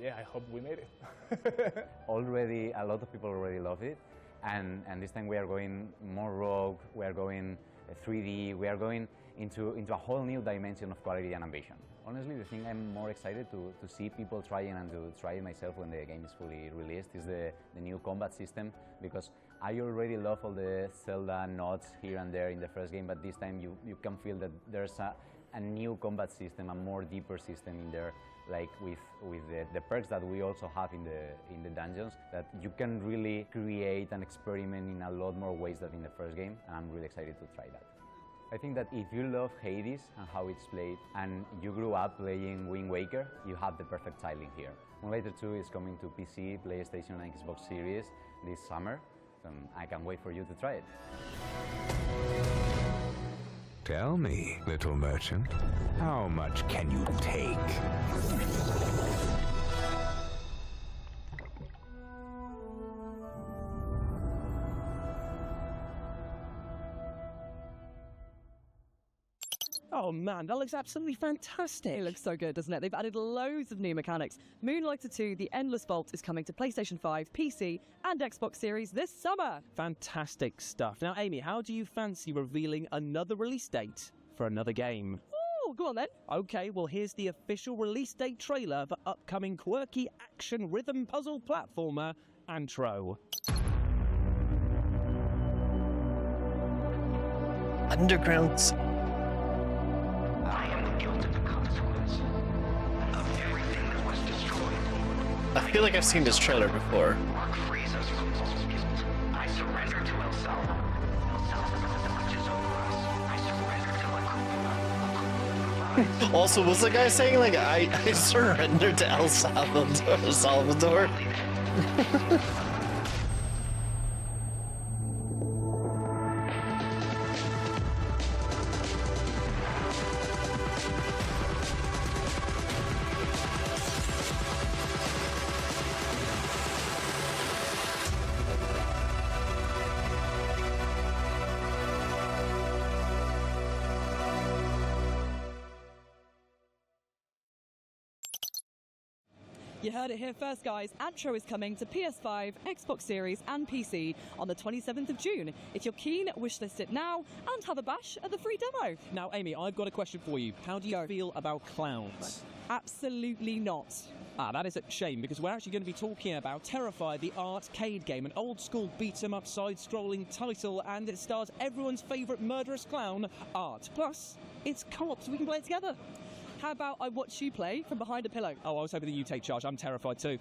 yeah, I hope we made it. Already, a lot of people already love it, and this time we are going more rogue, we are going 3D, we are going into a whole new dimension of quality and ambition. Honestly, the thing I'm more excited to see people trying and to try it myself when the game is fully released is the new combat system, because I already love all the Zelda nods here and there in the first game, but this time you can feel that there's a new combat system, a more deeper system in there, like with the perks that we also have in the dungeons, that you can really create and experiment in a lot more ways than in the first game, and I'm really excited to try that. I think that if you love Hades and how it's played, and you grew up playing Wind Waker, you have the perfect tiling here. Moonlighter 2 is coming to PC, PlayStation and Xbox Series this summer, so I can't wait for you to try it. Tell me, little merchant, how much can you take? Oh man, that looks absolutely fantastic. It looks so good, doesn't it? They've added loads of new mechanics. Moonlighter 2, The Endless Vault is coming to PlayStation 5, PC, and Xbox Series this summer. Fantastic stuff. Now, Amy, how do you fancy revealing another release date for another game? Oh, go on then. Okay, well, here's the official release date trailer for upcoming quirky action rhythm puzzle platformer Antro. Underground. I am the guilt of the consequence of everything that was destroyed. I feel like I've seen this trailer before. Work frees us from all guilt. I surrender to El Salvador. El Salvador watches over us. I surrender to La Cúpula. Also, was the guy saying like I surrender to El Salvador? You heard it here first, guys. Antro is coming to PS5, Xbox Series, and PC on the 27th of June. If you're keen, wishlist it now and have a bash at the free demo. Now, Amy, I've got a question for you. How do you feel about clowns? Absolutely not. Ah, that is a shame, because we're actually going to be talking about Terrify, the arcade game, an old-school beat-em-up side-scrolling title, and it stars everyone's favourite murderous clown, Art. Plus, it's co-op, so we can play it together. How about I watch you play from behind a pillow? Oh, I was hoping that you take charge. I'm terrified too.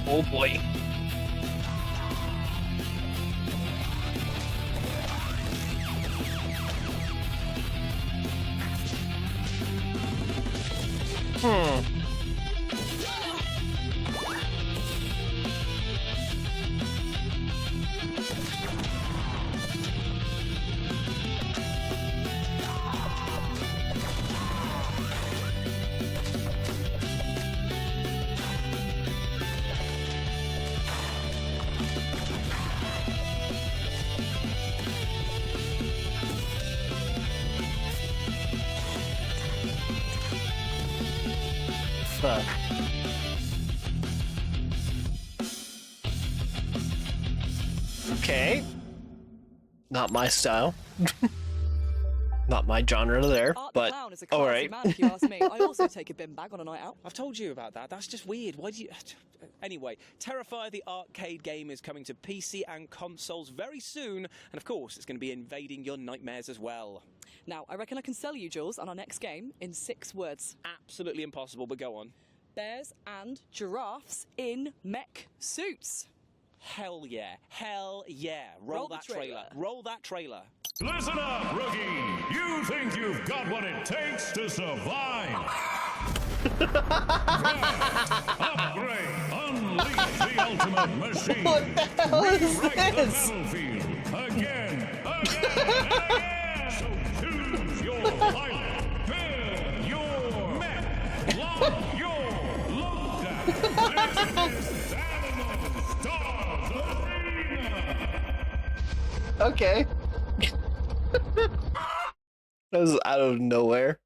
Oh boy. Okay. Not my style. Not my genre there, Art but the Clown is a classy alright. man, if you ask me. I also take a bin bag on a night out. I've told you about that. That's just weird. Why do you... Anyway, Terrify the arcade game is coming to PC and consoles very soon, and of course, it's going to be invading your nightmares as well. Now, I reckon I can sell you, Jules, on our next game in 6 words. Absolutely impossible, but go on. Bears and giraffes in mech suits. Hell yeah. Hell yeah. Roll that trailer. Roll that trailer. Listen up, rookie! You think you've got what it takes to survive? Upgrade! Unleash the ultimate machine! What the hell is Rewrite this? the battlefield! Again! So choose your pilot! Build your mech! Lock your loadout! This is Animal Stars Arena! Okay. That was out of nowhere.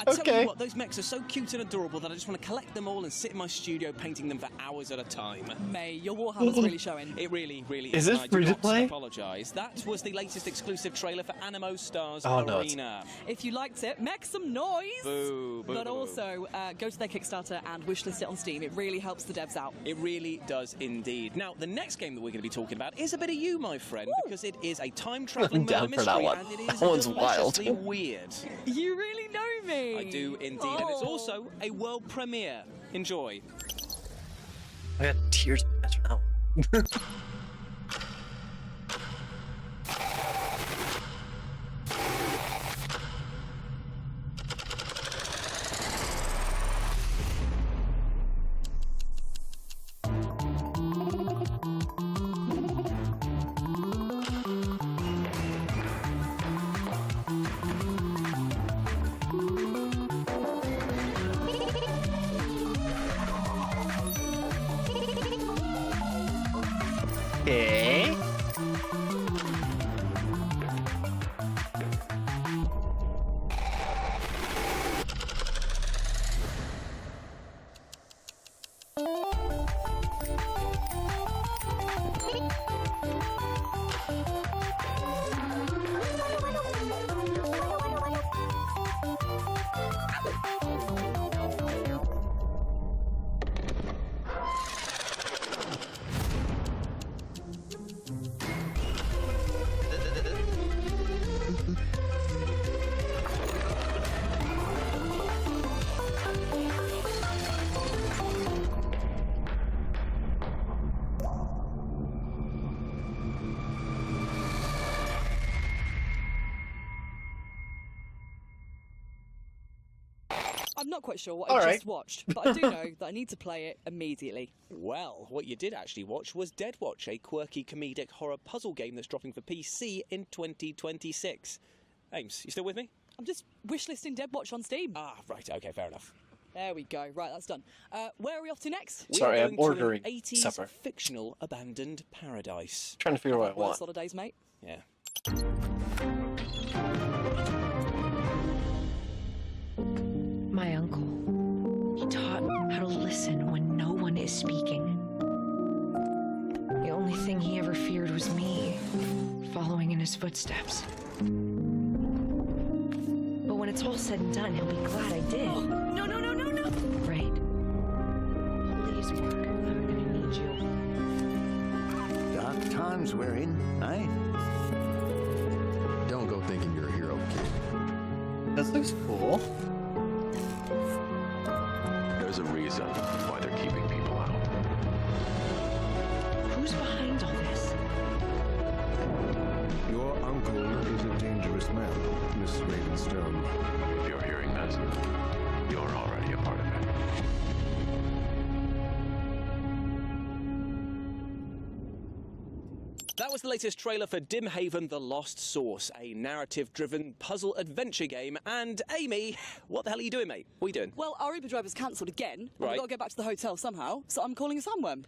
I tell you what, those mechs are so cute and adorable that I just want to collect them all and sit in my studio painting them for hours at a time. May, your Warhammer's really showing. It really, really Is is. this and I free do to not play? apologise. That was the latest exclusive trailer for Animo Stars Oh, no, it's- Arena. If you liked it, make some noise! Boo, boo, But boo. also, go to their Kickstarter and wishlist it on Steam. It really helps the devs out. It really does indeed. Now, the next game that we're going to be talking about is a bit of you, my friend, because it is a time-traveling I'm down murder for that mystery, one. and it is That one's wild. deliciously weird. You really know me! I do indeed, and it's also a world premiere. Enjoy. I got tears in my eyes for that one. I'm not quite sure what I just watched, but I do know that I need to play it immediately. Well, what you did actually watch was Dead Watch, a quirky comedic horror puzzle game that's dropping for PC in 2026. Ames, you still with me? I'm just wishlisting Dead Watch on Steam. Ah, right, okay, fair enough. There we go. Right, that's done. Where are we off to next? Sorry, I'm ordering to an 80s supper. fictional abandoned paradise. Trying to figure out what I want. Worst holidays, mate. Yeah. My uncle. He taught me how to listen when no one is speaking. The only thing he ever feared was me, following in his footsteps. But when it's all said and done, he'll be glad I did. Oh, no, no, no, no, no! Right. Please, Mark, I'm gonna need you. Dark times we're in, eh? Don't go thinking you're a hero, kid. This looks cool. There's a reason why they're keeping people out. Who's behind all this? Your uncle is a dangerous man, Miss Ravenstone. If you're hearing this, you're already a part of it. That was the latest trailer for Dimhaven The Lost Source, a narrative-driven puzzle adventure game. And Amy, what the hell are you doing, mate? What are you doing? Well, our Uber driver's cancelled again. And Right. we've got to get back to the hotel somehow, so I'm calling a sandworm.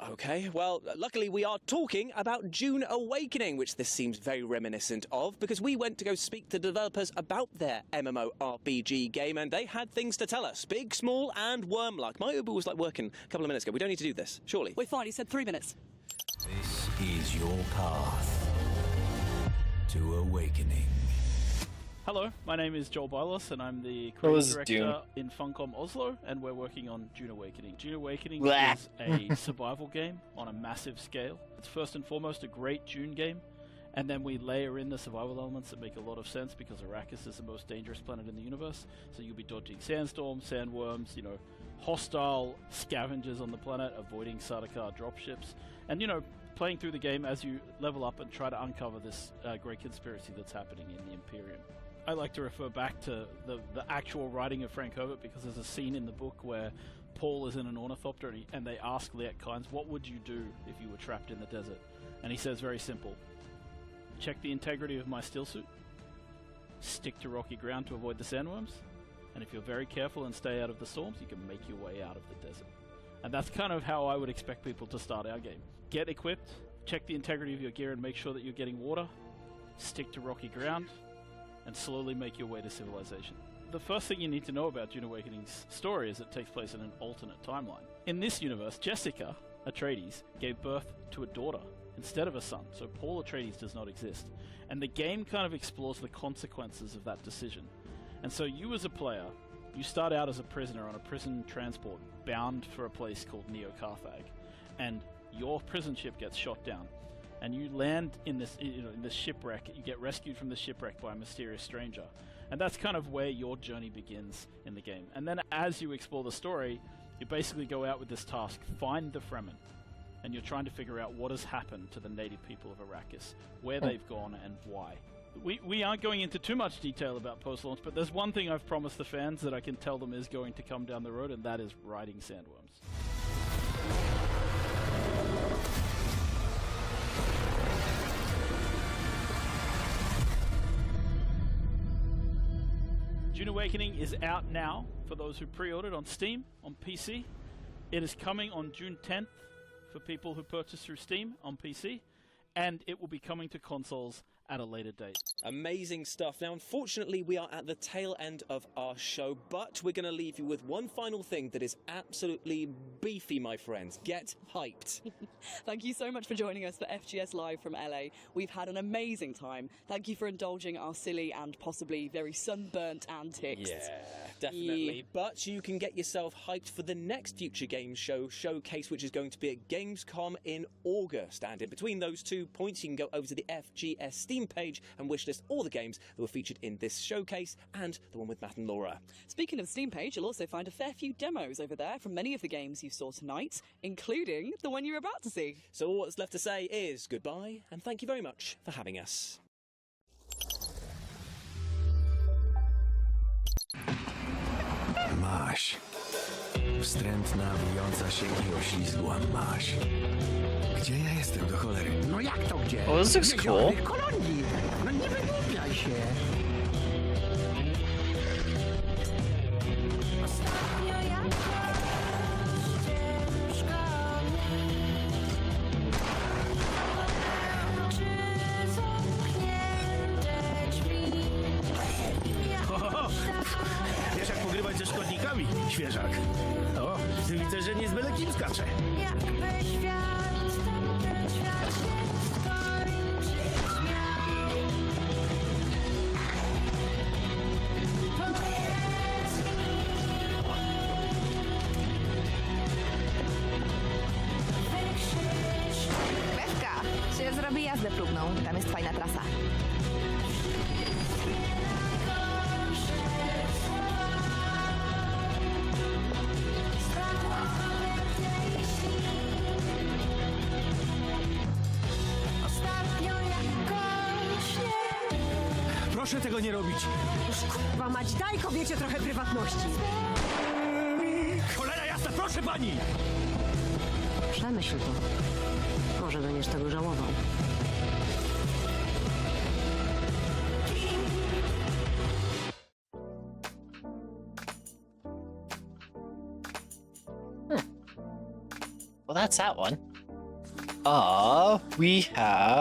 Okay, well, luckily we are talking about Dune Awakening, which this seems very reminiscent of, because we went to go speak to developers about their MMORPG game, and they had things to tell us. Big, small, and worm-like. My Uber was like working a couple of minutes ago. We don't need to do this, surely. We're fine, he said 3 minutes. This is your path to awakening. Hello, my name is Joel Bylos, and I'm the What creative was director Dune? in Funcom Oslo, and we're working on Dune Awakening. Dune Awakening Blah. is a survival game on a massive scale. It's first and foremost a great Dune game, and then we layer in the survival elements that make a lot of sense because Arrakis is the most dangerous planet in the universe. So you'll be dodging sandstorms, sandworms, hostile scavengers on the planet, avoiding Sardaukar dropships, and playing through the game as you level up and try to uncover this great conspiracy that's happening in the Imperium. I like to refer back to the actual writing of Frank Herbert because there's a scene in the book where Paul is in an ornithopter and they ask Liet Kynes, what would you do if you were trapped in the desert? And he says very simple, check the integrity of my still suit, stick to rocky ground to avoid the sandworms, and if you're very careful and stay out of the storms, you can make your way out of the desert. And that's kind of how I would expect people to start our game. Get equipped, check the integrity of your gear and make sure that you're getting water, stick to rocky ground, and slowly make your way to civilization. The first thing you need to know about Dune Awakening's story is it takes place in an alternate timeline. In this universe, Jessica Atreides gave birth to a daughter instead of a son, so Paul Atreides does not exist. And the game kind of explores the consequences of that decision. And so you as a player, you start out as a prisoner on a prison transport bound for a place called Neo-Carthag, and your prison ship gets shot down. And you land in this shipwreck. You get rescued from the shipwreck by a mysterious stranger, and that's kind of where your journey begins in the game. And then, as you explore the story, you basically go out with this task: find the Fremen, and you're trying to figure out what has happened to the native people of Arrakis, where they've gone, and why. We aren't going into too much detail about post-launch, but there's one thing I've promised the fans that I can tell them is going to come down the road, and that is riding sandworms. Dune Awakening is out now for those who pre-ordered on Steam, on PC. It is coming on June 10th for people who purchase through Steam on PC, and it will be coming to consoles at a later date. Amazing stuff. Now, unfortunately, we are at the tail end of our show, but we're going to leave you with one final thing that is absolutely beefy, my friends. Get hyped. Thank you so much for joining us for FGS Live from LA. We've had an amazing time. Thank you for indulging our silly and possibly very sunburnt antics. Yeah, definitely. But you can get yourself hyped for the next Future Games Show showcase, which is going to be at Gamescom in August. And in between those 2 points, you can go over to the FGS Steam page and wishlist all the games that were featured in this showcase and the one with Matt and Laura. Speaking of the Steam page, you'll also find a fair few demos over there from many of the games you saw tonight, including the one you're about to see. So all that's left to say is goodbye and thank you very much for having us. maś. Wstrętna, wijąca się i oślizgła maś. Gdzie ja jestem do cholery? No jak to gdzie? Oh, this looks cool. W kolonii. No nie wygłupiaj się. Wiesz jak pogrywać ze szkodnikami, świeżak? O, ty widzę, że nie z byle kim skacze. Befka, się zrobi jazdę próbną. Tam jest fajna trasa. Proszę tego nie robić. Kurwa mać, daj kobiecie trochę prywatności. Cholera jasna, proszę pani! Przemyśl to. Może będziesz tego żałował. Well, that's that one. We have